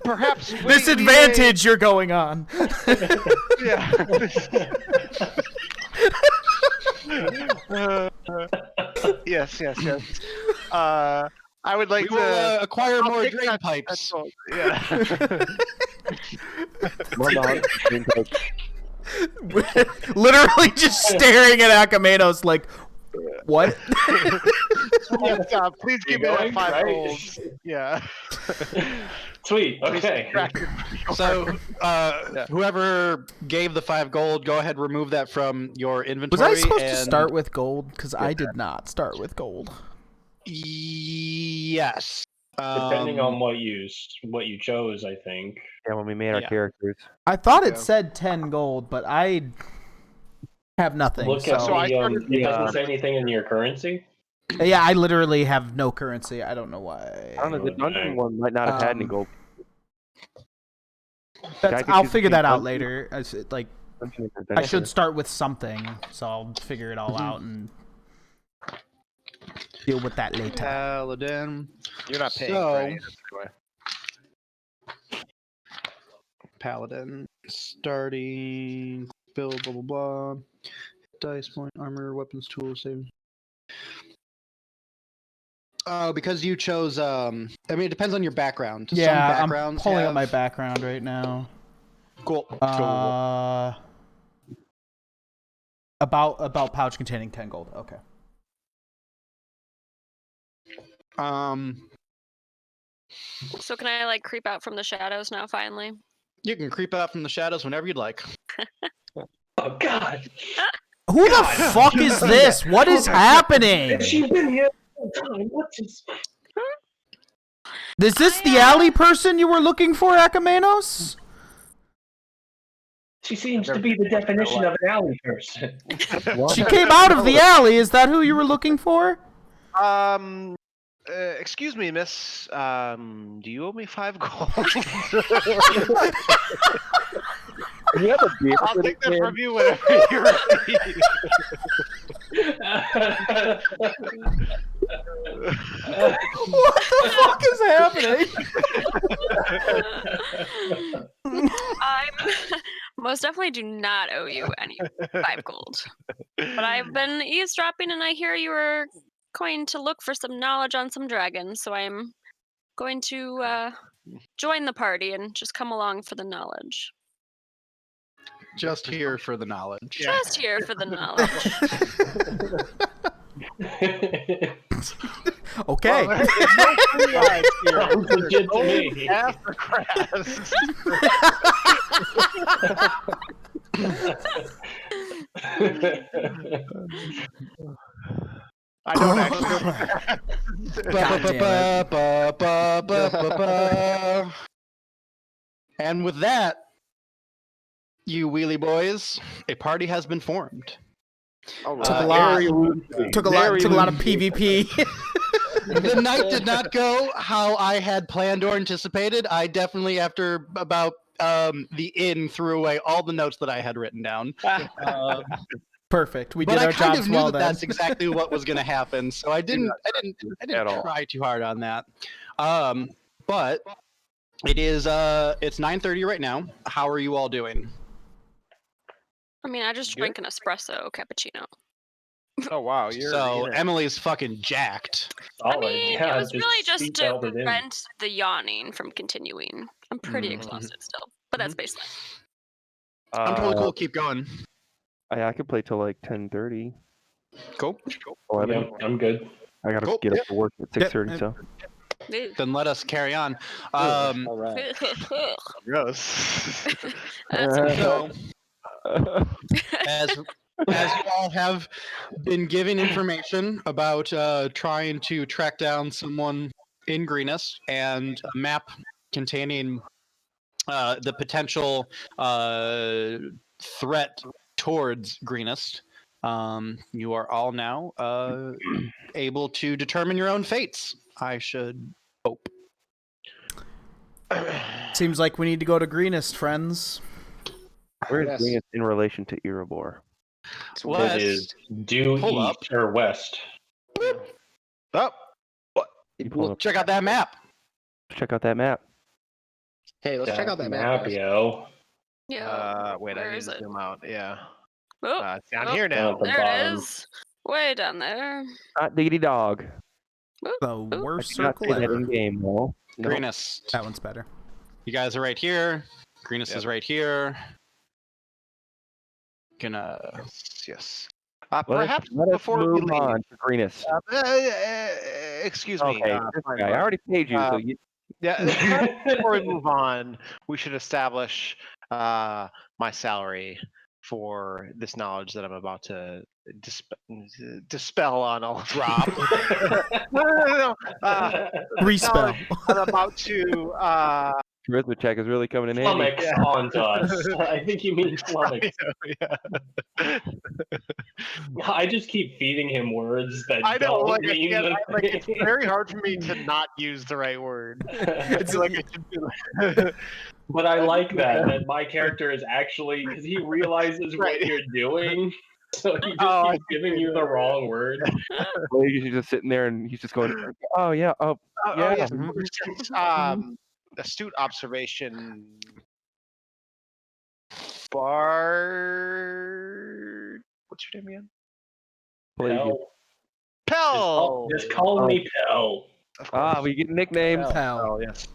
Perhaps This advantage you're going on. Yeah. Yes. I would like We will to acquire I'll more take drain that- pipes. Yeah. Literally just staring at Akamenos like, what? Yes, please give me that going, 5 right? gold. Yeah. Sweet. Okay. So, whoever gave the 5 gold, go ahead, remove that from your Was inventory. I supposed to and- start with gold? Because I did not start with gold. Yes. Depending on what you chose, I think. Yeah, when we made our Yeah. characters. I thought it Yeah. said 10 gold, but I have nothing. Look at So I the. started It the, doesn't say anything in your currency. Yeah, I literally have no currency. I don't know why. I don't know, the dungeon Okay. one might not have had any Um, gold. That's, could I'll choose figure between that out dungeon- later. dungeon and I should adventure. start with something, so I'll figure it all out and deal with that later. Paladin. You're not paying So- for any of this anyway. Paladin. Starting. Build, blah, blah, blah. Dice, point, armor, weapons, tools, save. Oh, because you chose. I mean, it depends on your background. Some Yeah, I'm backgrounds pulling have... up my background right now. Cool. About pouch containing 10 gold. Okay. So can I like creep out from the shadows now? Finally. You can creep out from the shadows whenever you'd like. Oh God! Who the fuck is this? What is happening? She's been here the whole time. What is? Is this the alley person you were looking for, Akamenos? She seems to be the definition of an alley person. She came out of the alley. Is that who you were looking for? Excuse me, miss. Do you owe me 5 gold? You have a beer I'll for take this, that man? from you whenever you're ready. What the fuck is happening? I most definitely do not owe you any 5 gold. But I've been eavesdropping, and I hear you were going to look for some knowledge on some dragons, so I'm going to join the party and just come along for the knowledge. Just here for the knowledge. Yeah. Just here for the knowledge. Okay. Well, there's no free rides here. Sounds legit to me. Ask the crabs. I don't actually. God damn it. Ba-ba-ba-ba-ba-ba-ba. And with that, you wheelie boys, a party has been formed. All Took a right. lot. Very loosely. Took a Very lot of loosely. PvP. The night did not go how I had planned or anticipated. I definitely, after about the inn, threw away all the notes that I had written down. Perfect. We But did I our kind jobs of knew well that then. that's exactly what was going to happen, so I didn't at all. try too hard on that. But it is it's 9:30 right now. How are you all doing? I mean, I just Good. drank an espresso cappuccino. Oh wow, you're So in it. Emily's fucking jacked. I Solid. mean, Yeah, it was really just seat to belted in. prevent the yawning from continuing. I'm pretty Mhm. exhausted still, but that's baseline. I'm totally cool. Keep going. I could play till like 10:30. Cool. 11. Yep, I'm good. I gotta Cool. get up for work at 6:30. Yep. So Then let us carry on. All right. Gross. That's So, as you all have been given information about trying to track down someone in Greenest and a map containing the potential threat towards Greenest, you are all now able to determine your own fates. I should hope. Seems like we need to go to Greenest, friends. where's Yes. Greenest in relation to Erebor? Let's It is due pull up. east or west. Oh, You pull up, check out that map. check out that map. Hey, let's check out that map. guys. yo. yeah. wait, Where I need is to it? zoom out. Yeah. Oh, It's down oh, here now. At the there bottom. it is. Way down there. Hot diggity dog. The I worst did not circle say that ever. in game, though. No. Greenest. That one's better. You guys are right here. Greenest Yep. is right here. Gonna. Yes. Let Perhaps us before we move leave. on to Greenest. Excuse me. Okay, this fine guy. I boy. already paid you, so you. Yeah. Perhaps before we move on, we should establish my salary for this knowledge that I'm about to dispel on all Drop. no. Respell. knowledge I'm about to. Charisma check is really coming in handy. Flummox onto us. I think you mean flummox. Yeah. I just keep feeding him words that I know, don't like, I mean can't, the like it's thing. very hard for me to not use the right word. It's like I should do. But I like that my character is actually, because he realizes what Right. you're doing, so he just Oh, I keeps giving you the wrong word. He's just sitting there and he's just going, oh, yeah, oh, Yeah, yeah. yes. Astute observation. Bard. What's your name again? Pelagius. Pell. Pell. Just call me Pell. Of Ah, course. we get nicknames. Hell. Pell, yes.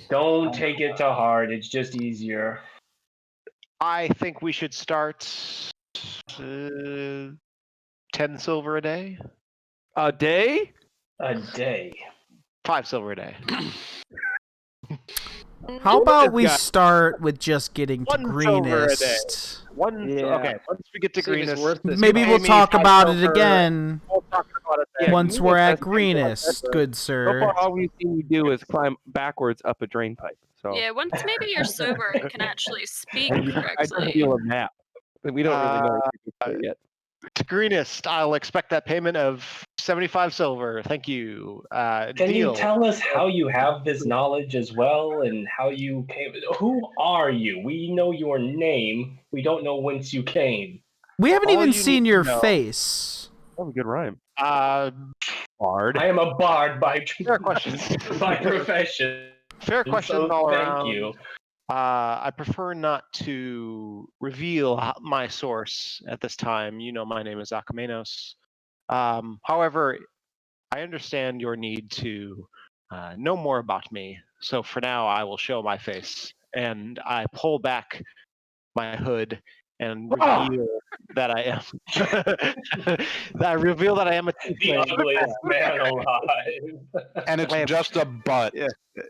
Don't take it to heart. It's just easier. I think we should start 10 silver a day. A day? A day. 5 silver a day. How about this we guy? start with just getting to 1 silver a day. Greenest? Yeah. Okay, once we get to See if it's Greenest, worth this. Maybe we'll Amy, talk 5 about it silver. again We'll talk about it then. once you we're guys at can do Greenest, that, good So sir. far, all we've seen you do is climb backwards up a drain pipe. So Yeah, once maybe you're sober and can actually speak I don't correctly. feel a map. We don't really know what yet. To greenest, I'll expect that payment of 75 silver. Thank you. Can Deal. you tell us how you have this knowledge as well, and how you came? Who are you? We know your name. We don't know whence you came. We haven't All even you seen need your to know- face. That was a good rhyme. Bard. I am a bard by Fair questions. by profession. Fair questions So all thank around. you. I prefer not to reveal my source at this time. You know, my name is Akamenos. However, I understand your need to know more about me. So for now, I will show my face. And I pull back my hood and reveal that I am. I reveal that I am a The tiefling. ugliest man alive. And it's I have- just a butt. Yeah.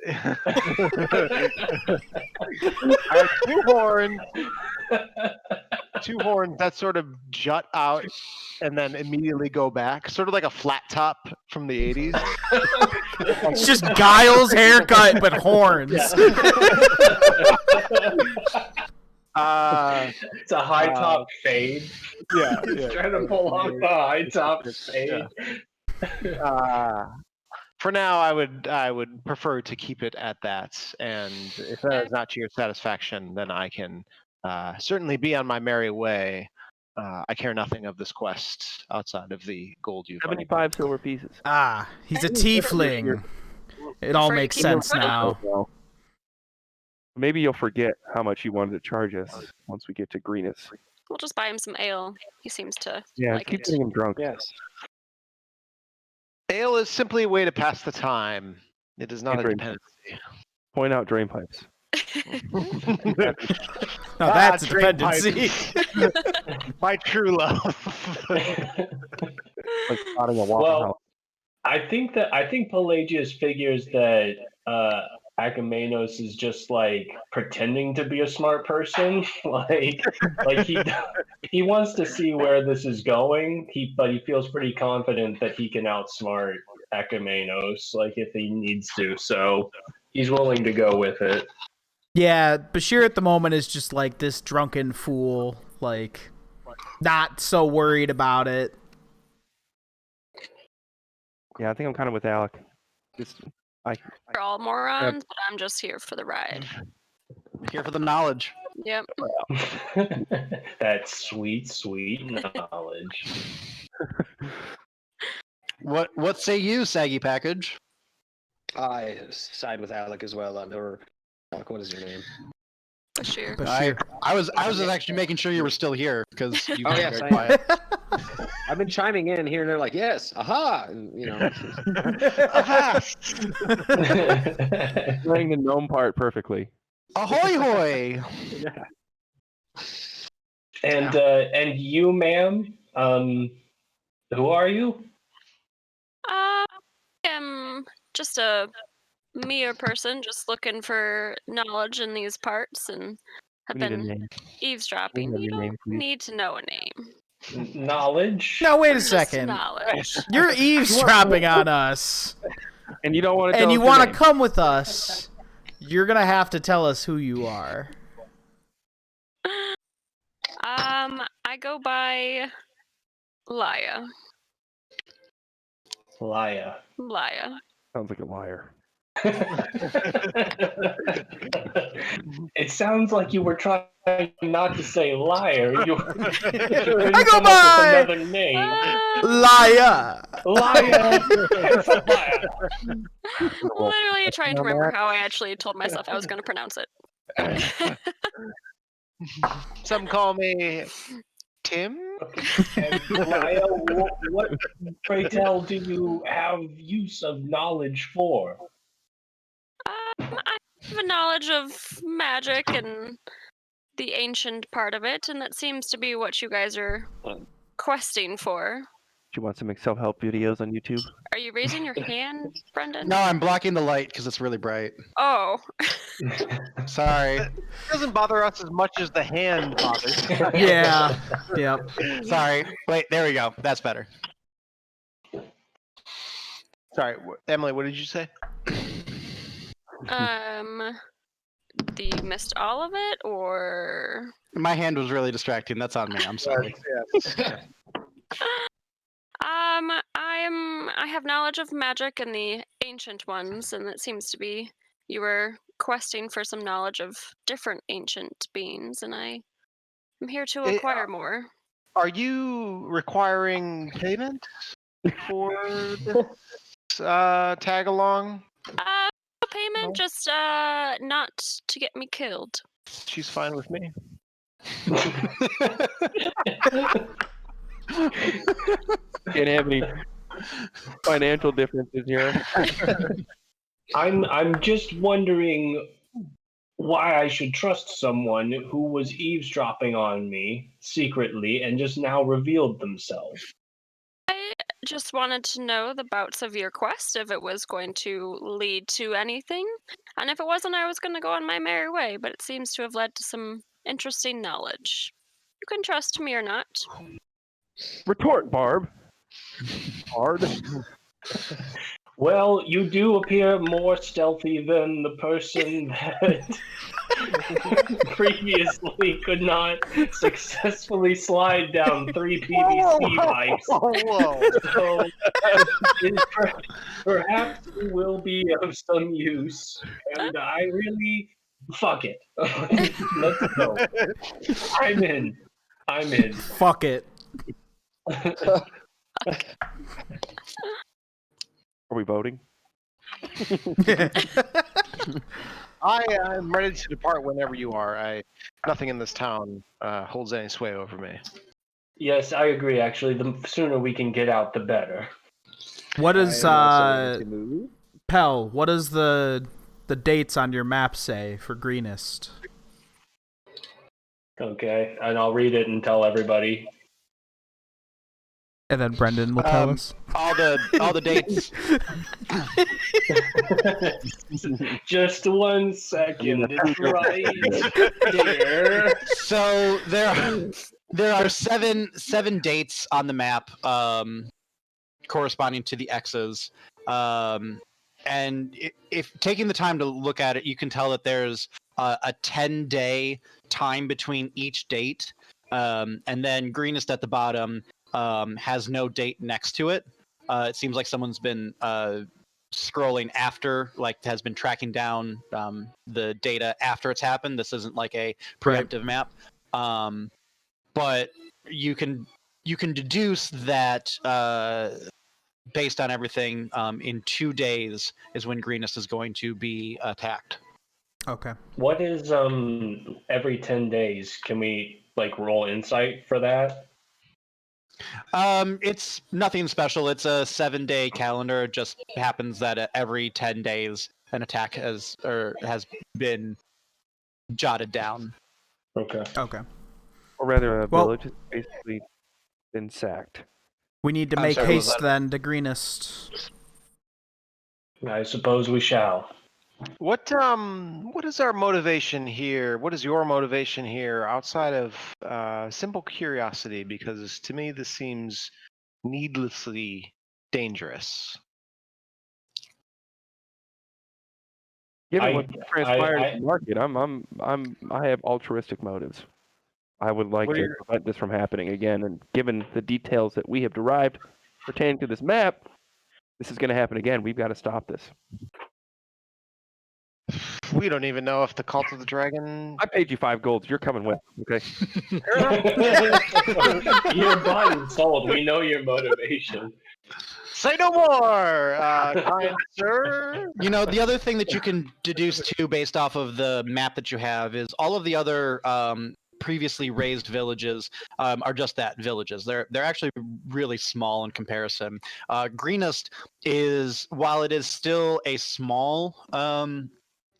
I have two horns. Two horns that sort of jut out and then immediately go back, sort of like a flat top from the 80s. It's just Giles' haircut, but horns. It's a high top fade. Yeah, He's trying to pull off the high top fade. For now, I would prefer to keep it at that, and if that is not to your satisfaction, then I can certainly be on my merry way. I care nothing of this quest outside of the gold you've earned. 75 silver pieces. Ah, he's a tiefling. It all Afraid to makes keep sense it now. Well, maybe you'll forget how much you wanted to charge us once we get to Greenest. We'll just buy him some ale. He seems to Yeah, like keep it. getting him drunk. Yes. Ale is simply a way to pass the time. It is not a Drink. dependency. Point out drain pipes. No, that's a drain dependency. My true love. Like spotting a Waffle Well, House. I think Pelagius figures that Akamenos is just like pretending to be a smart person. like he wants to see where this is going. But he feels pretty confident that he can outsmart Akamenos, like if he needs to. So he's willing to go with it. Yeah, Bashir at the moment is just like this drunken fool, like not so worried about it. Yeah, I think I'm kind of with Alec. We're all morons, but I'm just here for the ride. Here for the knowledge. Yep. That sweet, sweet knowledge. What say you, Saggy Package? I side with Alec as well. Or Alec, what is your name? Bashir. Bashir. I was just actually making sure you were still here because you Oh, were yes, very I am. quiet. I've been chiming in here, and they're like, "Yes, aha!" And, you know, Playing the gnome part perfectly. Ahoy hoy! And you, ma'am, who are you? I am just a mere person, just looking for knowledge in these parts, and have We need a been name. eavesdropping. We need You a don't name, please. need to know a name. Knowledge. No, wait a Just second. knowledge. You're eavesdropping on us, And you don't want to. and you want to come with us. You're gonna have to tell us who you are. I go by Laya. Liar. Laya. Sounds like a liar. It sounds like you were trying not to say liar. You I go come up by with another name. Liar. Liar. It's a liar. Literally trying to remember how I actually told myself I was going to pronounce it. Some call me Tim. And Liar, what, pray tell, do you have use of knowledge for? I have a knowledge of magic and the ancient part of it, and that seems to be what you guys are questing for. Do you want some self-help videos on YouTube? Are you raising your hand, Brendan? No, I'm blocking the light because it's really bright. Oh. Sorry. It doesn't bother us as much as the hand bothers. Yeah. Yep. Sorry. Wait, there we go. That's better. Sorry, Emily, what did you say? Do you missed all of it, or? My hand was really distracting. That's on me. I'm sorry. Yes. I have knowledge of magic and the ancient ones, and it seems to be you were questing for some knowledge of different ancient beings, and I am here to acquire more. Are you requiring payment for this tag along? No payment, No. just not to get me killed. She's fine with me. Can't have any financial differences here. I'm just wondering why I should trust someone who was eavesdropping on me secretly and just now revealed themselves. I just wanted to know the bouts of your quest, if it was going to lead to anything, and if it wasn't, I was going to go on my merry way, but it seems to have led to some interesting knowledge. You can trust me or not. Retort, Barb. Hard. Well, you do appear more stealthy than the person that previously could not successfully slide down 3 PVC pipes. Whoa. So perhaps you will be of some use. And I really fuck it. Let's go. I'm in. Fuck it. Are we voting? I'm ready to depart whenever you are. Nothing in this town holds any sway over me. Yes, I agree. Actually, the sooner we can get out, the better. What is I am also ready to move. Pell? What does the dates on your map say for Greenest? Okay, and I'll read it and tell everybody. And then Brendan will tell us. All the dates. Just 1 second. It's right there. So there are seven dates on the map, corresponding to the X's. And if taking the time to look at it, you can tell that there's a 10-day time between each date, and then greenest at the bottom has no date next to it. It seems like someone's been scrolling after, like has been tracking down the data after it's happened. This isn't like a preemptive map, but you can deduce that based on everything, in 2 days is when greenest is going to be attacked. Okay. What is every 10 days? Can we like roll insight for that? It's nothing special. It's a 7-day calendar. It just happens that every 10 days an attack has been jotted down. Okay. Okay. Or rather, a Well- village has basically been sacked. We need to I'm make sorry, what was haste that? then to Greenest. I suppose we shall. What is our motivation here? What is your motivation here outside of simple curiosity? Because to me this seems needlessly dangerous. Given what transpired I- in the market, I have altruistic motives. I would like What are to your- prevent this from happening again, and given the details that we have derived pertaining to this map, this is going to happen again. We've got to stop this. We don't even know if the Cult of the Dragon. I paid you 5 golds. You're coming with, okay? You're bought and sold. We know your motivation. Say no more, kind sir. You know, the other thing that you can deduce too, based off of the map that you have, is all of the other previously raised villages are just that, villages. They're actually really small in comparison. Greenest is, while it is still a small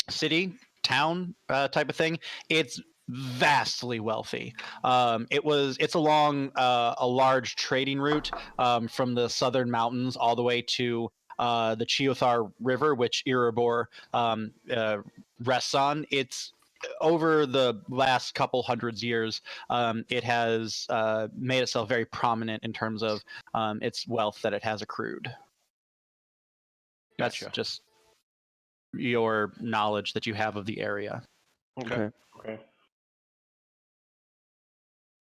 city, town type of thing, it's vastly wealthy. It's along a large trading route from the southern mountains all the way to the Chiothar River, which Erebor rests on. It's over the last couple hundreds years, it has made itself very prominent in terms of its wealth that it has accrued. That's Gotcha. just your knowledge that you have of the area. Okay. Okay.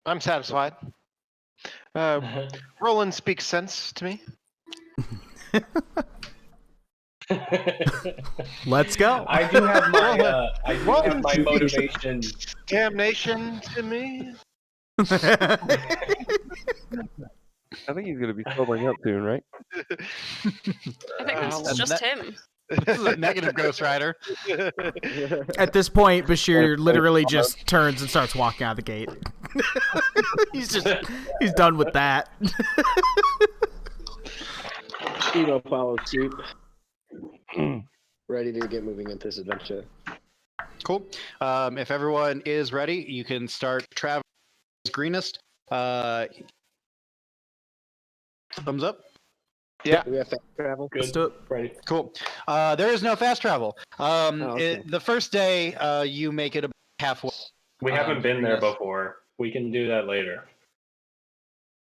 I'm satisfied. Roland speaks sense to me. Let's go. I do have my motivation. Damnation to me. I think he's gonna be sobering up soon, right? I think it's just him. This is a negative Ghost Rider. At this point, Bashir literally just turns and starts walking out of the gate. he's done with that. Emo follows suit. Ready to get moving into this adventure. Cool. If everyone is ready, you can start traveling. Greenest. Thumbs up. Yeah. We have fast travel. Good. Let's do it. Ready. Cool. There is no fast travel. Okay. The first day, you make it about halfway. We haven't been there yes. before. We can do that later.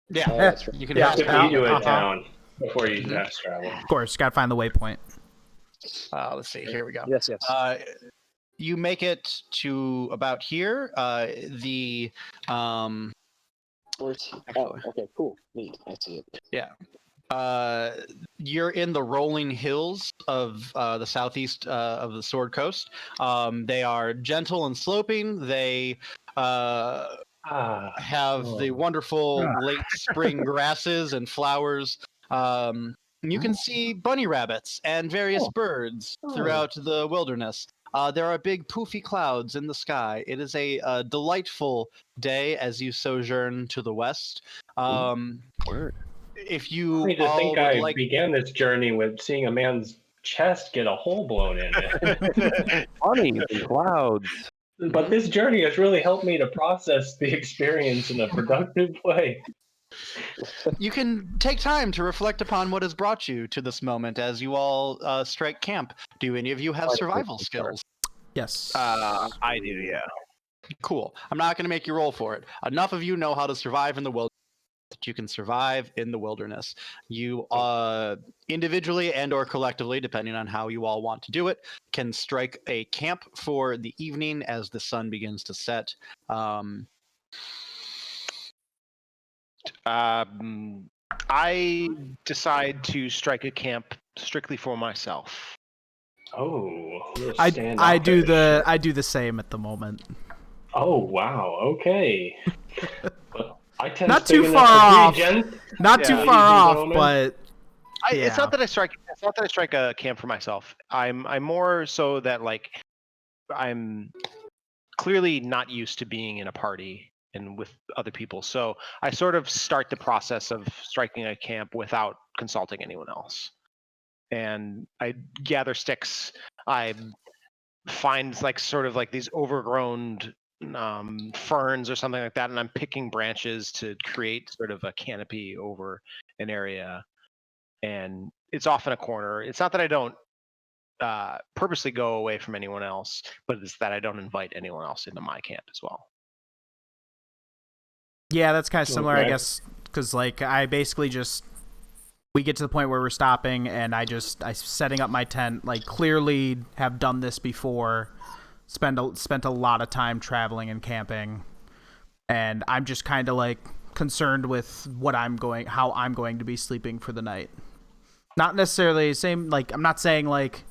Yeah, Oh, that's right. you can Yeah. fast If travel. we do it down before you fast travel. Of course, gotta find the waypoint. Let's see. Here we go. Yes, yes. You make it to about here. Okay, cool. Neat. I see it. You're in the rolling hills of the southeast of the Sword Coast. They are gentle and sloping. They have the wonderful late spring grasses and flowers. You can see bunny rabbits and various birds throughout the wilderness. There are big poofy clouds in the sky. It is a delightful day as you sojourn to the west. Word. If you I all think would I like, began this journey with seeing a man's chest get a hole blown in it. Bunnies and clouds. But this journey has really helped me to process the experience in a productive way. you can take time to reflect upon what has brought you to this moment as you all strike camp. Do any of you have survival skills? Yes. I do, yeah. Cool. I'm not going to make you roll for it. Enough of you know how to survive in the wilderness that you can survive in the wilderness. You individually and or collectively, depending on how you all want to do it, can strike a camp for the evening as the sun begins to set. I decide to strike a camp strictly for myself. Oh, I do the same at the moment. Oh wow. Okay. I tend Not too far off. Not too Yeah. far off, Gentlemen. but It's yeah. not that I strike. It's not that I strike a camp for myself. I'm more so that like I'm clearly not used to being in a party and with other people. So I sort of start the process of striking a camp without consulting anyone else. And I gather sticks. I find like sort of like these overgrown ferns or something like that, and I'm picking branches to create sort of a canopy over an area. And it's often a corner. It's not that I don't purposely go away from anyone else, but it's that I don't invite anyone else into my camp as well. Yeah, that's kind of similar, I Okay. guess, because like I basically we get to the point where we're stopping, and I setting up my tent. Like clearly have done this before, spent a lot of time traveling and camping, and I'm just kind of like concerned with how I'm going to be sleeping for the night. Not necessarily same. Like I'm not saying like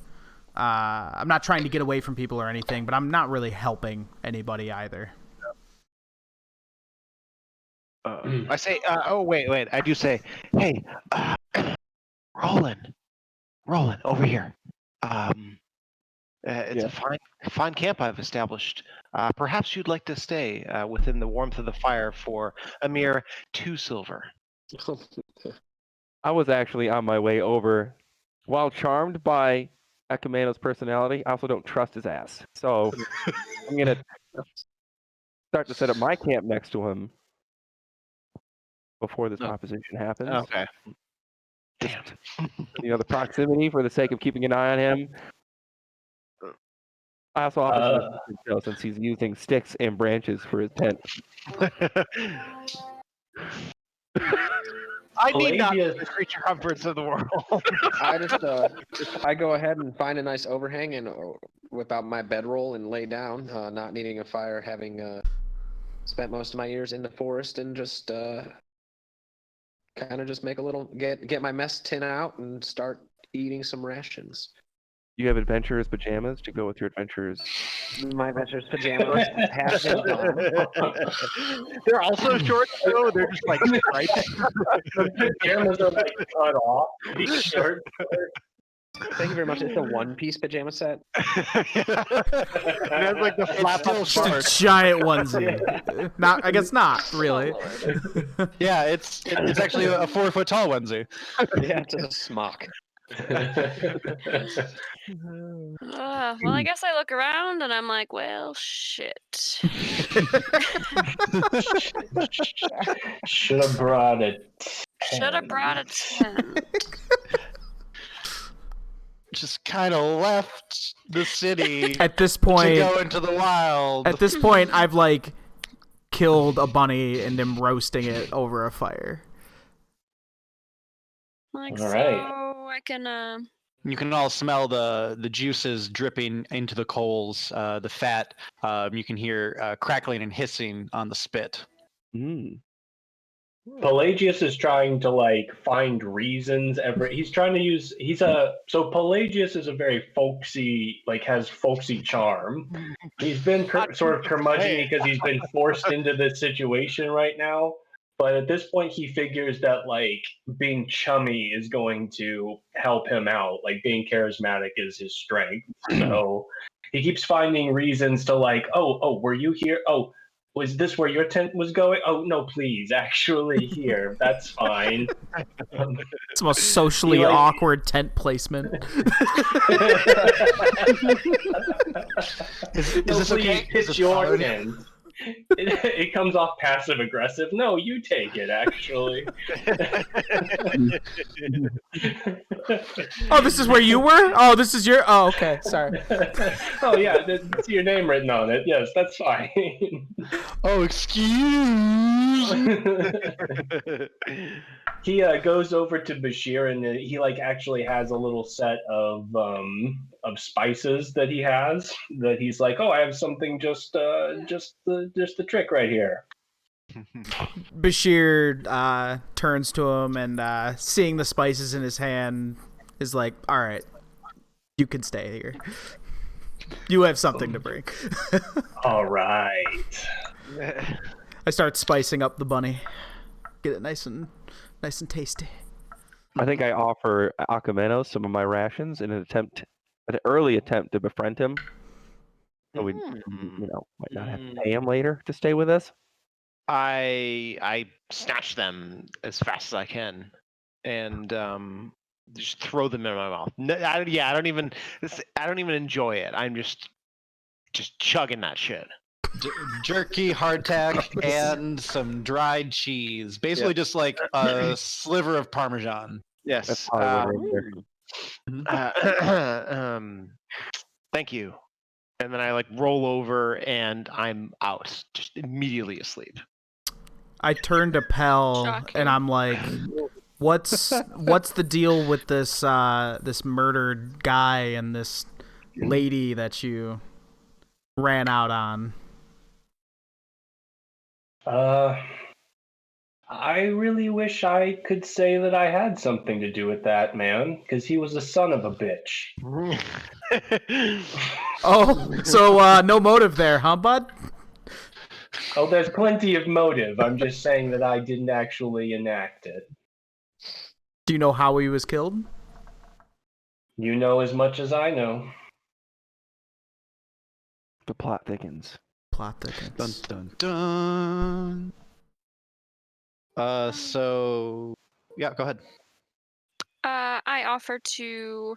I'm not trying to get away from people or anything, but I'm not really helping anybody either. I say, oh wait, I do say, hey, Roland, over here. It's a fine camp I've established. Perhaps you'd like to stay within the warmth of the fire for a mere 2 silver. I was actually on my way over. While charmed by Akamano's personality, I also don't trust his ass. So I'm gonna start to set up my camp next to him before this proposition happens. Okay. Damn. The proximity for the sake of keeping an eye on him. I also offer some assistance since he's using sticks and branches for his tent. I need not Pelagius- be the creature comforts of the world. I just I go ahead and find a nice overhang and whip out my bedroll and lay down, not needing a fire, having spent most of my years in the forest and just kind of just make a little get my mess tin out and start eating some rations. You have adventurers pajamas to go with your adventurers. My adventurers pajamas have been gone. They're also short, though. They're just like stripes. The pajamas are like cut off. These shirts. Thank you very much. It's a one-piece pajama set. It has like the flap still up short. part. Giant onesie. Not, I guess not really. Yeah, it's actually a 4 foot tall onesie. Yeah, it's a smock. Well, I guess I look around and I'm like, well, shit. Should have brought it. Should have brought a tent. Just kind of left the city At this to point, go into the wild. I've like killed a bunny and am roasting it over a fire. Like, All so right. I can, You can all smell the juices dripping into the coals, the fat. You can hear crackling and hissing on the spit. Mm. Pelagius is trying to like find reasons. He's trying to use. So Pelagius is a very folksy, like has folksy charm. He's been sort of curmudgeon because he's been forced into this situation right now. But at this point, he figures that like being chummy is going to help him out. Like being charismatic is his strength. So he keeps finding reasons to like, oh, were you here? Oh, was this where your tent was going? Oh no, please, actually here. That's fine. It's the most socially awkward tent placement. Is this okay? It's your tent. It comes off passive aggressive. No, you take it. Actually. Oh, this is where you were? Oh, this is your. Oh, okay. Sorry. Oh yeah, that's your name written on it. Yes, that's fine. Oh, excuse me. He goes over to Bashir and he like actually has a little set of spices that he has that he's like, oh, I have something just the trick right here. Bashir turns to him and seeing the spices in his hand is like, all right, you can stay here. You have something to bring. All right. I start spicing up the bunny. Get it nice and tasty. I think I offer Akameno some of my rations in an early attempt to befriend him. So we, might not have to pay him later to stay with us. I snatch them as fast as I can, and just throw them in my mouth. I don't even enjoy it. I'm just chugging that shit. Jerky, hardtack, and some dried cheese. Basically, just like a sliver of Parmesan. Yes. That's probably Thank you. And then I like roll over and I'm out, just immediately asleep. I turn to Pell Shocking. and I'm like, what's the deal with this this murdered guy and this lady that you ran out on? I really wish I could say that I had something to do with that man, because he was a son of a bitch. Oh, so no motive there, huh, bud? Oh, there's plenty of motive. I'm just saying that I didn't actually enact it. Do you know how he was killed? You know as much as I know. The plot thickens. Plot thickens. Dun dun dun. So yeah, go ahead. I offer to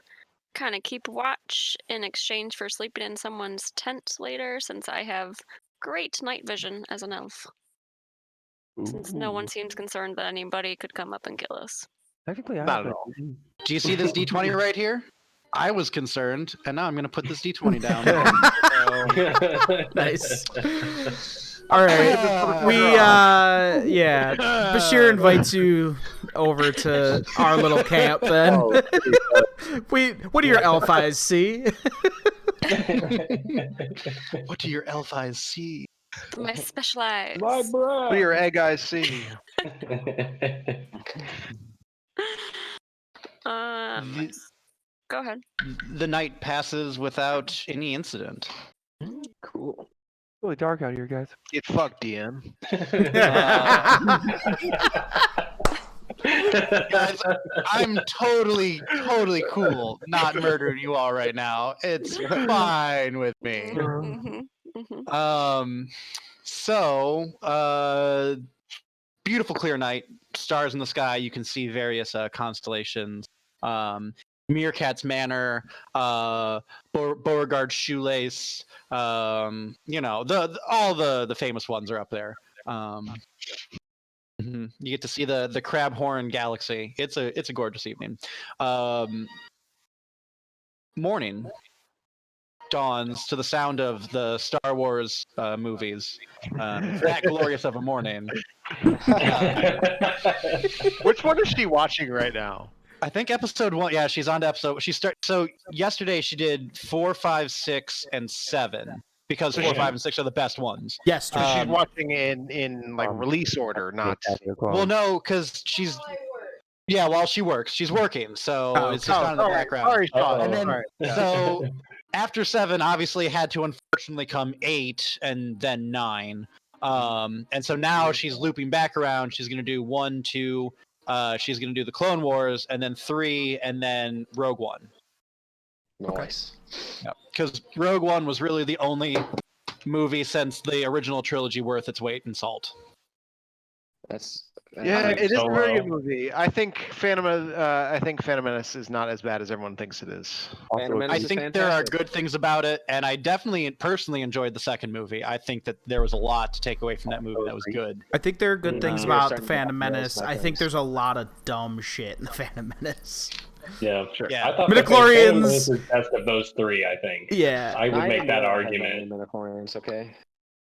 kind of keep watch in exchange for sleeping in someone's tent later, since I have great night vision as an elf. Since no one seems concerned that anybody could come up and kill us. Technically, I Not have at it. all. Do you see this D20 right here? I was concerned, and now I'm going to put this D20 down. Nice. All right, we Bashir invites you over to our little camp. Then what do your elf eyes see? What do your elf eyes see? For my special eyes. My bro. What do your egg eyes see? The, Go ahead. the night passes without any incident. Cool. Really dark out here, guys. Get fucked, DM. Guys, I'm totally cool not murdering you all right now. It's fine with me. So, beautiful clear night, stars in the sky. You can see various constellations. Meerkat's Manor, Beauregard's Shoelace. You know, all the famous ones are up there. You get to see the Crabhorn Galaxy. It's a gorgeous evening. Morning dawns to the sound of the Star Wars movies. That glorious of a morning. Which one is she watching right now? I think episode 1. Yeah, she's on to episode. So yesterday she did 4, 5, 6, and 7 because 4, 5, and 6 are the best ones. Yes, So she's watching in like release order, not. Well, no, because she's. Yeah, while she works, she's working, so it's just on in the background. Sorry, Sean. And then, Sorry. so after 7, obviously had to unfortunately come 8 and then 9. And so now she's looping back around. She's gonna do 1, 2. She's gonna do the Clone Wars, and then 3, and then Rogue One. Nice. Because Rogue One was really the only movie since the original trilogy worth its weight in salt. Yeah, like it is a very good Solo. movie. I think Phantom Menace is not as bad as everyone thinks it is. Phantom Menace I is think there are fantastic. good things about it, and I definitely personally enjoyed the second movie. I think that there was a lot to take away from that movie that was good. I think there are good things You're about starting the to Phantom get Menace. my I think things. there's a lot of dumb shit in the Phantom Menace. Yeah, Sure. Yeah. I thought Midichlorians. the is the best of those 3. I think. Yeah, I would make didn't that know I had argument. many Midichlorians, okay.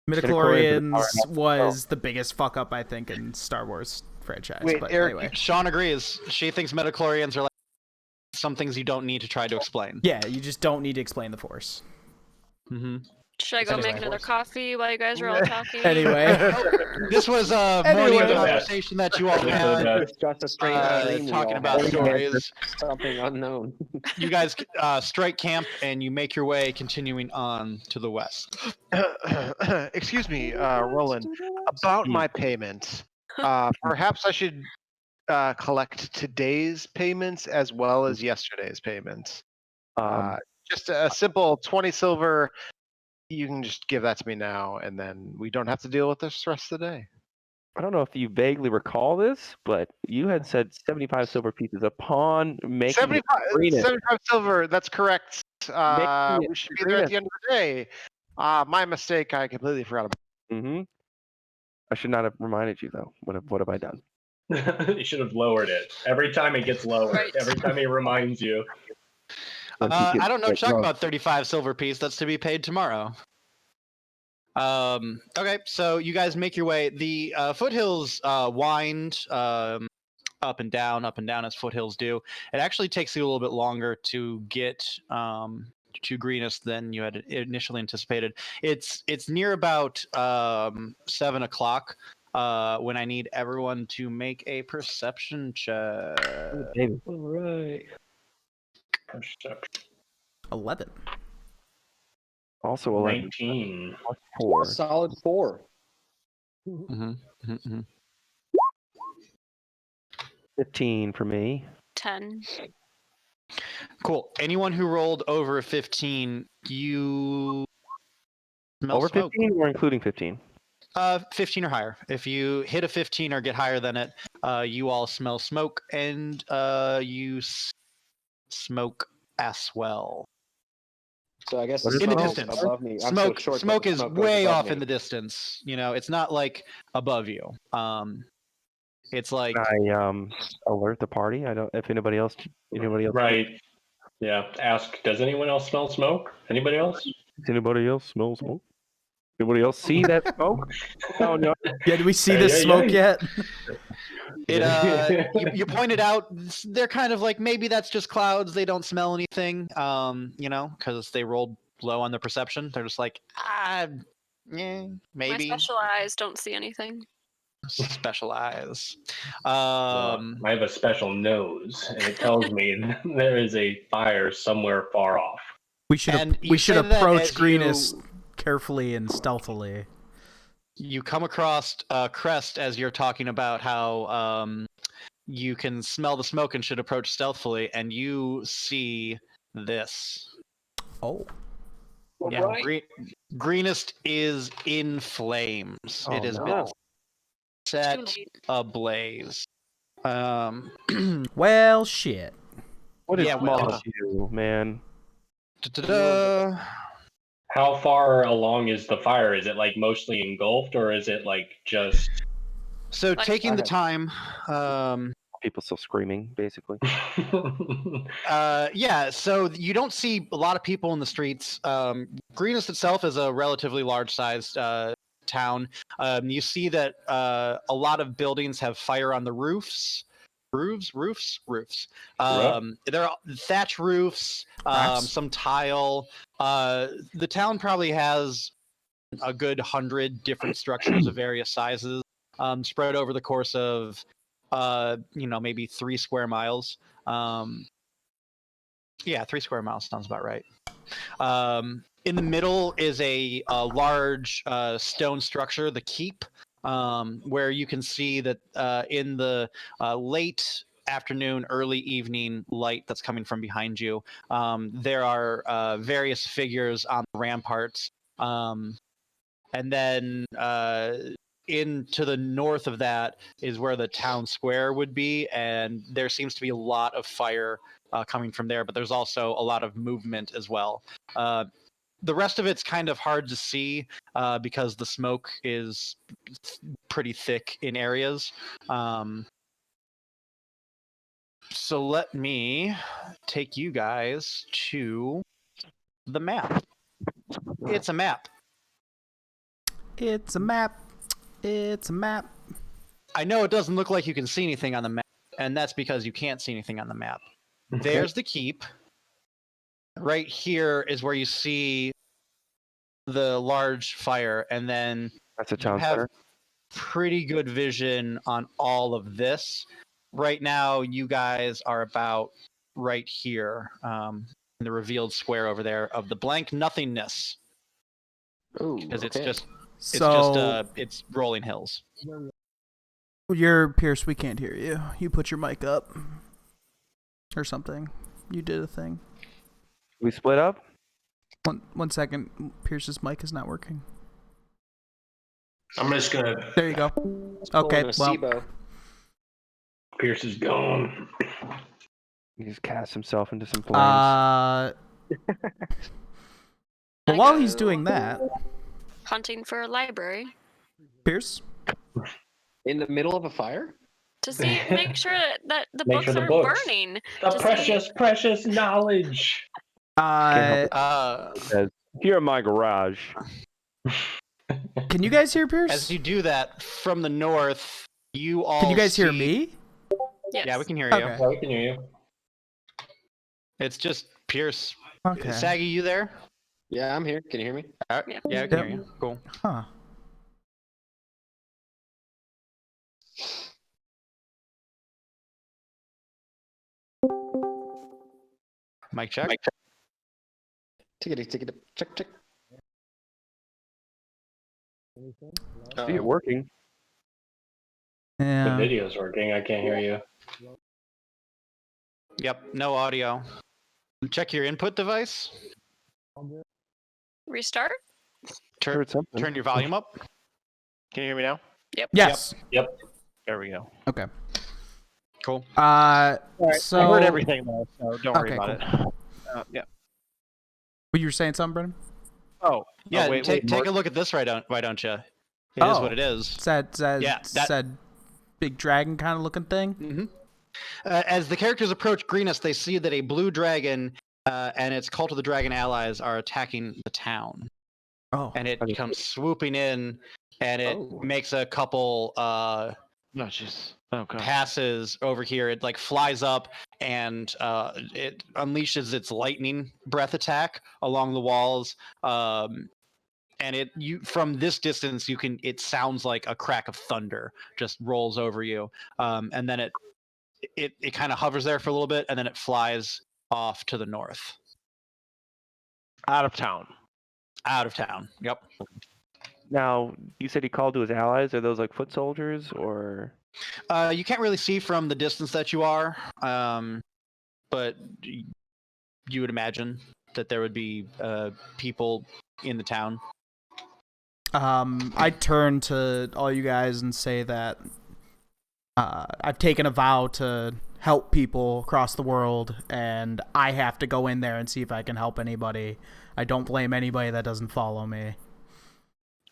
midichlorians was the biggest fuck up I think in Star Wars franchise. Wait, but Eric, anyway, Sean agrees. She thinks midichlorians are like some things you don't need to try to explain. yeah, you just don't need to explain the Force. Mm-hmm. Should I go Anyway. make another coffee while you guys are all talking? Anyway, This was a morning Anyway. conversation that you all had, It's just a straight dream we talking all about had. stories. Something unknown. You guys strike camp and you make your way, continuing on to the west. Excuse me, Roland. About my payment, perhaps I should collect today's payments as well as yesterday's payments. Just a simple 20 silver. You can just give that to me now, and then we don't have to deal with this the rest of the day. I don't know if you vaguely recall this, but you had said 75 silver pieces upon making 75, agreement. 75 silver, that's correct. Making We should be there at the end of the day. My mistake, I completely forgot about. Mm-hmm. I should not have reminded you, though. What have I done? You should have lowered it. Every time it gets lowered. Right. Every time he reminds you. I don't know. Talking about 35 silver piece. That's to be paid tomorrow. Okay, so you guys make your way. The foothills wind up and down as foothills do. It actually takes you a little bit longer to get to Greenest than you had initially anticipated. It's near about 7 o'clock. When I need everyone to make a perception check. All right. 11. Also 11 19. plus 4. Solid 4. Mm-hmm. Mm-hmm. 15 for me. 10. Cool. Anyone who rolled over a 15, you smell Over smoke. 15 or including 15? 15 or higher. If you hit a 15 or get higher than it, you all smell smoke, and you smoke as well. So I guess What is In the it? distance. above me. I'm so Smoke, short that smoke the is smoke goes way above off me. in the distance. You know, it's not like above you. It's like Can I alert the party? I don't. If anybody else. Right. Yeah. Ask, does anyone else smell smoke? Anybody else? Does anybody else smell smoke? Anybody else see that smoke? Oh no. Yeah, did we see Yeah, this yeah, smoke yeah. yet? you pointed out they're kind of like maybe that's just clouds. They don't smell anything. You know, because they rolled low on their perception. They're just like Yeah, My maybe. special eyes don't see anything. Special eyes. I have a special nose, and it tells me there is a fire somewhere far off. We should And you say that approach as Greenest carefully and stealthily. You come across Crest as you're talking about how you can smell the smoke and should approach stealthily, and you see this. Oh. Yeah, Right. Greenest is in flames. Oh, It has no. been Too set late. ablaze. Well, shit. What is Yeah, wrong well, with you, man? da-da-da. How far along is the fire? Is it like mostly engulfed, or is it like just? So Like- taking the time, People still screaming, basically. yeah. So you don't see a lot of people in the streets. Greenest itself is a relatively large-sized town. You see that a lot of buildings have fire on the roofs. Roofs. There are thatch roofs, Rats. some tile. The town probably has a good 100 different structures of various sizes, spread over the course of, maybe 3 square miles. Yeah, 3 square miles sounds about right. In the middle is a large stone structure, the keep, where you can see that in the late afternoon, early evening light that's coming from behind you, there are various figures on the ramparts. And then in to the north of that is where the town square would be, and there seems to be a lot of fire coming from there, but there's also a lot of movement as well. The rest of it's kind of hard to see because the smoke is pretty thick in areas. So let me take you guys to the map. It's a map. It's a map. It's a map. I know it doesn't look like you can see anything on the map, and that's because you can't see anything on the map. There's the keep. Right here is where you see the large fire, and then That's a you town have center. pretty good vision on all of this. Right now, you guys are about right here in the revealed square over there of the blank nothingness, Ooh, because okay. it's rolling hills. You're Pierce. We can't hear you. You put your mic up or something. You did a thing. We split up? One second. Pierce's mic is not working. I'm just gonna. There you go. Okay. Well, SIBO. Pierce is gone. He just cast himself into some flames. Well, while he's doing that, Hunting for a library Pierce. In the middle of a fire? to see, make sure that the Make books sure the aren't books- burning. The to precious, precious knowledge. Can't Uh, Says, Here in my garage. Can you guys hear Pierce? as you do that from the north, you all Can you guys hear see- me? Yes. Yeah, we can hear you. Okay. Yeah, we can hear you. It's just Pierce. Okay. Saggy, you there? Yeah, I'm here. Can you hear me? Yeah, Yeah. we can hear you. Cool. Huh. Mic check. Tickety, tickety, check, check. See it working. The Yeah. video's working. I can't hear you. Yep, no audio. Check your input device. Restart. Heard something. Turn your volume up. Can you hear me now? Yes. There we go. Okay. Cool. So I heard everything though, so don't worry Okay, about cool. it. Yeah. Well, you were saying something, Brennan? Oh, Yeah, wait, take Mark. a look at this. Why don't you? It is Oh. what it is. Said Yeah, that- said big dragon kind of looking thing. Mm-hmm. As the characters approach Greenest, they see that a blue dragon and its Cult of the Dragon allies are attacking the town, Oh. and it comes swooping in, and it makes a couple No, jeez. Oh god. passes over here. It like flies up and it unleashes its lightning breath attack along the walls. and from this distance it sounds like a crack of thunder just rolls over you, and then it kind of hovers there for a little bit, and then it flies off to the north. Out of town. Out of town. Yep. Now, you said he called to his allies. Are those like foot soldiers or? You can't really see from the distance that you are, but you would imagine that there would be people in the town. I turn to all you guys and say that I've taken a vow to help people across the world, and I have to go in there and see if I can help anybody. I don't blame anybody that doesn't follow me.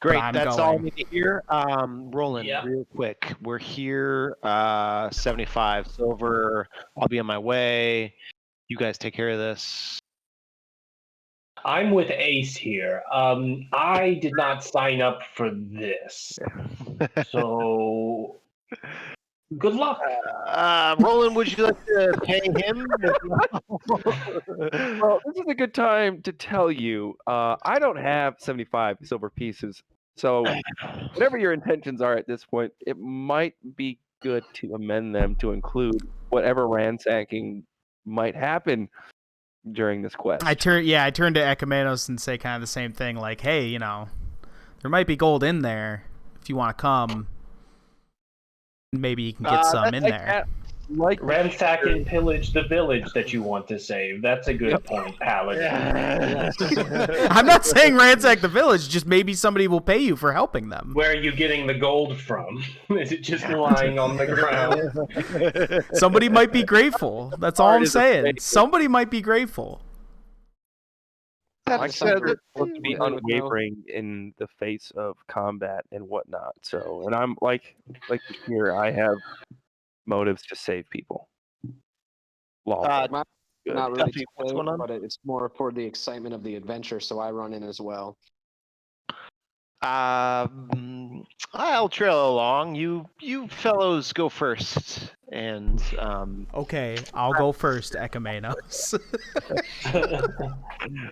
Great, that's all I going. need to hear. Roland, real quick. We're here, 75 silver. I'll be on my way. You guys take care of this. I'm with Ace here. I did not sign up for this. So, good luck. Roland, would you like to pay him? Well, this is a good time to tell you, I don't have 75 silver pieces. So whatever your intentions are at this point, it might be good to amend them to include whatever ransacking might happen during this quest. I turn to Ekumenos and say kind of the same thing, like, hey, there might be gold in there if you want to come. Maybe you can get some in there. Ransack and pillage the village that you want to save. That's a good point, Paladin. I'm not saying ransack the village, just maybe somebody will pay you for helping them. Where are you getting the gold from? Is it just lying on the ground? Somebody might be grateful. That's all I'm saying. Somebody might be grateful. Like I said, to be unwavering in the face of combat and whatnot. So, and I'm like here, I have motives to save people. Not really to what's save, going on? but it's more for the excitement of the adventure, so I run in as well. I'll trail along. You fellows go first, and Okay, I'll go first, Ekumenos.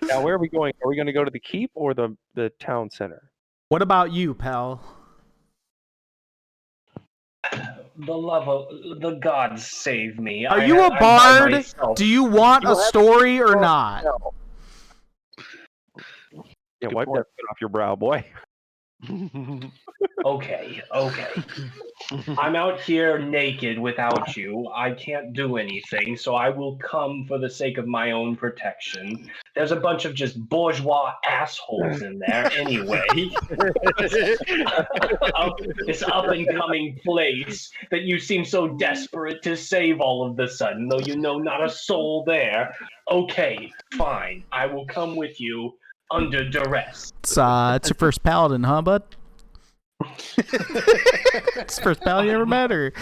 Now, where are we going? Are we going to go to the keep or the town center? What about you, pal? The gods save me. Are you a bard? Do you want a story or not? Yeah, wipe that spit off your brow, boy. Okay. I'm out here naked without you. I can't do anything, so I will come for the sake of my own protection. There's a bunch of just bourgeois assholes in there anyway. This up-and-coming place that you seem so desperate to save all of the sudden, though you know not a soul there. Okay, fine. I will come with you under duress. It's your first paladin, huh, bud? It's the first paladin you ever met, or?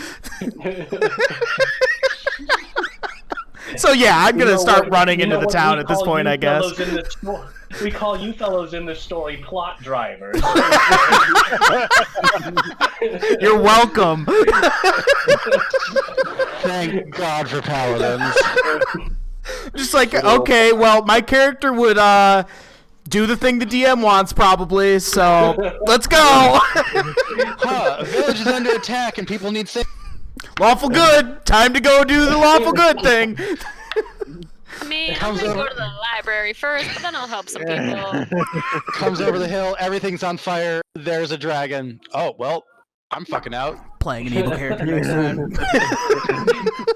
So yeah, I'm gonna start running into the town at this point, I guess. We call you fellows in the story plot drivers. You're welcome. Thank God for paladins. Just like, okay, well, my character would do the thing the DM wants, probably, so let's go! A village is under attack and people need saving. Lawful good! Time to go do the lawful good thing! I mean, I'm gonna go to the library first, but then I'll help some people. Comes over the hill, everything's on fire, there's a dragon. Oh, well, I'm fucking out. Playing an evil character next time.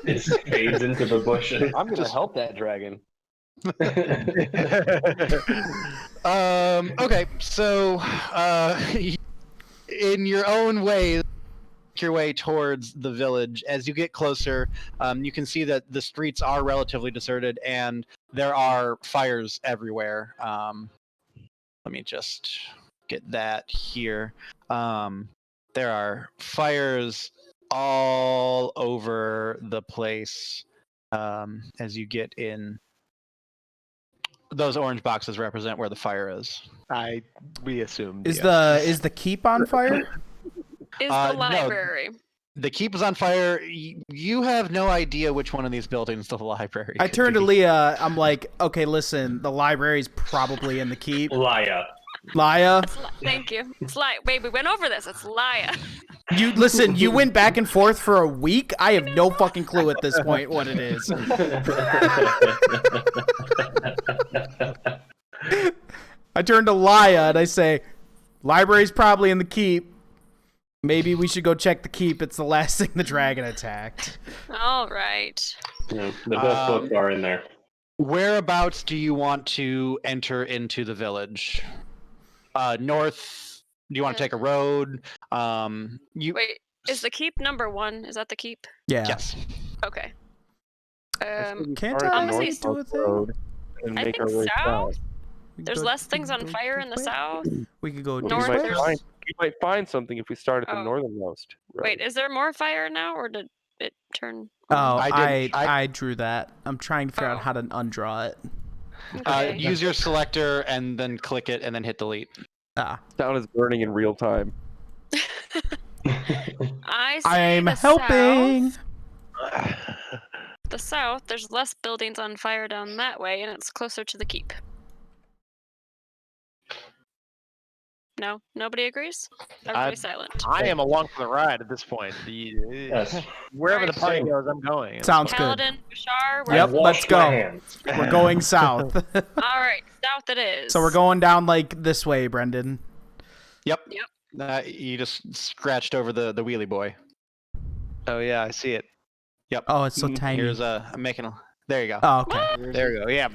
It fades into the bushes. I'm gonna help that dragon. Okay, so in your own way, your way towards the village. As you get closer, you can see that the streets are relatively deserted and there are fires everywhere. Let me just get that here. There are fires all over the place as you get in. Those orange boxes represent where the fire is. We assumed. Is yes. the keep on fire? Is No. the library? The keep is on fire. You have no idea which one of these buildings the library I could turn to be. Leah. I'm like, okay, listen, the library's probably in the keep. Liar. Laya, Thank you. It's Laya. Wait, we went over this. It's Laya. you listen. You went back and forth for a week. I have no fucking clue at this point what it is. I turn to Laya and I say, "Library's probably in the keep. Maybe we should go check the keep. It's the last thing the dragon attacked." All right. Yeah, the best books are in there. Whereabouts do you want to enter into the village? North? Do you want to take a road? Wait, is the keep number 1? Is that the keep? Yeah. Yes. Okay. Can't Start I at the say North do a thing? Road and I make think our way south. south. There's less things on fire in the south. We could go North, We there's- might find something if we start at the Oh. northernmost road. Wait, is there more fire now, or did it turn? Oh, I I drew that. I'm trying to figure out Oh. how to undraw it. Okay. Use your selector and then click it and then hit delete. Town is burning in real time. I see I'm the helping. South. The south, there's less buildings on fire down that way, and it's closer to the keep. No, nobody agrees. Everybody's silent. I am along for the ride at this point. Yes. Wherever the party Same. goes, I'm going. It's Sounds fine. good. Paladin, Bashar, Yep, I've let's washed go. my hands. We're going south. All right, south it is. So we're going down like this way, Brendan. Yep. Yep. You just scratched over the wheelie boy. Oh yeah, I see it. Yep. Oh, it's so tiny. Here's I'm making a. There you go. Oh, okay. There we go. Yeah.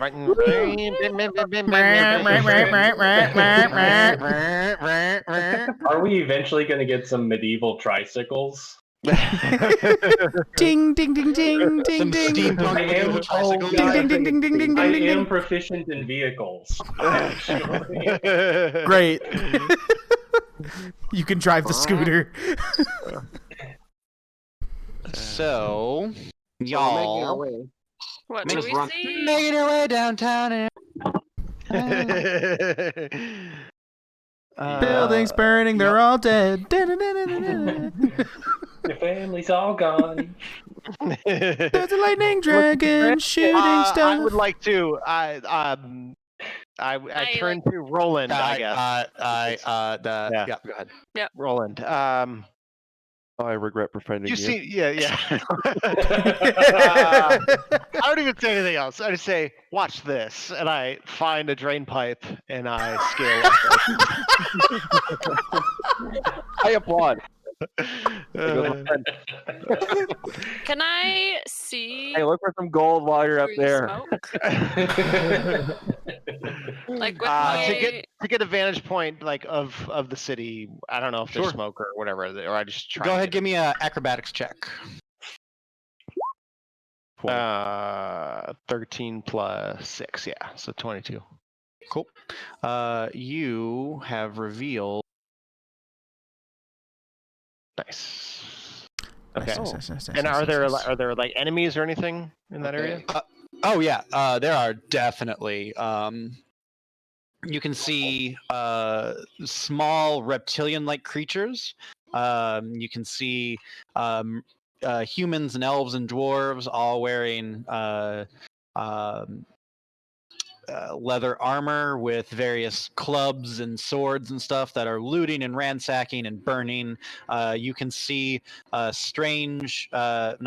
Are we eventually going to get some medieval tricycles? Ding, ding, ding, ding, ding, Some ding. steampunk I am, medieval tricycles. Ding, ding, ding, ding, ding, ding, I ding, am ding. proficient in vehicles. actually. Great. You can drive the scooter. So, We're making our y'all way. What Make do us we run. see? making our way downtown. Buildings burning, they're all dead. Your family's all gone. There's a lightning dragon shooting I stuff. would like to. I turn to Roland. I guess. Yeah. Yeah. Go ahead. Roland. I regret befriending you. You see, yeah. I don't even say anything else. I just say, "Watch this," and I find a drain pipe and I scale up. I applaud. Can I see Hey, look for some gold while you're up through there. the smoke? Like with my... to get a vantage point like of the city. I don't know if there's Sure. smoke or whatever, or I just try. Go ahead, give me a acrobatics check. 13 plus 6, yeah, so 22. Cool. You have revealed. Nice. Okay. Nice. And are there like enemies or anything in that area? Oh yeah, there are definitely. You can see small reptilian-like creatures. You can see humans and elves and dwarves all wearing leather armor with various clubs and swords and stuff that are looting and ransacking and burning. You can see not strange, but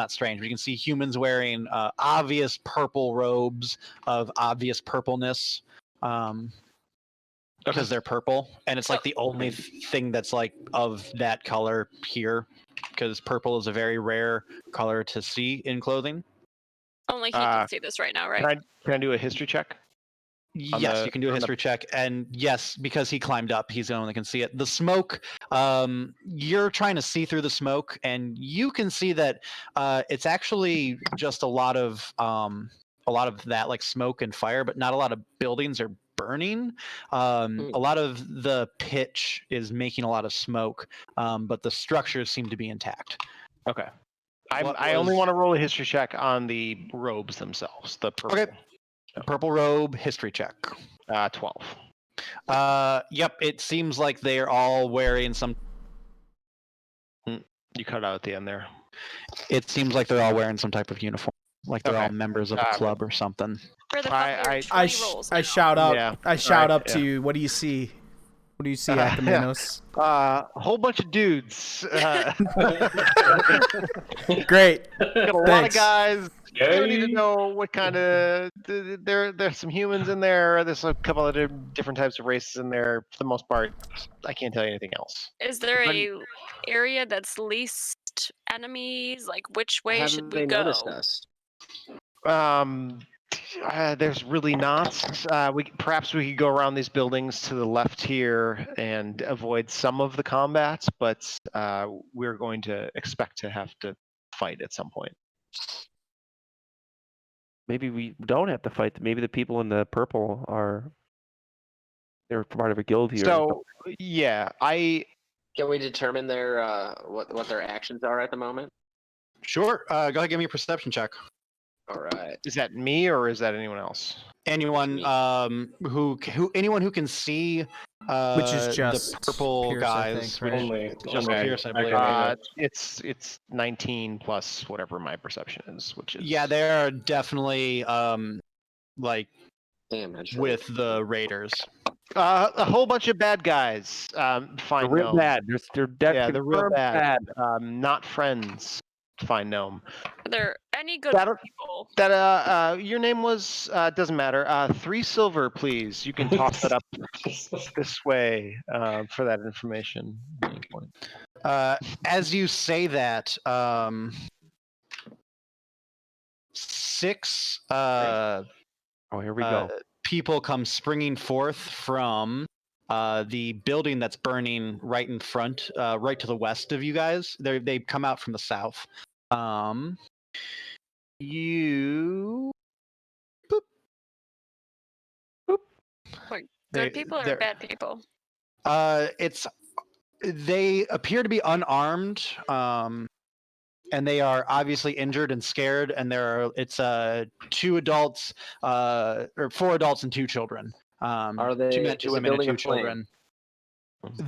you can see humans wearing obvious purple robes of obvious purpleness. Because they're purple, and it's like the only thing that's like of that color here, because purple is a very rare color to see in clothing. Only he can see this right now, right? Can I do a history check? Yes, you can do a history check, and yes, because he climbed up, he's the only one that can see it. The smoke, you're trying to see through the smoke, and you can see that it's actually just a lot of that like smoke and fire, but not a lot of buildings are burning. A lot of the pitch is making a lot of smoke, but the structures seem to be intact. Okay. I only want to roll a history check on the robes themselves. The purple. Okay. Purple robe history check. 12. Yep, it seems like they're all wearing some. You cut out at the end there. It seems like they're all wearing some type of uniform, like they're all members of a club or something. Where the fuck are 20 rolls I now? shout up. Yeah. I shout Right, up to you. What do you see? What do you see, Akamenos? A whole bunch of dudes. Great. Got a lot of Thanks. guys. I don't need to Yay. know what kind of. There's some humans in there. There's a couple of different types of races in there. For the most part, I can't tell you anything else. Is there a area that's least enemies? Like, which way Have should they we go? noticed us? There's really not. Perhaps we could go around these buildings to the left here and avoid some of the combats, but we're going to expect to have to fight at some point. Maybe we don't have to fight. Maybe the people in the purple they're part of a guild here. So yeah, Can we determine their what their actions are at the moment? Sure. Go ahead, give me a perception check. All right. is that me or is that anyone else? Anyone anyone who can see Which is just the purple Pierce, I guys. think, right? Only. Just only. Pierce, I believe. Okay. It's 19 plus whatever my perception is, which is Yeah, they're definitely like Damn, that's with the raiders. a whole bunch of bad guys. They're Find real gnome. bad. They're Yeah, they're real confirmed bad. Not friends. Find gnome. Are there any good That'll- people? Your name was doesn't matter. 3 silver, please. You can toss it up this way for that information. As you say that, 6 Oh, here we go. people come springing forth from the building that's burning right in front, right to the west of you guys. They come out from the south. You. Boop. Boop. Like, They- good people or they're- bad people? They appear to be unarmed, and they are obviously injured and scared. And it's 2 adults, or 4 adults and 2 children. Are they? 2 men, is 2 the women, and building 2 aflame?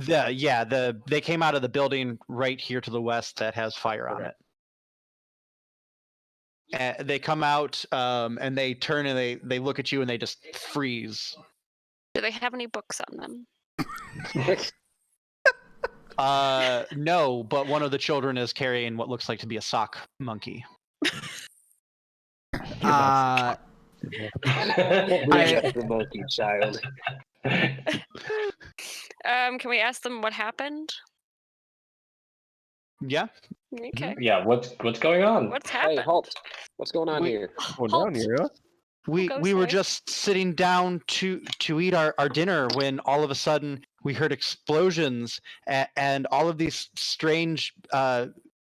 children. They came out of the building right here to the west that has fire on Okay. it. They come out, and they turn and they look at you and they just freeze. Do they have any books on them? No, but one of the children is carrying what looks like to be a sock monkey. Uh, The monkey child. Can we ask them what happened? Yeah. Okay. Yeah, what's going on? What's Hey, happened? halt! What's going on here? Going Halt. down here, huh? We Go were say. just sitting down to eat our dinner when all of a sudden we heard explosions and all of these strange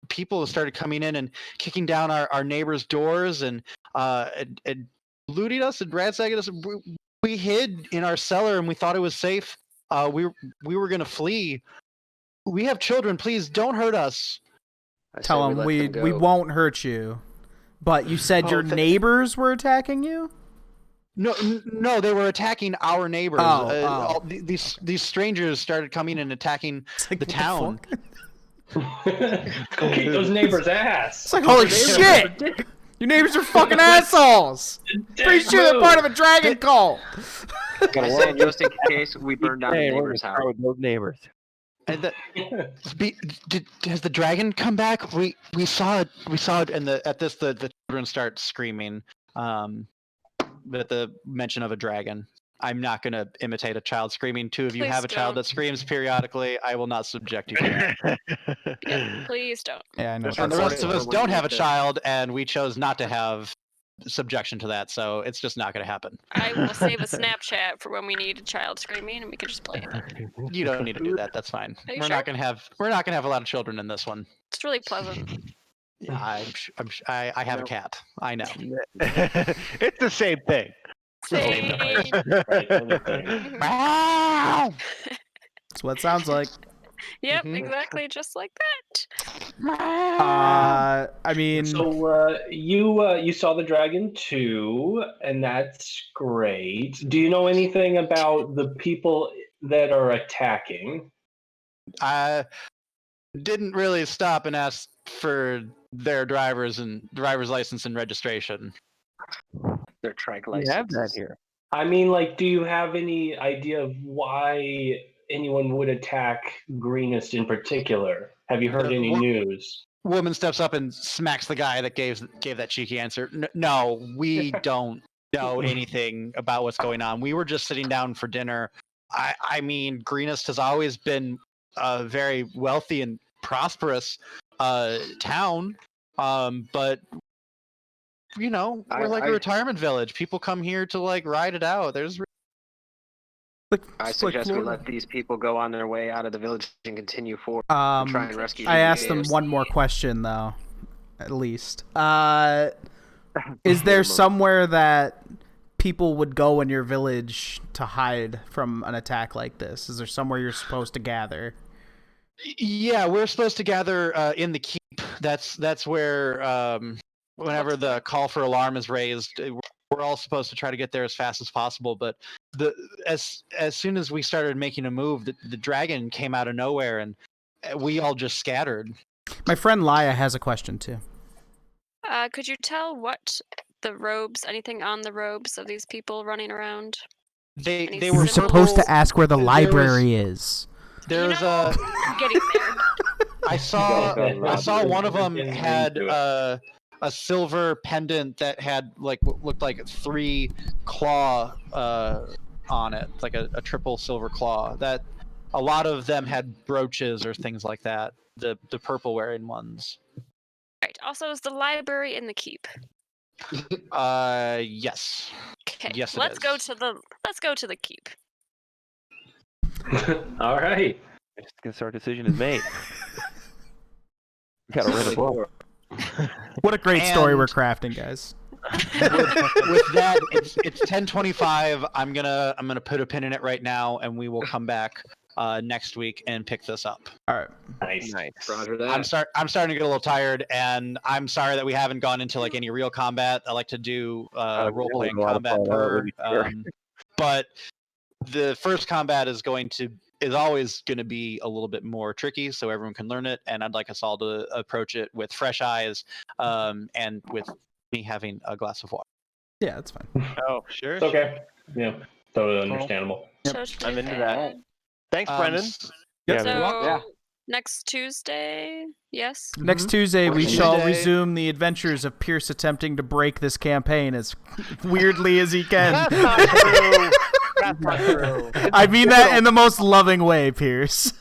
people started coming in and kicking down our neighbors' doors and looting us and ransacking us. We hid in our cellar and we thought it was safe. We were gonna flee. We have children. Please don't hurt us. I say tell them let we them go. won't hurt you. But you said your Oh, neighbors were attacking you? No, they were attacking our neighbors. Oh. These strangers started coming and attacking It's like, the what town. fuck? Go kick those neighbors' ass. It's like, holy shit! Your neighbors are fucking assholes! Pretty sure they're part of a dragon cult! I say just in case we burn down Hey, the we're neighbor's gonna house. start with those neighbors. And has the dragon come back? We saw it. We saw it. And at this, the children start screaming. At the mention of a dragon. I'm not going to imitate a child screaming. 2 of you Please have a child don't. that screams periodically. I will not subject you to that. Yeah, please don't. Yeah, I know. That's And the right. rest of us don't have a child, and we chose not to have subjection to that, so it's just not going to happen. I will save a Snapchat for when we need a child screaming, and we can just play it. You don't need to do that. That's fine. Are you We're sure? not going to have a lot of children in this one. It's really pleasant. I have a cat. I know. It's the same thing. Same. Right, only thing. Meow! That's what it sounds like. Yep, Mhm. exactly, just like that. I mean, So you saw the dragon too, and that's great. Do you know anything about the people that are attacking? I didn't really stop and ask for their driver's license and registration. Their trike We have that licenses. here. I mean, like, do you have any idea of why anyone would attack Greenest in particular. Have you heard The any wo- news? Woman steps up and smacks the guy that gave that cheeky answer. No, we don't know anything about what's going on. We were just sitting down for dinner. I mean, Greenest has always been a very wealthy and prosperous town, but you know, we're like a retirement village. People come here to like ride it out. I suggest we let these people go on their way out of the village and continue forward. Um, Try and rescue I the asked them natives. one more question though, at least. Is there somewhere that people would go in your village to hide from an attack like this? Is there somewhere you're supposed to gather? Yeah, we're supposed to gather in the keep. That's where whenever the call for alarm is raised, we're all supposed to try to get there as fast as possible. But as soon as we started making a move, the dragon came out of nowhere, and we all just scattered. My friend Laya has a question too. Could you tell what the robes, anything on the robes of these people running around? They Any were You're supposed to ask where the there library is. There was I'm getting there. I saw one of them Into had it. a silver pendant that had like what looked like 3 claw on it, like a triple silver claw. That a lot of them had brooches or things like that. The purple wearing ones. Right. Also, is the library in the keep? Yes. Okay. Yes, it let's is. go to the keep. All right. I guess our decision is made. Got a rid of both. What a great story And- we're crafting, guys. With that, it's 10:25. I'm gonna put a pin in it right now, and we will come back next week and pick this up. All right. Nice. Roger that. I'm starting to get a little tired, and I'm sorry that we haven't gone into like any real combat. I like to do role playing a lot of combat fun, per. really, sure. But the first combat is always going to be a little bit more tricky, so everyone can learn it. And I'd like us all to approach it with fresh eyes, and with me having a glass of water. Yeah, that's fine. Oh, sure. It's okay. Yeah, totally understandable. I'm into that. Thanks, Brendan. Yep. So next Tuesday, yes. Next Tuesday, we Tuesday. shall resume the adventures of Pierce attempting to break this campaign as weirdly as he can. That's not true. That's not true. I mean that in the most loving way, Pierce.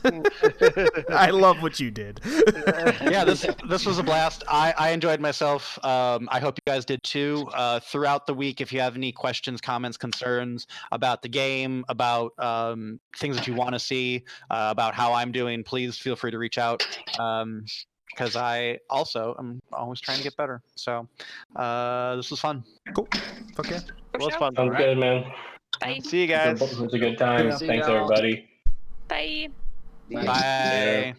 I love what you did. Yeah, this was a blast. I enjoyed myself. I hope you guys did too. Throughout the week, if you have any questions, comments, concerns about the game, about things that you want to see, about how I'm doing, please feel free to reach out. Because I also am always trying to get better. So this was fun. Cool. Okay. It was fun. Sounds good, man. Bye. See you guys. It was a good time. Yeah. See Thanks, y'all. everybody. Bye. Bye.